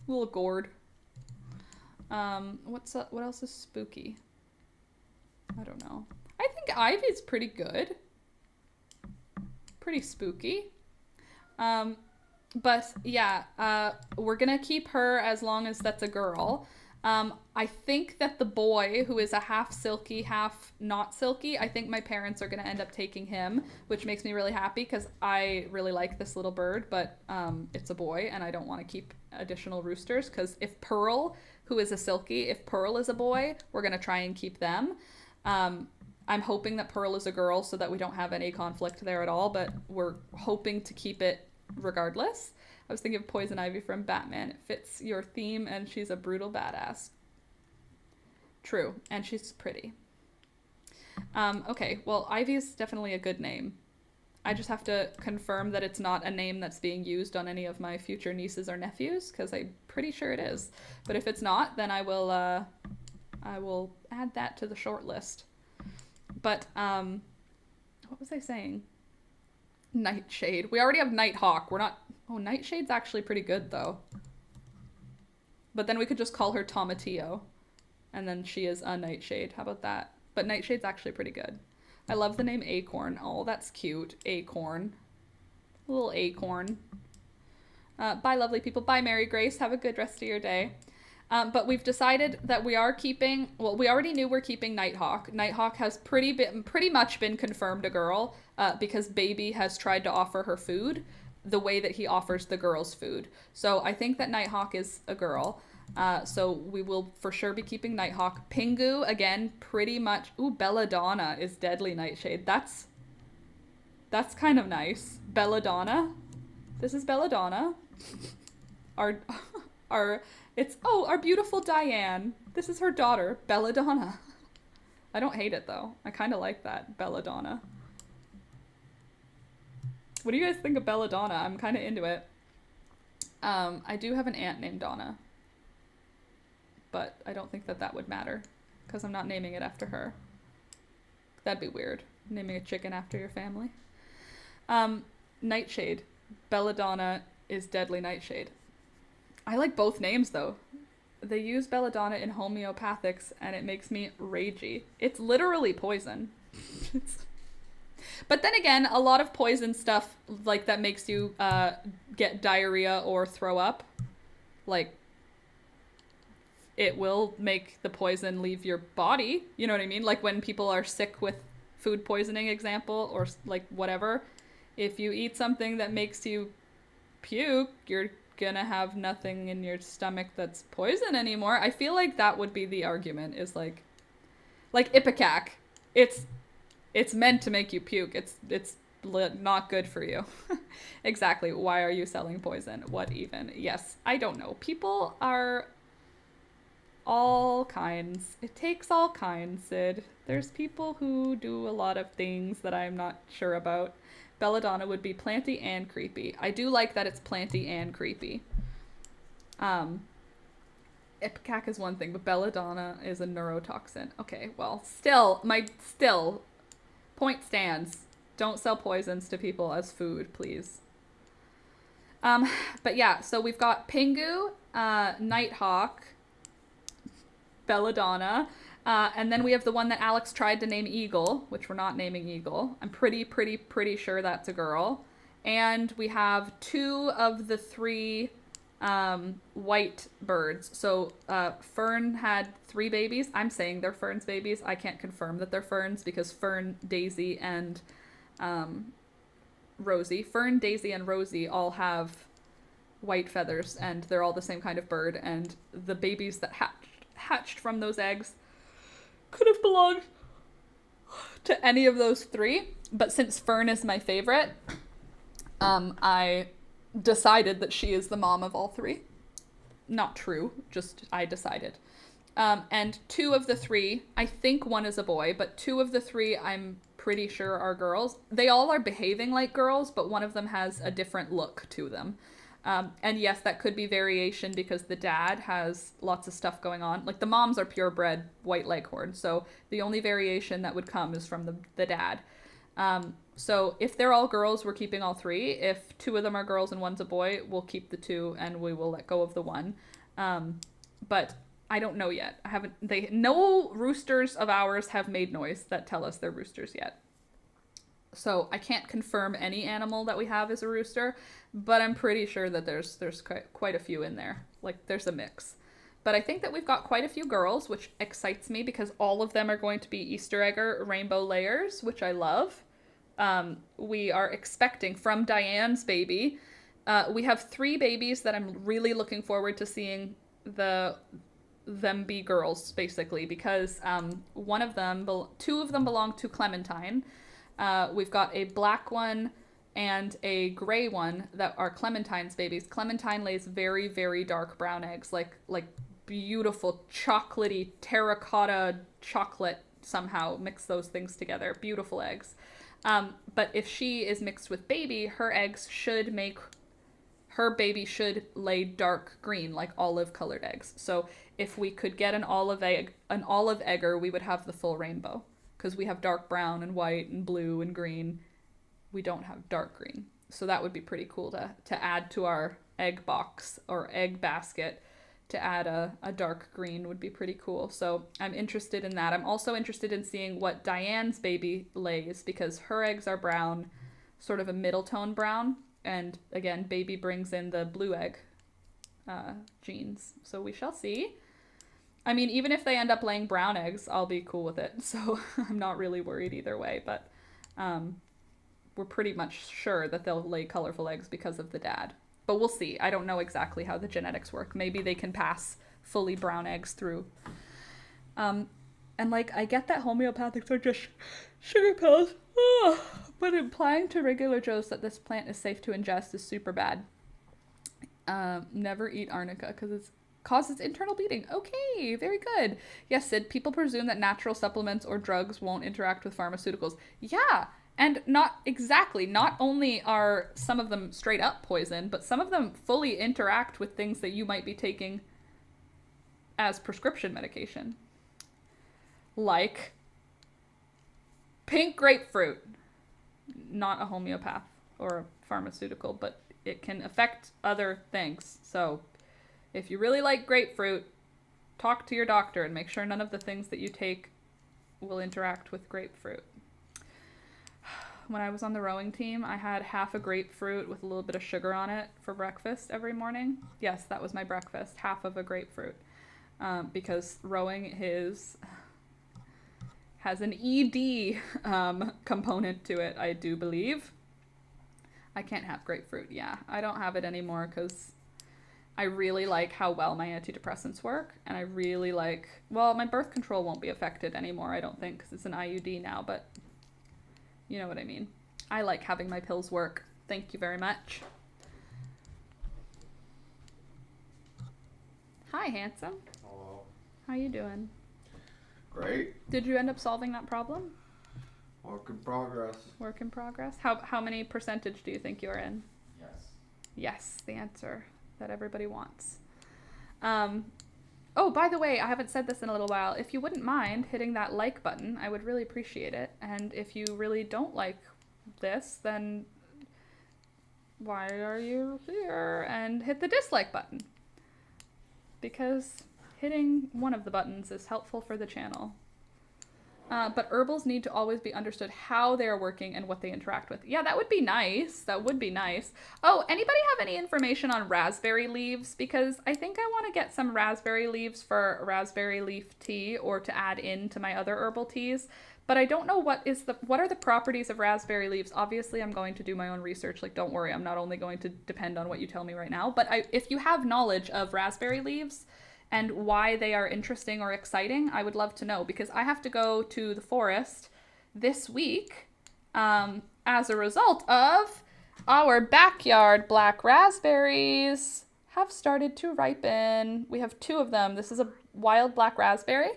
Little Gourd. What else is spooky? I don't know. I think Ivy's pretty good. Pretty spooky. But yeah, we're gonna keep her as long as that's a girl. I think that the boy, who is a half silky, half not silky, I think my parents are gonna end up taking him, which makes me really happy because I really like this little bird, but it's a boy and I don't want to keep additional roosters because if Pearl, who is a silky, if Pearl is a boy, we're gonna try and keep them. I'm hoping that Pearl is a girl so that we don't have any conflict there at all, but we're hoping to keep it regardless. I was thinking of Poison Ivy from Batman. It fits your theme and she's a brutal badass. True, and she's pretty. Okay, well, Ivy is definitely a good name. I just have to confirm that it's not a name that's being used on any of my future nieces or nephews, because I'm pretty sure it is. But if it's not, then I will add that to the short list. But, what was I saying? Nightshade. We already have Nighthawk. We're not... Oh, Nightshade's actually pretty good, though. But then we could just call her Tomatillo. And then she is a Nightshade. How about that? But Nightshade's actually pretty good. I love the name Acorn. Oh, that's cute. Acorn. A little acorn. Bye, lovely people. Bye, Mary Grace. Have a good rest of your day. But we've decided that we are keeping... Well, we already knew we're keeping Nighthawk. Nighthawk has pretty much been confirmed a girl because Baby has tried to offer her food the way that he offers the girls food. So I think that Nighthawk is a girl. So we will for sure be keeping Nighthawk. Pingu, again, pretty much... Ooh, Belladonna is Deadly Nightshade. That's kind of nice. Belladonna. This is Belladonna. Our beautiful Diane. This is her daughter, Belladonna. I don't hate it though. I kind of like that, Belladonna. What do you guys think of Belladonna? I'm kind of into it. I do have an aunt named Donna, but I don't think that would matter because I'm not naming it after her. That'd be weird, naming a chicken after your family. Nightshade. Belladonna is Deadly Nightshade. I like both names though. They use belladonna in homeopathics and it makes me ragey. It's literally poison. But then again, a lot of poison stuff like that makes you get diarrhea or throw up. Like, it will make the poison leave your body. You know what I mean? Like when people are sick with food poisoning, example, or like whatever. If you eat something that makes you puke, you're gonna have nothing in your stomach that's poison anymore. I feel like that would be the argument, is like Ipecac. It's meant to make you puke. It's not good for you. Exactly. Why are you selling poison? What even? Yes, I don't know. People are all kinds. It takes all kinds, Sid. There's people who do a lot of things that I'm not sure about. Belladonna would be planty and creepy. I do like that it's planty and creepy. Ipecac is one thing, but belladonna is a neurotoxin. Okay, well, still, point stands. Don't sell poisons to people as food, please. But yeah, so we've got Pingu, Nighthawk, Belladonna, and then we have the one that Alex tried to name Eagle, which we're not naming Eagle. I'm pretty sure that's a girl. And we have 2 of the 3 white birds. So Fern had 3 babies. I'm saying they're Fern's babies. I can't confirm that they're Fern's because Fern, Daisy, and Rosie. Fern, Daisy, and Rosie all have white feathers, and they're all the same kind of bird. And the babies that hatched from those eggs could have belonged to any of those 3, but since Fern is my favorite, I decided that she is the mom of all three. Not true, just I decided. And two of the three, I think one is a boy, but two of the three I'm pretty sure are girls. They all are behaving like girls, but one of them has a different look to them. And yes, that could be variation because the dad has lots of stuff going on. Like the moms are purebred white leghorn, so the only variation that would come is from the dad. So if they're all girls, we're keeping all three. If two of them are girls and one's a boy, we'll keep the two and we will let go of the one. But I don't know yet. No roosters of ours have made noise that tell us they're roosters yet. So I can't confirm any animal that we have is a rooster, but I'm pretty sure that there's quite a few in there. Like there's a mix. But I think that we've got quite a few girls, which excites me because all of them are going to be Easter egger rainbow layers, which I love. We are expecting from Diane's baby. We have 3 babies that I'm really looking forward to seeing them be girls, basically, because two of them belong to Clementine. We've got a black one and a gray one that are Clementine's babies. Clementine lays very, very dark brown eggs, like beautiful chocolatey terracotta chocolate. Somehow mix those things together. Beautiful eggs. But if she is mixed with baby, her baby should lay dark green, like olive colored eggs. So if we could get an olive egger, we would have the full rainbow. Because we have dark brown and white and blue and green. We don't have dark green. So that would be pretty cool to add to our egg box or egg basket. To add a dark green would be pretty cool. So I'm interested in that. I'm also interested in seeing what Diane's baby lays because her eggs are brown, sort of a middle tone brown. And again, baby brings in the blue egg genes. So we shall see. I mean, even if they end up laying brown eggs, I'll be cool with it. So I'm not really worried either way. But we're pretty much sure that they'll lay colorful eggs because of the dad. But we'll see. I don't know exactly how the genetics work. Maybe they can pass fully brown eggs through. And like, I get that homeopathics are just sugar pills. But implying to regular Joes that this plant is safe to ingest is super bad. Never eat arnica because it causes internal bleeding. Okay, very good. Yes, Sid, people presume that natural supplements or drugs won't interact with pharmaceuticals. Yeah. And not only are some of them straight up poison, but some of them fully interact with things that you might be taking as prescription medication. Like pink grapefruit. Not a homeopath or a pharmaceutical, but it can affect other things. So if you really like grapefruit, talk to your doctor and make sure none of the things that you take will interact with grapefruit. When I was on the rowing team, I had half a grapefruit with a little bit of sugar on it for breakfast every morning. Yes, that was my breakfast, half of a grapefruit. Because rowing has an ED component to it, I do believe. I can't have grapefruit, yeah. I don't have it anymore because I really like how well my antidepressants work. And I really like, well, my birth control won't be affected anymore, I don't think, because it's an IUD now, but you know what I mean. I like having my pills work. Thank you very much. Hi, handsome. Hello. How you doing? Great. Did you end up solving that problem? Work in progress. Work in progress? How many percentage do you think you're in? Yes. Yes, the answer that everybody wants. Oh, by the way, I haven't said this in a little while. If you wouldn't mind hitting that like button, I would really appreciate it. And if you really don't like this, then why are you here? And hit the dislike button. Because hitting one of the buttons is helpful for the channel. But herbals need to always be understood how they are working and what they interact with. Yeah, that would be nice. That would be nice. Oh, anybody have any information on raspberry leaves? Because I think I want to get some raspberry leaves for raspberry leaf tea or to add into my other herbal teas. But I don't know what are the properties of raspberry leaves. Obviously, I'm going to do my own research. Like, don't worry, I'm not only going to depend on what you tell me right now. But if you have knowledge of raspberry leaves and why they are interesting or exciting, I would love to know, because I have to go to the forest this week as a result of Our backyard black raspberries have started to ripen. We have 2 of them. This is a wild black raspberry.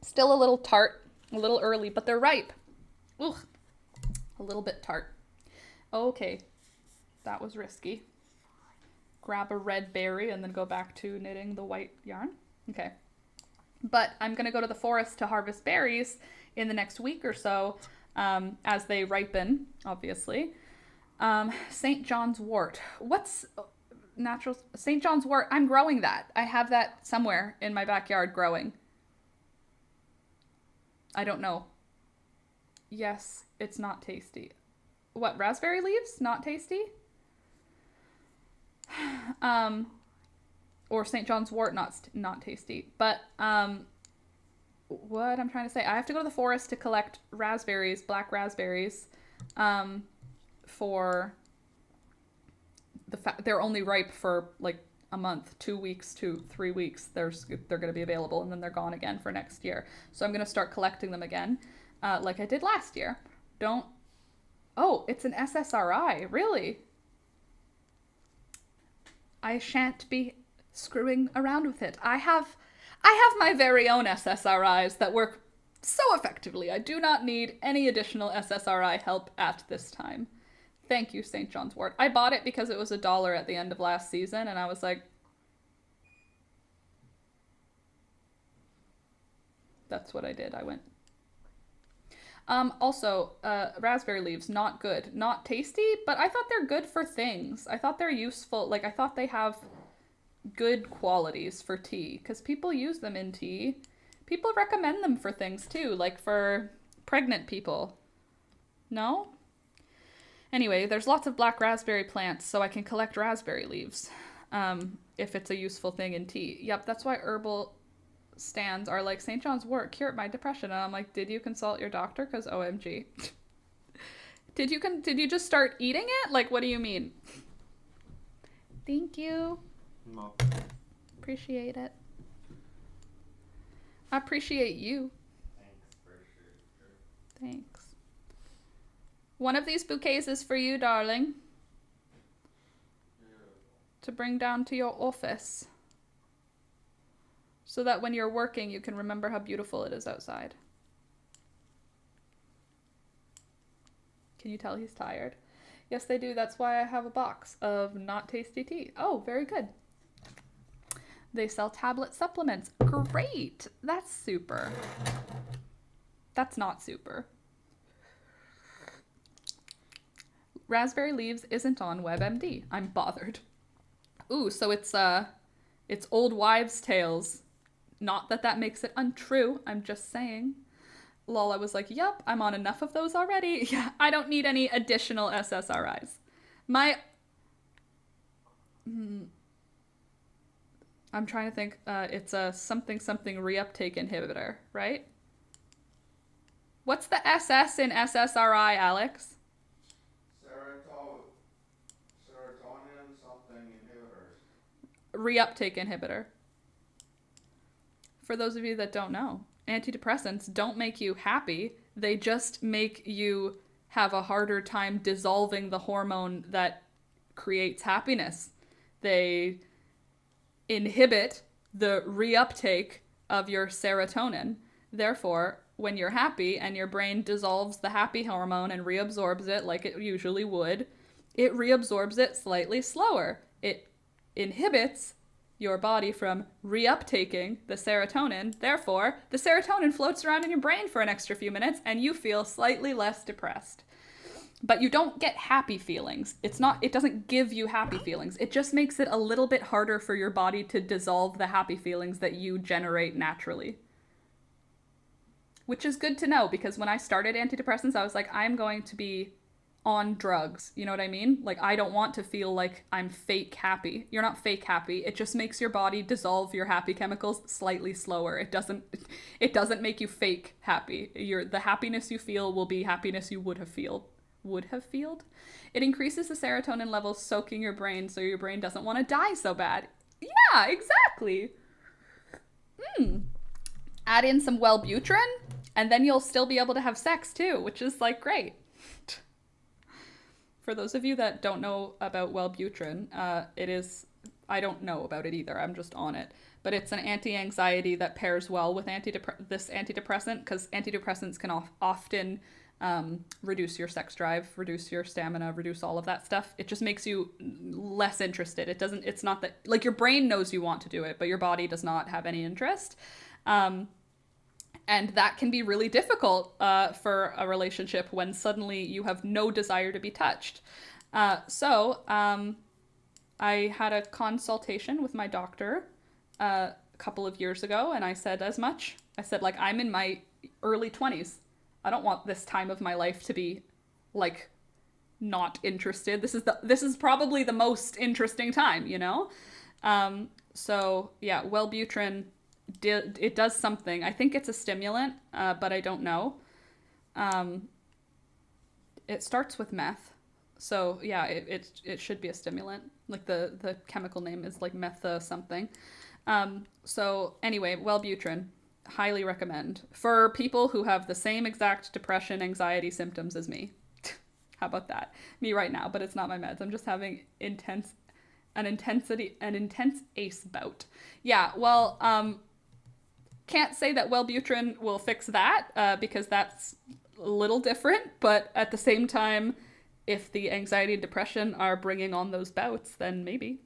Still a little tart, a little early, but they're ripe. Ugh, a little bit tart. Okay, that was risky. Grab a red berry and then go back to knitting the white yarn. Okay. But I'm going to go to the forest to harvest berries in the next week or so as they ripen, obviously. St. John's wort. What's natural? St. John's wort. I'm growing that. I have that somewhere in my backyard growing. I don't know. Yes, it's not tasty. What, raspberry leaves? Not tasty? Or St. John's wort, not tasty. But what I'm trying to say, I have to go to the forest to collect raspberries, black raspberries, for they're only ripe for like a month, 2 weeks to 3 weeks. They're going to be available, and then they're gone again for next year. So I'm going to start collecting them again, like I did last year. Oh, it's an SSRI, really? I shan't be screwing around with it. I have my very own SSRIs that work so effectively. I do not need any additional SSRI help at this time. Thank you, St. John's wort. I bought it because it was $1 at the end of last season, and I was like, that's what I did. I went. Also, raspberry leaves, not good. Not tasty, but I thought they're good for things. I thought they're useful. Like, I thought they have good qualities for tea, because people use them in tea. People recommend them for things, too, like for pregnant people. No? Anyway, there's lots of black raspberry plants, so I can collect raspberry leaves, if it's a useful thing in tea. Yep, that's why herbal stands are like, St. John's wort cured my depression, and I'm like, did you consult your doctor? Because OMG. Did you just start eating it? Like, what do you mean? Thank you. No. Appreciate it. I appreciate you. Thanks for sure. Thanks. One of these bouquets is for you, darling. Yeah. To bring down to your office. So that when you're working, you can remember how beautiful it is outside. Can you tell he's tired? Yes, they do. That's why I have a box of not tasty tea. Oh, very good. They sell tablet supplements. Great. That's super. That's not super. Raspberry Leaves isn't on WebMD. I'm bothered. Ooh, so it's old wives' tales. Not that that makes it untrue. I'm just saying. Lol, I was like, yup, I'm on enough of those already. Yeah, I don't need any additional SSRIs. I'm trying to think. It's a something reuptake inhibitor, right? What's the SS in SSRI, Alex? Serotonin something inhibitors. Reuptake inhibitor. For those of you that don't know, antidepressants don't make you happy. They just make you have a harder time dissolving the hormone that creates happiness. They inhibit the reuptake of your serotonin. Therefore, when you're happy and your brain dissolves the happy hormone and reabsorbs it like it usually would, it reabsorbs it slightly slower. It inhibits your body from reuptaking the serotonin. Therefore, the serotonin floats around in your brain for an extra few minutes and you feel slightly less depressed. But you don't get happy feelings. It doesn't give you happy feelings. It just makes it a little bit harder for your body to dissolve the happy feelings that you generate naturally. Which is good to know, because when I started antidepressants, I was like, I'm going to be on drugs. You know what I mean? Like, I don't want to feel like I'm fake happy. You're not fake happy. It just makes your body dissolve your happy chemicals slightly slower. It doesn't make you fake happy. The happiness you feel will be happiness you would have feeled. It increases the serotonin levels soaking your brain so your brain doesn't want to die so bad. Yeah, exactly. Add in some Wellbutrin, and then you'll still be able to have sex too, which is like great. For those of you that don't know about Wellbutrin, I don't know about it either. I'm just on it. But it's an anti-anxiety that pairs well with this antidepressant, because antidepressants can often reduce your sex drive, reduce your stamina, reduce all of that stuff. It just makes you less interested. It's not that, like, your brain knows you want to do it, but your body does not have any interest. And that can be really difficult for a relationship when suddenly you have no desire to be touched. So I had a consultation with my doctor a couple of years ago, and I said as much. I said, like, I'm in my early 20s. I don't want this time of my life to be, like, not interested. This is probably the most interesting time, you know? So yeah, Wellbutrin, it does something. I think it's a stimulant, but I don't know. It starts with meth. So yeah, it should be a stimulant. Like the chemical name is like meth something. So anyway, Wellbutrin, highly recommend for people who have the same exact depression, anxiety symptoms as me. How about that? Me right now, but it's not my meds. I'm just having an intense ace bout. Yeah, well, can't say that Wellbutrin will fix that because that's a little different, but at the same time, if the anxiety and depression are bringing on those bouts, then maybe.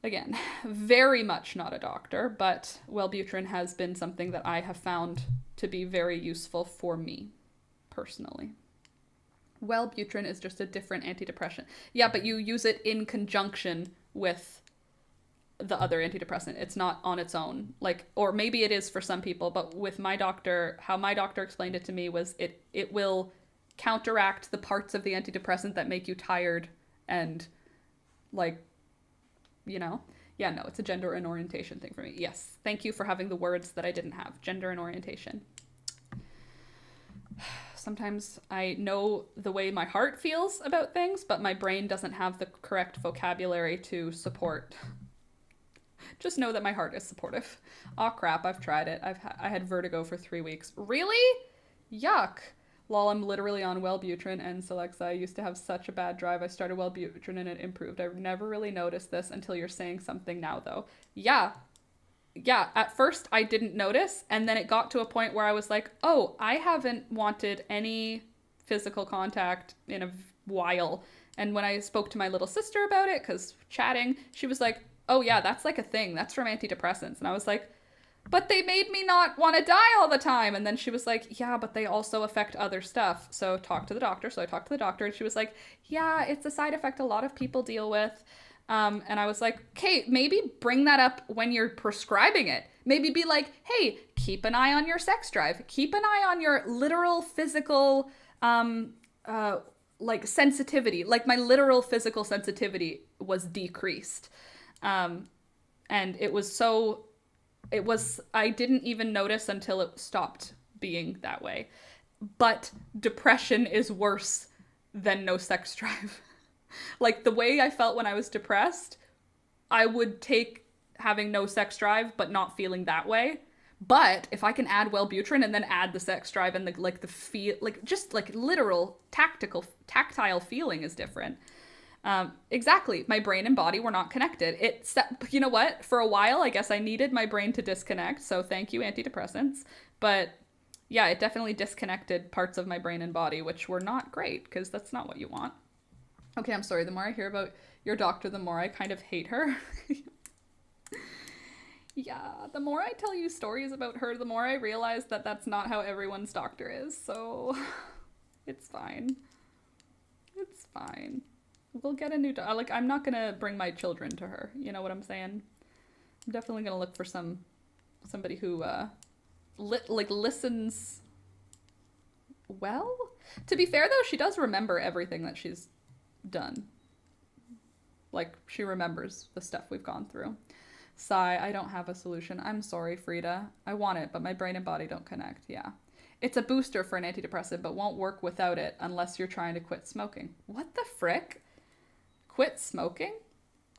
Again, very much not a doctor, but Wellbutrin has been something that I have found to be very useful for me, personally. Wellbutrin is just a different antidepressant. Yeah, but you use it in conjunction with the other antidepressant. It's not on its own. Like, or maybe it is for some people, but with my doctor, how my doctor explained it to me was it will counteract the parts of the antidepressant that make you tired and, like, you know? Yeah, no, it's a gender and orientation thing for me. Yes, thank you for having the words that I didn't have. Gender and orientation. Sometimes I know the way my heart feels about things, but my brain doesn't have the correct vocabulary to support. Just know that my heart is supportive. Aw, crap, I've tried it. I had vertigo for 3 weeks. Really? Yuck. Lol, I'm literally on Wellbutrin and Celexa. I used to have such a bad drive. I started Wellbutrin and it improved. I've never really noticed this until you're saying something now, though. Yeah, at first I didn't notice, and then it got to a point where I was like, oh, I haven't wanted any physical contact in a while. And when I spoke to my little sister about it, because chatting, she was like, oh yeah, that's like a thing. That's from antidepressants. And I was like, but they made me not want to die all the time. And then she was like, yeah, but they also affect other stuff. So talk to the doctor. So I talked to the doctor, and she was like, yeah, it's a side effect a lot of people deal with. And I was like, okay, maybe bring that up when you're prescribing it. Maybe be like, hey, keep an eye on your sex drive. Keep an eye on your literal physical, like, sensitivity. Like, my literal physical sensitivity was decreased. And I didn't even notice until it stopped being that way. But depression is worse than no sex drive. Like, the way I felt when I was depressed, I would take having no sex drive, but not feeling that way. But if I can add Wellbutrin and then add the sex drive and the feel, like, just like literal tactile feeling is different. Exactly. My brain and body were not connected. You know what? For a while, I guess I needed my brain to disconnect. So thank you, antidepressants. But yeah, it definitely disconnected parts of my brain and body, which were not great, because that's not what you want. Okay, I'm sorry. The more I hear about your doctor, the more I kind of hate her. Yeah, the more I tell you stories about her, the more I realize that that's not how everyone's doctor is. So it's fine. It's fine. We'll get a new doctor. Like, I'm not gonna bring my children to her. You know what I'm saying? I'm definitely gonna look for somebody who listens well. To be fair, though, she does remember everything that she's done. Like, she remembers the stuff we've gone through. Sigh, I don't have a solution. I'm sorry, Frida. I want it, but my brain and body don't connect. Yeah. It's a booster for an antidepressant, but won't work without it unless you're trying to quit smoking. What the frick? Quit smoking?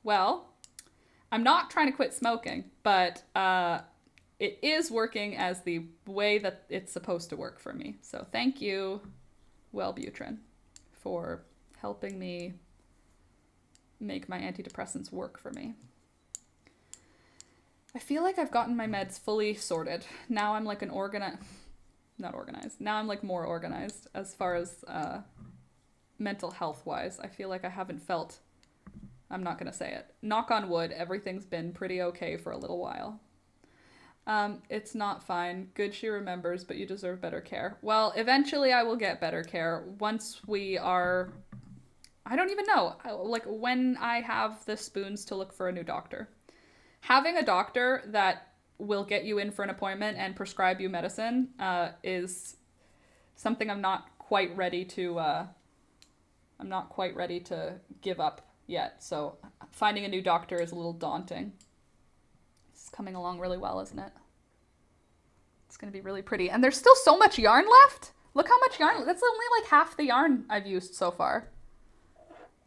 Well, I'm not trying to quit smoking, but it is working as the way that it's supposed to work for me. So thank you, Wellbutrin, for helping me make my antidepressants work for me. I feel like I've gotten my meds fully sorted. Now I'm like not organized. Now I'm like more organized as far as mental health wise. I feel like I haven't felt, I'm not going to say it. Knock on wood, everything's been pretty okay for a little while. It's not fine. Good she remembers, but you deserve better care. Well, eventually I will get better care once we are, I don't even know, like when I have the spoons to look for a new doctor. Having a doctor that will get you in for an appointment and prescribe you medicine is something I'm not quite ready to give up yet. So finding a new doctor is a little daunting. It's coming along really well, isn't it? It's going to be really pretty. And there's still so much yarn left. Look how much yarn. That's only like half the yarn I've used so far.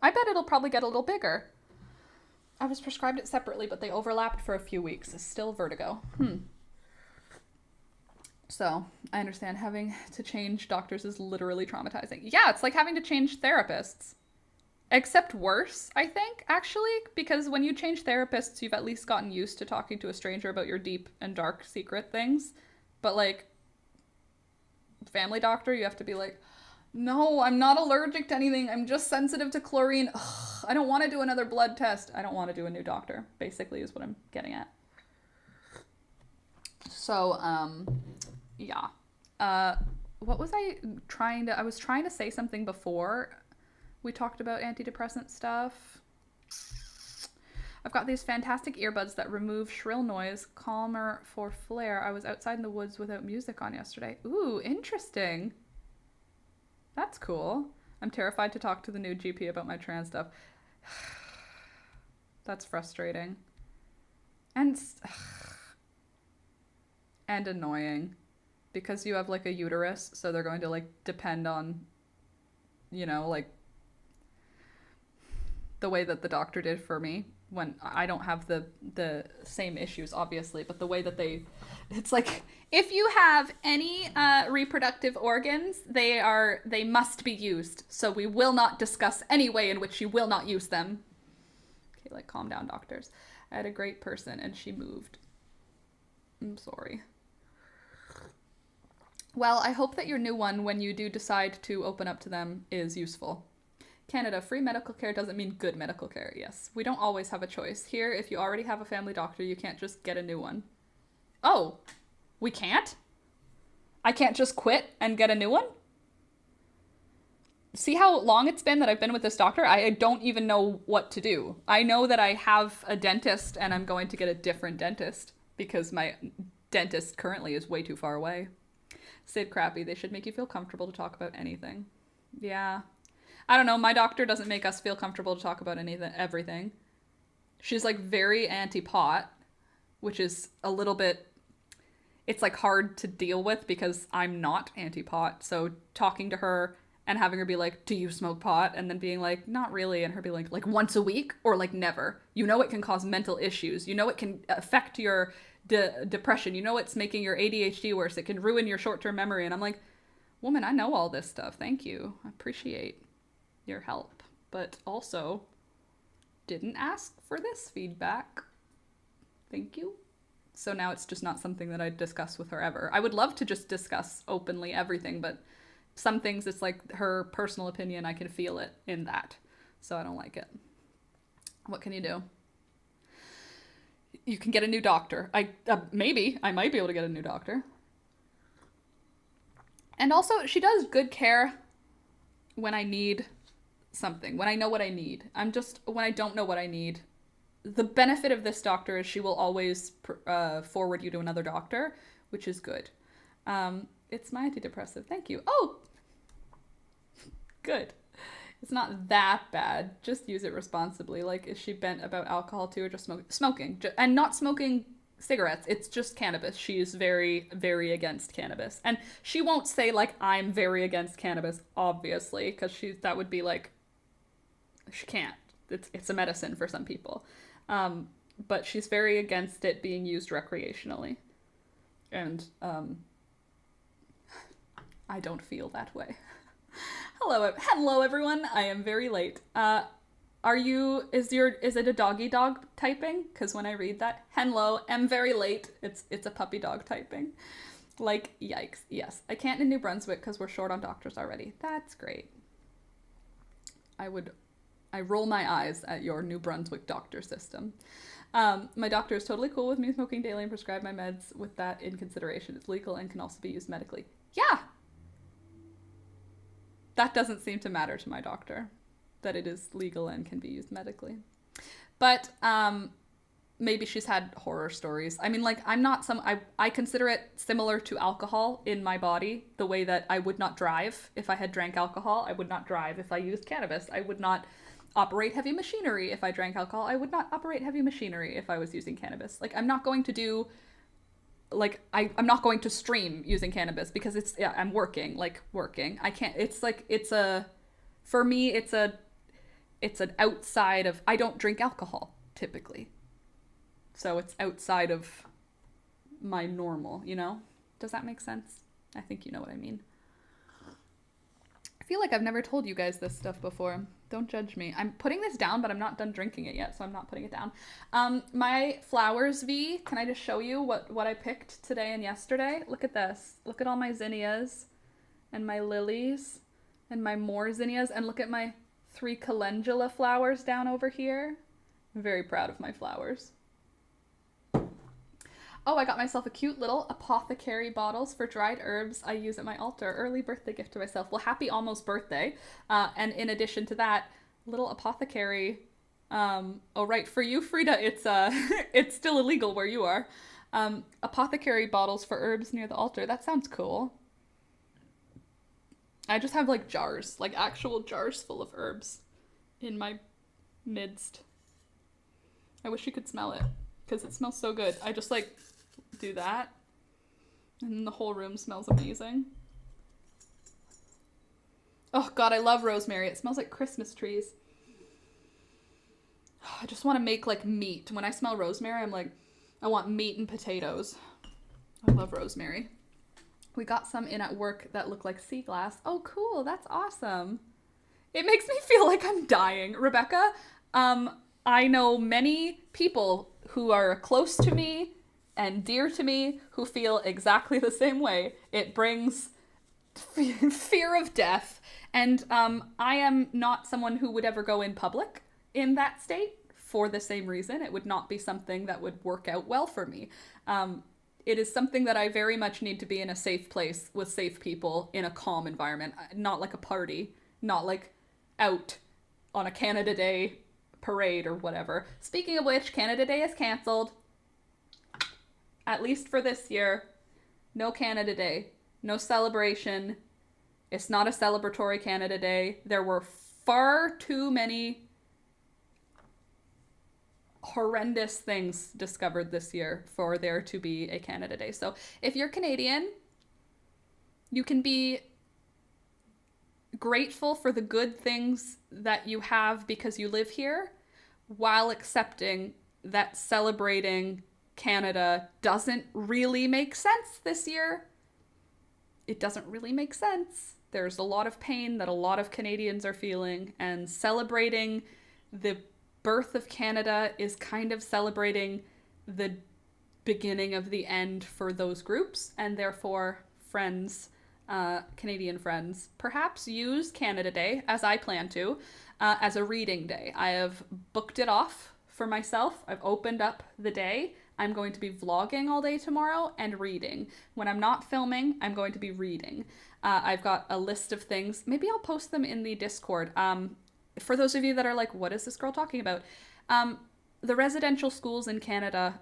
I bet it'll probably get a little bigger. I was prescribed it separately, but they overlapped for a few weeks. It's still vertigo. So I understand having to change doctors is literally traumatizing. Yeah, it's like having to change therapists. Except worse, I think, actually, because when you change therapists, you've at least gotten used to talking to a stranger about your deep and dark secret things. But like, family doctor, you have to be like, no, I'm not allergic to anything. I'm just sensitive to chlorine. Ugh, I don't want to do another blood test. I don't want to do a new doctor, basically, is what I'm getting at. So, yeah. What was I was trying to say something before we talked about antidepressant stuff. I've got these fantastic earbuds that remove shrill noise, calmer for flare. I was outside in the woods without music on yesterday. Ooh, interesting. That's cool. I'm terrified to talk to the new GP about my trans stuff. That's frustrating. And annoying. Because you have like a uterus, so they're going to like depend on, like the way that the doctor did for me when I don't have the same issues, obviously, but the way that it's like, if you have any reproductive organs, they must be used. So we will not discuss any way in which you will not use them. Okay, like calm down, doctors. I had a great person and she moved. I'm sorry. Well, I hope that your new one, when you do decide to open up to them, is useful. Canada, free medical care doesn't mean good medical care. Yes, we don't always have a choice. Here, if you already have a family doctor, you can't just get a new one. Oh, we can't? I can't just quit and get a new one? See how long it's been that I've been with this doctor? I don't even know what to do. I know that I have a dentist and I'm going to get a different dentist because my dentist currently is way too far away. Sid Crappy, they should make you feel comfortable to talk about anything. Yeah. I don't know, my doctor doesn't make us feel comfortable to talk about everything. She's like very anti-pot, which is a little bit, it's like hard to deal with because I'm not anti-pot. So talking to her and having her be like, do you smoke pot? And then being like, not really. And her be like once a week or like never. You know it can cause mental issues. You know it can affect your depression. You know it's making your ADHD worse. It can ruin your short-term memory. And I'm like, woman, I know all this stuff. Thank you. I appreciate your help, but also didn't ask for this feedback. Thank you. So now it's just not something that I discuss with her ever. I would love to just discuss openly everything, but some things it's like her personal opinion. I can feel it in that. So I don't like it. What can you do? You can get a new doctor. Maybe I might be able to get a new doctor. And also she does good care when I need something, when I know what I need. When I don't know what I need, the benefit of this doctor is she will always forward you to another doctor, which is good. It's my antidepressive. Thank you. Oh, good. It's not that bad. Just use it responsibly. Like, is she bent about alcohol too, or just smoking? And not smoking cigarettes. It's just cannabis. She is very, very against cannabis. And she won't say, like, I'm very against cannabis, obviously, because that would be like, she can't. It's a medicine for some people. But she's very against it being used recreationally. And I don't feel that way. Hello everyone. I am very late. Is it a doggy dog typing? Because when I read that, hello, am very late. It's a puppy dog typing. Like, yikes. Yes, I can't in New Brunswick because we're short on doctors already. That's great. I roll my eyes at your New Brunswick doctor system. My doctor is totally cool with me smoking daily and prescribe my meds with that in consideration. It's legal and can also be used medically. Yeah, that doesn't seem to matter to my doctor, that it is legal and can be used medically. But maybe she's had horror stories. I mean, like, I consider it similar to alcohol in my body, the way that I would not drive if I had drank alcohol. I would not drive if I used cannabis. I would not operate heavy machinery if I drank alcohol. I would not operate heavy machinery if I was using cannabis. Like, I'm not going to do, like, I'm not going to stream using cannabis because I'm working. I can't, for me, it's an outside of, I don't drink alcohol typically. So it's outside of my normal, you know? Does that make sense? I think you know what I mean. I feel like I've never told you guys this stuff before. Don't judge me. I'm putting this down, but I'm not done drinking it yet, so I'm not putting it down. My flowers V, can I just show you what I picked today and yesterday? Look at this. Look at all my zinnias and my lilies and my more zinnias, and look at my 3 calendula flowers down over here. I'm very proud of my flowers. Oh, I got myself a cute little apothecary bottles for dried herbs I use at my altar. Early birthday gift to myself. Well, happy almost birthday. And in addition to that, little apothecary. Oh, right. For you, Frida, it's still illegal where you are. Apothecary bottles for herbs near the altar. That sounds cool. I just have like jars, like actual jars full of herbs in my midst. I wish you could smell it because it smells so good. I just like do that and the whole room smells amazing. Oh god, I love rosemary. It smells like Christmas trees. I just want to make like meat. When I smell rosemary, I'm like, I want meat and potatoes. I love rosemary. We got some in at work that look like sea glass. Oh cool, that's awesome. It makes me feel like I'm dying. Rebecca, I know many people who are close to me and dear to me who feel exactly the same way. It brings fear of death. And I am not someone who would ever go in public in that state for the same reason. It would not be something that would work out well for me. It is something that I very much need to be in a safe place with safe people in a calm environment. Not like a party, not like out on a Canada Day parade or whatever. Speaking of which, Canada Day is cancelled. At least for this year. No Canada Day. No celebration. It's not a celebratory Canada Day. There were far too many horrendous things discovered this year for there to be a Canada Day. So if you're Canadian, you can be grateful for the good things that you have because you live here, while accepting that celebrating Canada doesn't really make sense this year. It doesn't really make sense. There's a lot of pain that a lot of Canadians are feeling, and celebrating the birth of Canada is kind of celebrating the beginning of the end for those groups, and therefore, friends, Canadian friends, perhaps use Canada Day, as I plan to, as a reading day. I have booked it off for myself. I've opened up the day. I'm going to be vlogging all day tomorrow and reading. When I'm not filming, I'm going to be reading. I've got a list of things. Maybe I'll post them in the Discord. For those of you that are like, what is this girl talking about? The residential schools in Canada,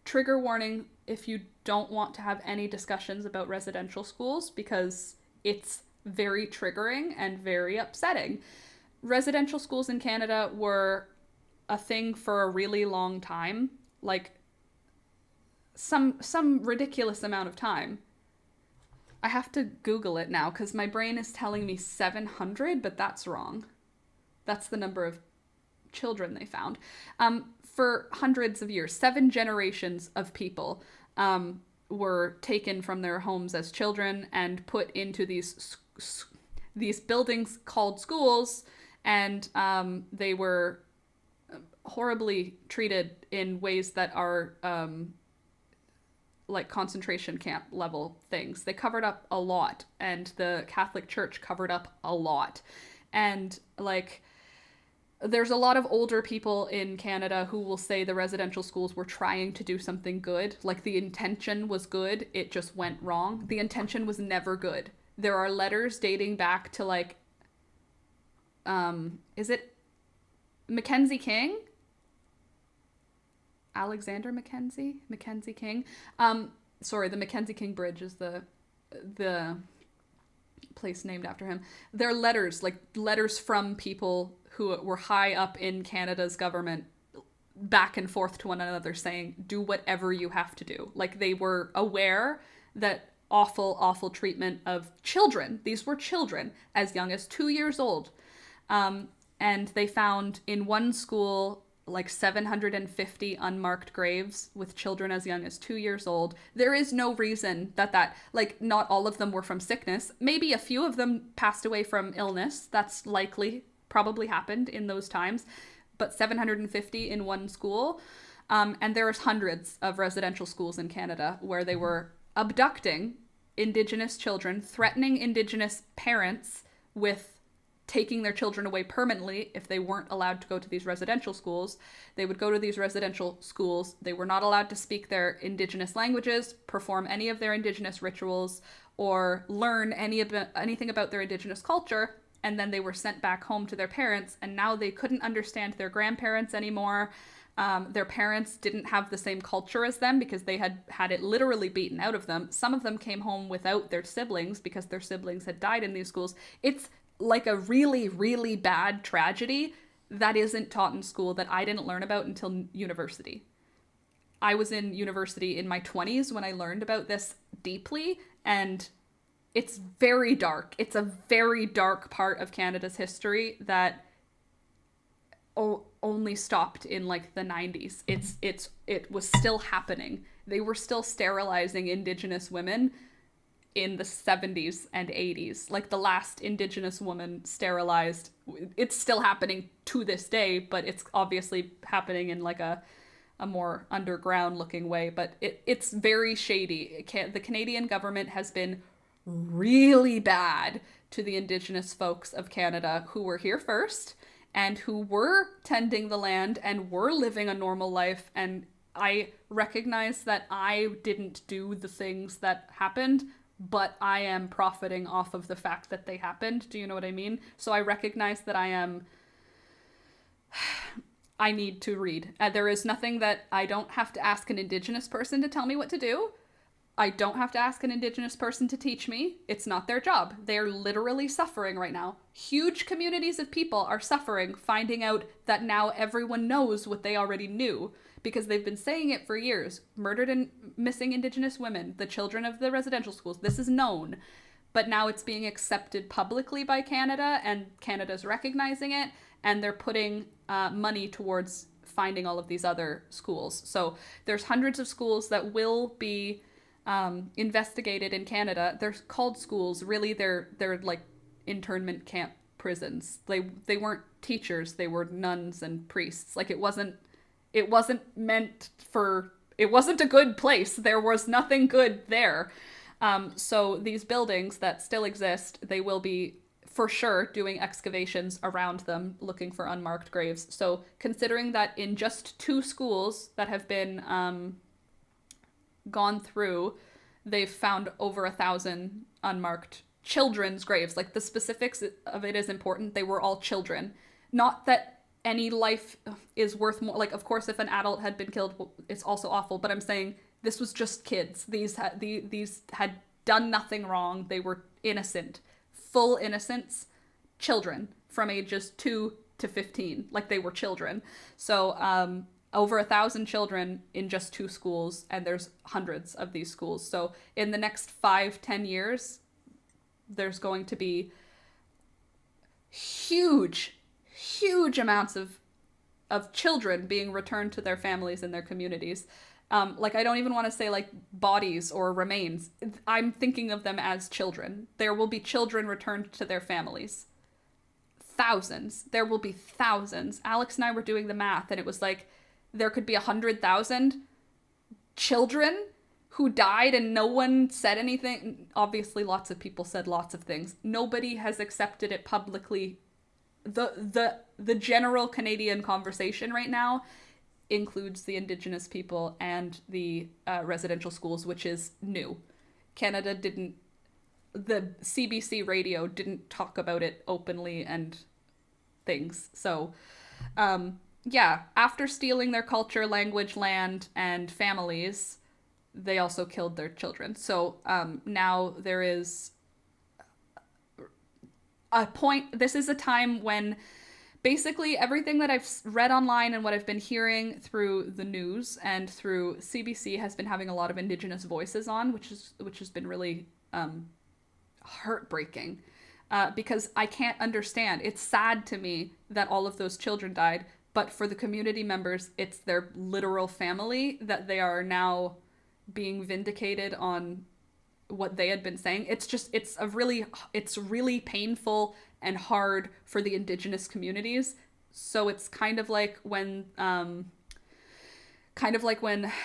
trigger warning if you don't want to have any discussions about residential schools, because it's very triggering and very upsetting. Residential schools in Canada were a thing for a really long time, like some ridiculous amount of time. I have to Google it now because my brain is telling me 700, but that's wrong. That's the number of children they found. For hundreds of years, 7 generations of people were taken from their homes as children and put into these these buildings called schools, and they were horribly treated in ways that are like concentration camp level things. They covered up a lot, and the Catholic Church covered up a lot. And like, there's a lot of older people in Canada who will say the residential schools were trying to do something good. Like, the intention was good, it just went wrong. The intention was never good. There are letters dating back to like, is it Mackenzie King? Alexander Mackenzie? Mackenzie King? Sorry, the Mackenzie King Bridge is the place named after him. They're letters, like letters from people who were high up in Canada's government, back and forth to one another, saying, do whatever you have to do. Like, they were aware that awful treatment of children, these were children as young as 2 years old, and they found in one school like 750 unmarked graves with children as young as 2 years old. There is no reason that like, not all of them were from sickness. Maybe a few of them passed away from illness. That's likely, probably happened in those times. But 750 in one school. And there's hundreds of residential schools in Canada where they were abducting Indigenous children, threatening Indigenous parents with taking their children away permanently if they weren't allowed to go to these residential schools. They would go to these residential schools. They were not allowed to speak their Indigenous languages, perform any of their Indigenous rituals, or learn anything about their Indigenous culture. And then they were sent back home to their parents, and now they couldn't understand their grandparents anymore. Their parents didn't have the same culture as them because they had it literally beaten out of them. Some of them came home without their siblings because their siblings had died in these schools. It's like a really, really bad tragedy that isn't taught in school, that I didn't learn about until university. I was in university in my 20s when I learned about this deeply, and it's very dark. It's a very dark part of Canada's history that only stopped in like the 90s. It was still happening. They were still sterilizing Indigenous women in the 70s and 80s. Like, the last Indigenous woman sterilized, it's still happening to this day, but it's obviously happening in like a more underground looking way. But it's very shady. The Canadian government has been really bad to the Indigenous folks of Canada who were here first and who were tending the land and were living a normal life. And I recognize that I didn't do the things that happened, but I am profiting off of the fact that they happened. Do you know what I mean? So I recognize that I need to read. There is nothing that I don't have to ask an Indigenous person to tell me what to do. I don't have to ask an Indigenous person to teach me. It's not their job. They're literally suffering right now. Huge communities of people are suffering, finding out that now everyone knows what they already knew, because they've been saying it for years. Murdered and missing Indigenous women, the children of the residential schools, this is known. But now it's being accepted publicly by Canada, and Canada's recognizing it, and they're putting money towards finding all of these other schools. So there's hundreds of schools that will be investigated in Canada. They're called schools. Really, they're like internment camp prisons. They weren't teachers. They were nuns and priests. Like, it wasn't meant for, it wasn't a good place. There was nothing good there. So these buildings that still exist, they will be for sure doing excavations around them, looking for unmarked graves. So considering that in just 2 schools that have been gone through, they've found over 1,000 unmarked children's graves. Like, the specifics of it is important. They were all children. Not that any life is worth more. Like, of course, if an adult had been killed, it's also awful. But I'm saying this was just kids. These had done nothing wrong. They were innocent. Full innocence. Children from ages 2 to 15. Like, they were children. So, over 1,000 children in just 2 schools, and there's hundreds of these schools. So in the next 5-10 years, there's going to be huge amounts of of children being returned to their families and their communities. Like, I don't even want to say like bodies or remains. I'm thinking of them as children. There will be children returned to their families. Thousands. There will be thousands. Alex and I were doing the math, and it was like there could be 100,000 children who died and no one said anything. Obviously, lots of people said lots of things. Nobody has accepted it publicly. The general Canadian conversation right now includes the Indigenous people and the residential schools, which is new. Canada didn't, the CBC radio didn't talk about it openly and things. So, yeah, after stealing their culture, language, land, and families, they also killed their children. So now there is a point. This is a time when basically everything that I've read online and what I've been hearing through the news and through CBC has been having a lot of Indigenous voices on, which has been really heartbreaking. Because I can't understand. It's sad to me that all of those children died, but for the community members, it's their literal family that they are now being vindicated on what they had been saying. It's really painful and hard for the Indigenous communities. So it's kind of like when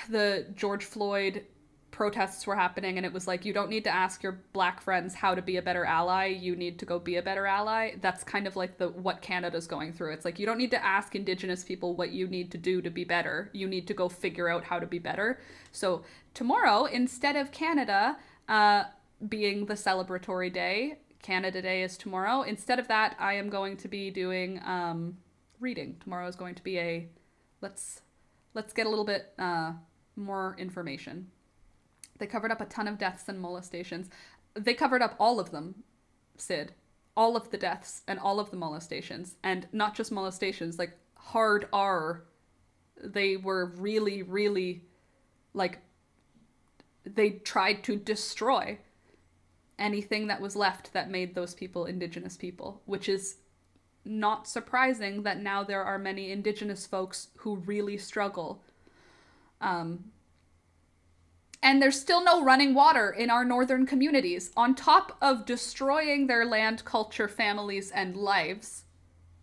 the George Floyd protests were happening, and it was like, you don't need to ask your Black friends how to be a better ally, you need to go be a better ally. That's kind of like what Canada's going through. It's like, you don't need to ask Indigenous people what you need to do to be better, you need to go figure out how to be better. So tomorrow, instead of Canada being the celebratory day, Canada Day is tomorrow, instead of that, I am going to be doing reading. Tomorrow is going to be a let's get a little bit more information. They covered up a ton of deaths and molestations. They covered up all of them, Sid. All of the deaths and all of the molestations. And not just molestations, like hard R. They were really, really, like, they tried to destroy anything that was left that made those people Indigenous people, which is not surprising that now there are many Indigenous folks who really struggle. And there's still no running water in our northern communities. On top of destroying their land, culture, families, and lives,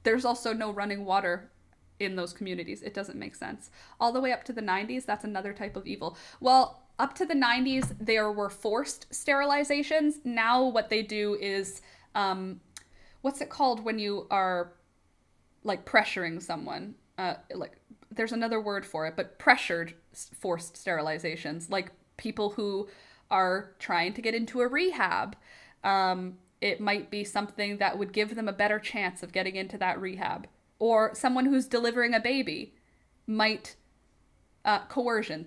there's also no running water in those communities. It doesn't make sense. All the way up to the 90s, that's another type of evil. Well, up to the 90s, there were forced sterilizations. Now what they do is, what's it called when you are, like, pressuring someone? There's another word for it, but pressured forced sterilizations. Like, people who are trying to get into a rehab. It might be something that would give them a better chance of getting into that rehab. Or someone who's delivering a baby might, coercion.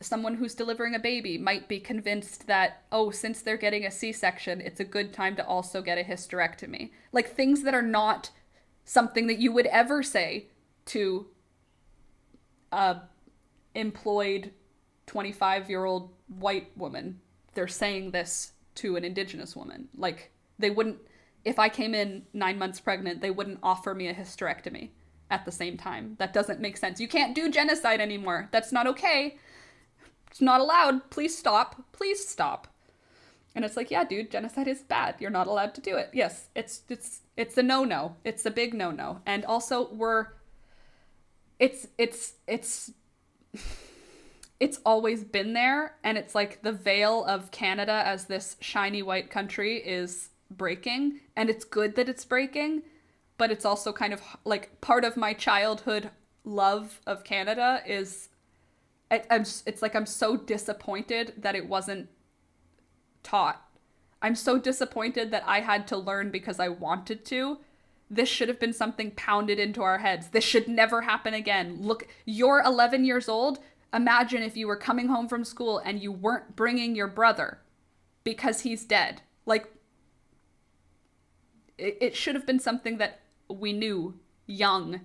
Someone who's delivering a baby might be convinced that, oh, since they're getting a C-section, it's a good time to also get a hysterectomy. Like, things that are not something that you would ever say to a employed 25-year-old white woman. They're saying this to an Indigenous woman. Like, they wouldn't, if I came in 9 months pregnant, they wouldn't offer me a hysterectomy at the same time. That doesn't make sense. You can't do genocide anymore. That's not okay. It's not allowed. Please stop. Please stop. And it's like, yeah, dude, genocide is bad. You're not allowed to do it. Yes, it's a no-no. It's a big no-no. And also it's always been there, and it's like the veil of Canada as this shiny white country is breaking, and it's good that it's breaking, but it's also kind of like part of my childhood love of Canada is it's like I'm so disappointed that it wasn't taught. I'm so disappointed that I had to learn because I wanted to. This should have been something pounded into our heads. This should never happen again. Look, you're 11 years old. Imagine if you were coming home from school and you weren't bringing your brother because he's dead. Like, it should have been something that we knew young.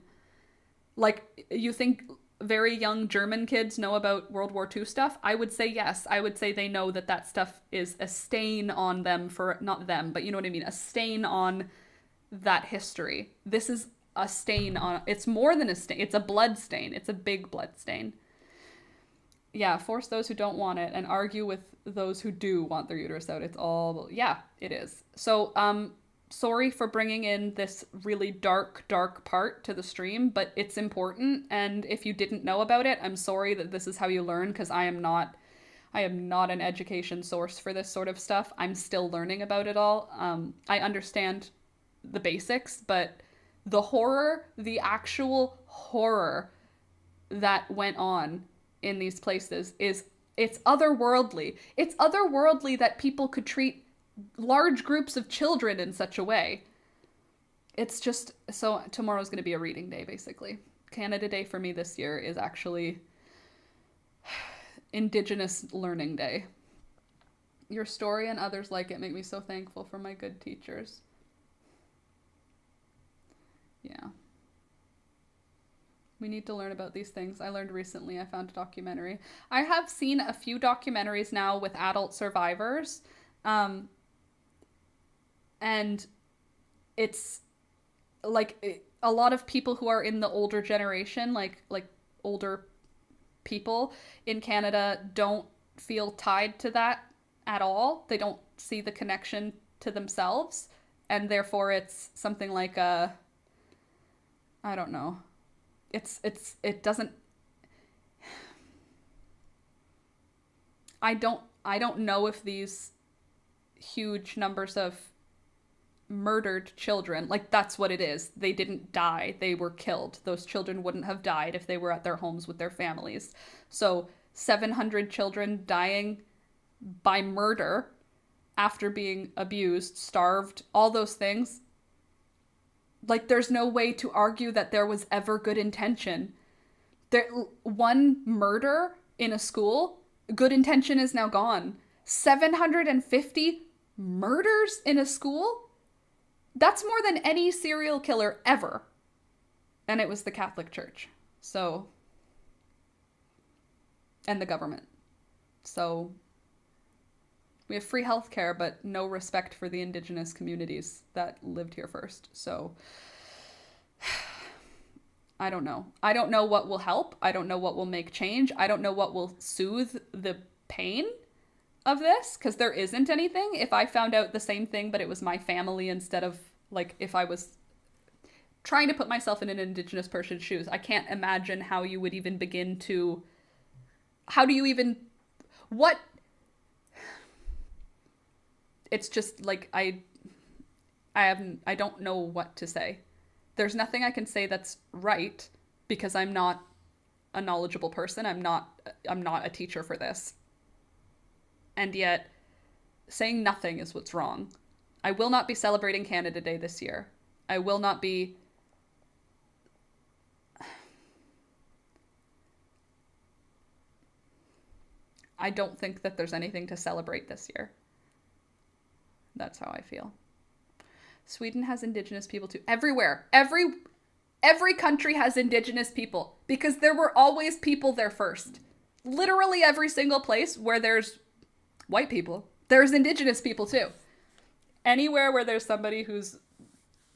Like, you think very young German kids know about World War II stuff? I would say yes. I would say they know that stuff is a stain on them for, not them, but you know what I mean? A stain on that history. This is a stain on, it's more than a stain, it's a blood stain. It's a big blood stain. Yeah, force those who don't want it and argue with those who do want their uterus out. It's all, yeah, it is. So, sorry for bringing in this really dark part to the stream, but it's important. And if you didn't know about it, I'm sorry that this is how you learn, because I am not an education source for this sort of stuff. I'm still learning about it all. I understand the basics, but the horror, the actual horror that went on in these places is, it's otherworldly. It's otherworldly that people could treat large groups of children in such a way. It's just, so tomorrow's going to be a reading day, basically. Canada Day for me this year is actually Indigenous Learning Day. Your story and others like it make me so thankful for my good teachers. Yeah. We need to learn about these things. I learned recently, I found a documentary. I have seen a few documentaries now with adult survivors. And it's like a lot of people who are in the older generation, like older people in Canada, don't feel tied to that at all. They don't see the connection to themselves, and therefore it's something like a, I don't know. It doesn't, I don't know if these huge numbers of murdered children, like that's what it is. They didn't die, they were killed. Those children wouldn't have died if they were at their homes with their families. So 700 children dying by murder after being abused, starved, all those things. Like, there's no way to argue that there was ever good intention. There, one murder in a school, good intention is now gone. 750 murders in a school? That's more than any serial killer ever. And it was the Catholic Church. So, and the government. So, we have free healthcare, but no respect for the Indigenous communities that lived here first. So, I don't know. I don't know what will help. I don't know what will make change. I don't know what will soothe the pain of this, because there isn't anything. If I found out the same thing, but it was my family instead of, like, if I was trying to put myself in an Indigenous person's shoes, I can't imagine how you would even begin to, how do you even, what, it's just like, I don't know what to say. There's nothing I can say that's right, because I'm not a knowledgeable person. I'm not a teacher for this. And yet, saying nothing is what's wrong. I will not be celebrating Canada Day this year. I will not be... I don't think that there's anything to celebrate this year. That's how I feel. Sweden has Indigenous people too. Everywhere. Every country has Indigenous people, because there were always people there first. Literally every single place where there's white people, there's Indigenous people too. Anywhere where there's somebody who's,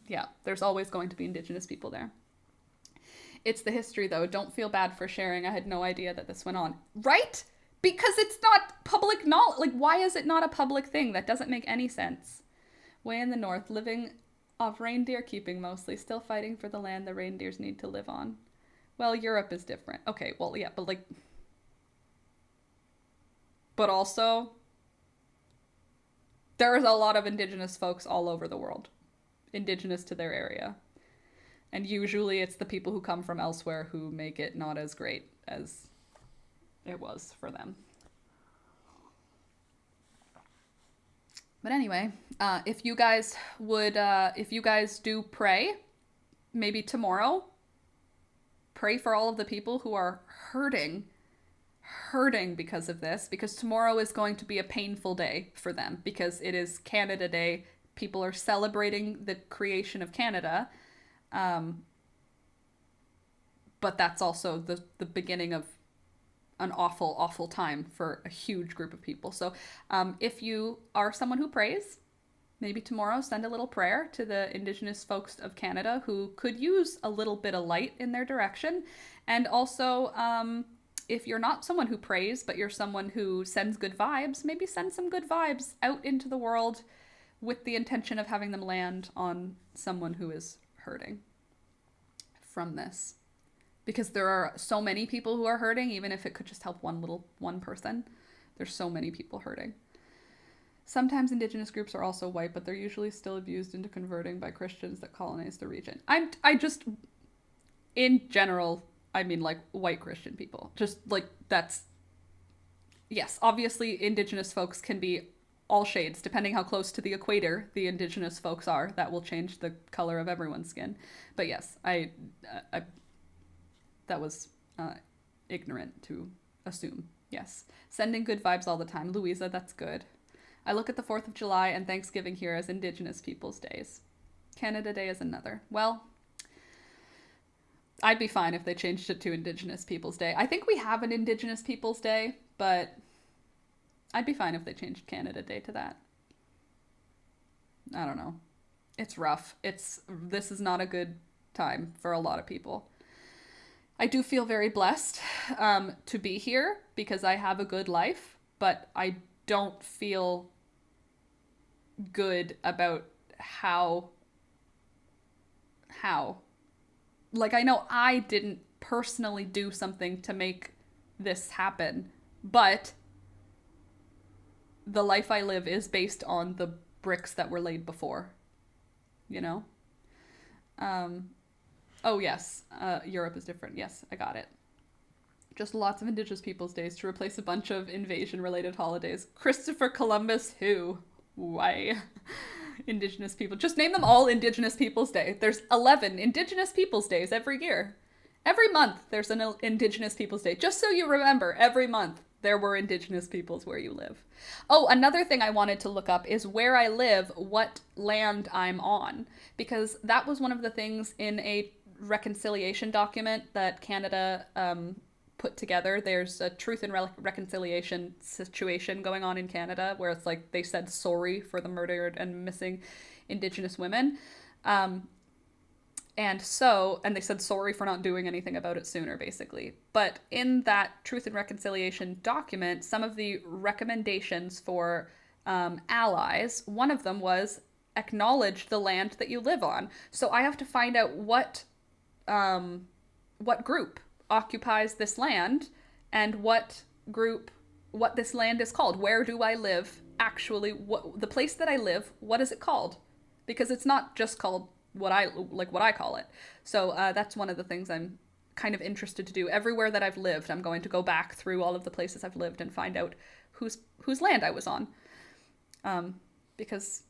yeah, there's always going to be Indigenous people there. It's the history, though. Don't feel bad for sharing. I had no idea that this went on. Right? Because it's not public knowledge. Like, why is it not a public thing? That doesn't make any sense. Way in the north, living off reindeer keeping mostly, still fighting for the land the reindeers need to live on. Well, Europe is different. Okay, well, yeah, but like... But also, there is a lot of Indigenous folks all over the world. Indigenous to their area. And usually it's the people who come from elsewhere who make it not as great as it was for them. But anyway, if you guys do pray, maybe tomorrow, pray for all of the people who are hurting because of this, because tomorrow is going to be a painful day for them, because it is Canada Day. People are celebrating the creation of Canada. But that's also the beginning of an awful, awful time for a huge group of people. So if you are someone who prays, Maybe tomorrow send a little prayer to the Indigenous folks of Canada who could use a little bit of light in their direction. And also, if you're not someone who prays, but you're someone who sends good vibes, maybe send some good vibes out into the world with the intention of having them land on someone who is hurting from this. Because there are so many people who are hurting, even if it could just help one person. There's so many people hurting. Sometimes Indigenous groups are also white, but they're usually still abused into converting by Christians that colonize the region. In general, I mean like white Christian people. Just like that's, yes, obviously Indigenous folks can be all shades, depending how close to the equator the Indigenous folks are. That will change the color of everyone's skin. But yes, that was ignorant to assume. Yes. Sending good vibes all the time. Louisa, that's good. I look at the 4th of July and Thanksgiving here as Indigenous Peoples Days. Canada Day is another. Well, I'd be fine if they changed it to Indigenous Peoples Day. I think we have an Indigenous Peoples Day, but I'd be fine if they changed Canada Day to that. I don't know. It's rough. This is not a good time for a lot of people. I do feel very blessed to be here because I have a good life, but I don't feel good about how. Like, I know I didn't personally do something to make this happen, but the life I live is based on the bricks that were laid before, you know? Oh, yes. Europe is different. Yes, I got it. Just lots of Indigenous Peoples Days to replace a bunch of invasion-related holidays. Christopher Columbus who? Why? Indigenous people. Just name them all Indigenous Peoples Day. There's 11 Indigenous Peoples Days every year. Every month there's an Indigenous Peoples Day. Just so you remember, every month there were Indigenous peoples where you live. Oh, another thing I wanted to look up is where I live, what land I'm on. Because that was one of the things in a reconciliation document that Canada put together. There's a truth and reconciliation situation going on in Canada where it's like they said sorry for the murdered and missing Indigenous women. And they said sorry for not doing anything about it sooner, basically. But in that Truth and Reconciliation document, some of the recommendations for allies, one of them was acknowledge the land that you live on. So I have to find out what group occupies this land and what this land is called. Where do I live? Actually, the place that I live, what is it called? Because it's not just called what I call it. So that's one of the things I'm kind of interested to do. Everywhere that I've lived, I'm going to go back through all of the places I've lived and find out whose land I was on. Because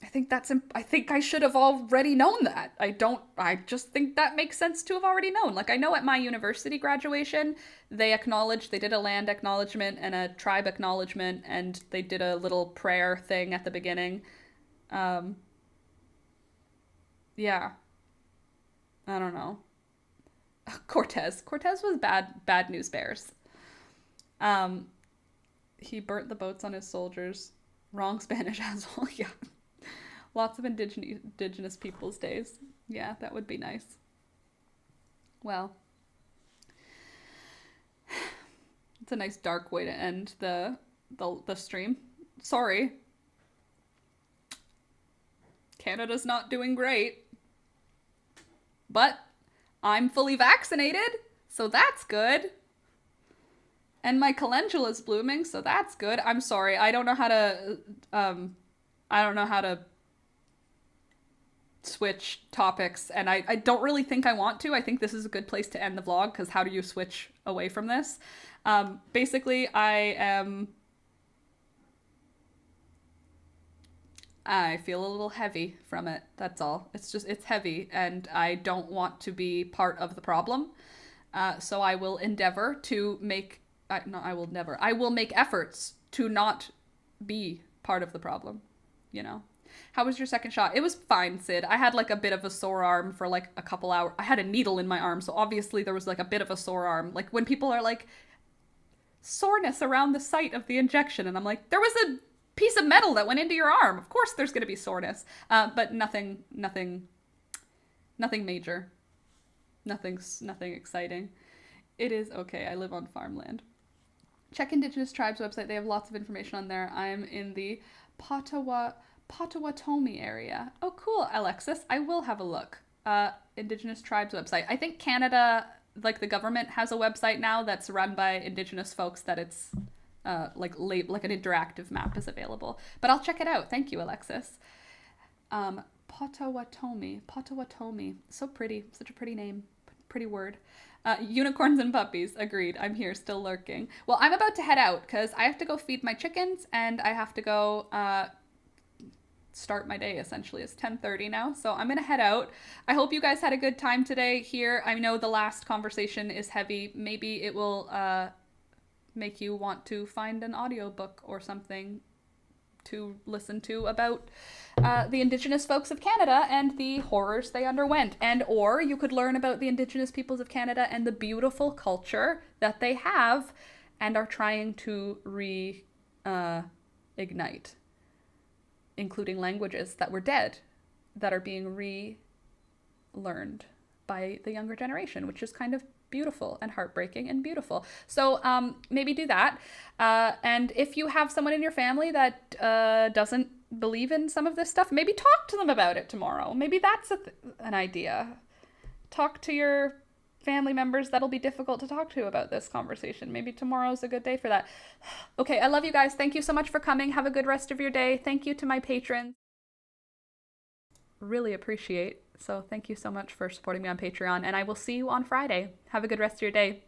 I think I should have already known that. I just think that makes sense to have already known. Like, I know at my university graduation, they did a land acknowledgement and a tribe acknowledgement, and they did a little prayer thing at the beginning. Yeah. I don't know. Cortez was bad news bears. He burnt the boats on his soldiers. Wrong Spanish asshole. Yeah. Lots of indigenous peoples days. Yeah, that would be nice. Well, it's a nice dark way to end the stream. Sorry. Canada's not doing great. But I'm fully vaccinated, so that's good. And my calendula is blooming, so that's good. I'm sorry, I don't know how to switch topics, and I don't really think I want to. I think this is a good place to end the vlog, because how do you switch away from this? Basically, I feel a little heavy from it, that's all. It's heavy, and I don't want to be part of the problem. So I will endeavor to make... I will make efforts to not be part of the problem, you know? How was your second shot? It was fine, Sid. I had like a bit of a sore arm for like a couple hours. I had a needle in my arm, so obviously there was like a bit of a sore arm. Like when people are like, soreness around the site of the injection, and I'm like, there was a piece of metal that went into your arm. Of course there's going to be soreness, but nothing major. Nothing exciting. It is okay. I live on farmland. Check Indigenous Tribes website. They have lots of information on there. I'm in the Potawatomi area. Oh, cool, Alexis. I will have a look. Indigenous Tribes website. I think Canada, like the government, has a website now that's run by Indigenous folks that it's like an interactive map is available. But I'll check it out. Thank you, Alexis. Potawatomi. So pretty. Such a pretty name. Pretty word. Unicorns and puppies. Agreed. I'm here, still lurking. Well, I'm about to head out because I have to go feed my chickens and I have to go start my day. Essentially, it's 10:30 now, so I'm gonna head out. I hope you guys had a good time today here. I know the last conversation is heavy. Maybe it will make you want to find an audiobook or something to listen to about the Indigenous folks of Canada and the horrors they underwent. And or you could learn about the Indigenous peoples of Canada and the beautiful culture that they have and are trying to reignite, including languages that were dead that are being relearned by the younger generation, which is kind of beautiful and heartbreaking and beautiful. So maybe do that. And if you have someone in your family that doesn't believe in some of this stuff, maybe talk to them about it tomorrow. Maybe that's an idea. Talk to your family members that'll be difficult to talk to about this conversation. Maybe tomorrow's a good day for that. Okay, I love you guys. Thank you so much for coming. Have a good rest of your day. Thank you to my patrons. Really appreciate. So thank you so much for supporting me on Patreon, and I will see you on Friday. Have a good rest of your day.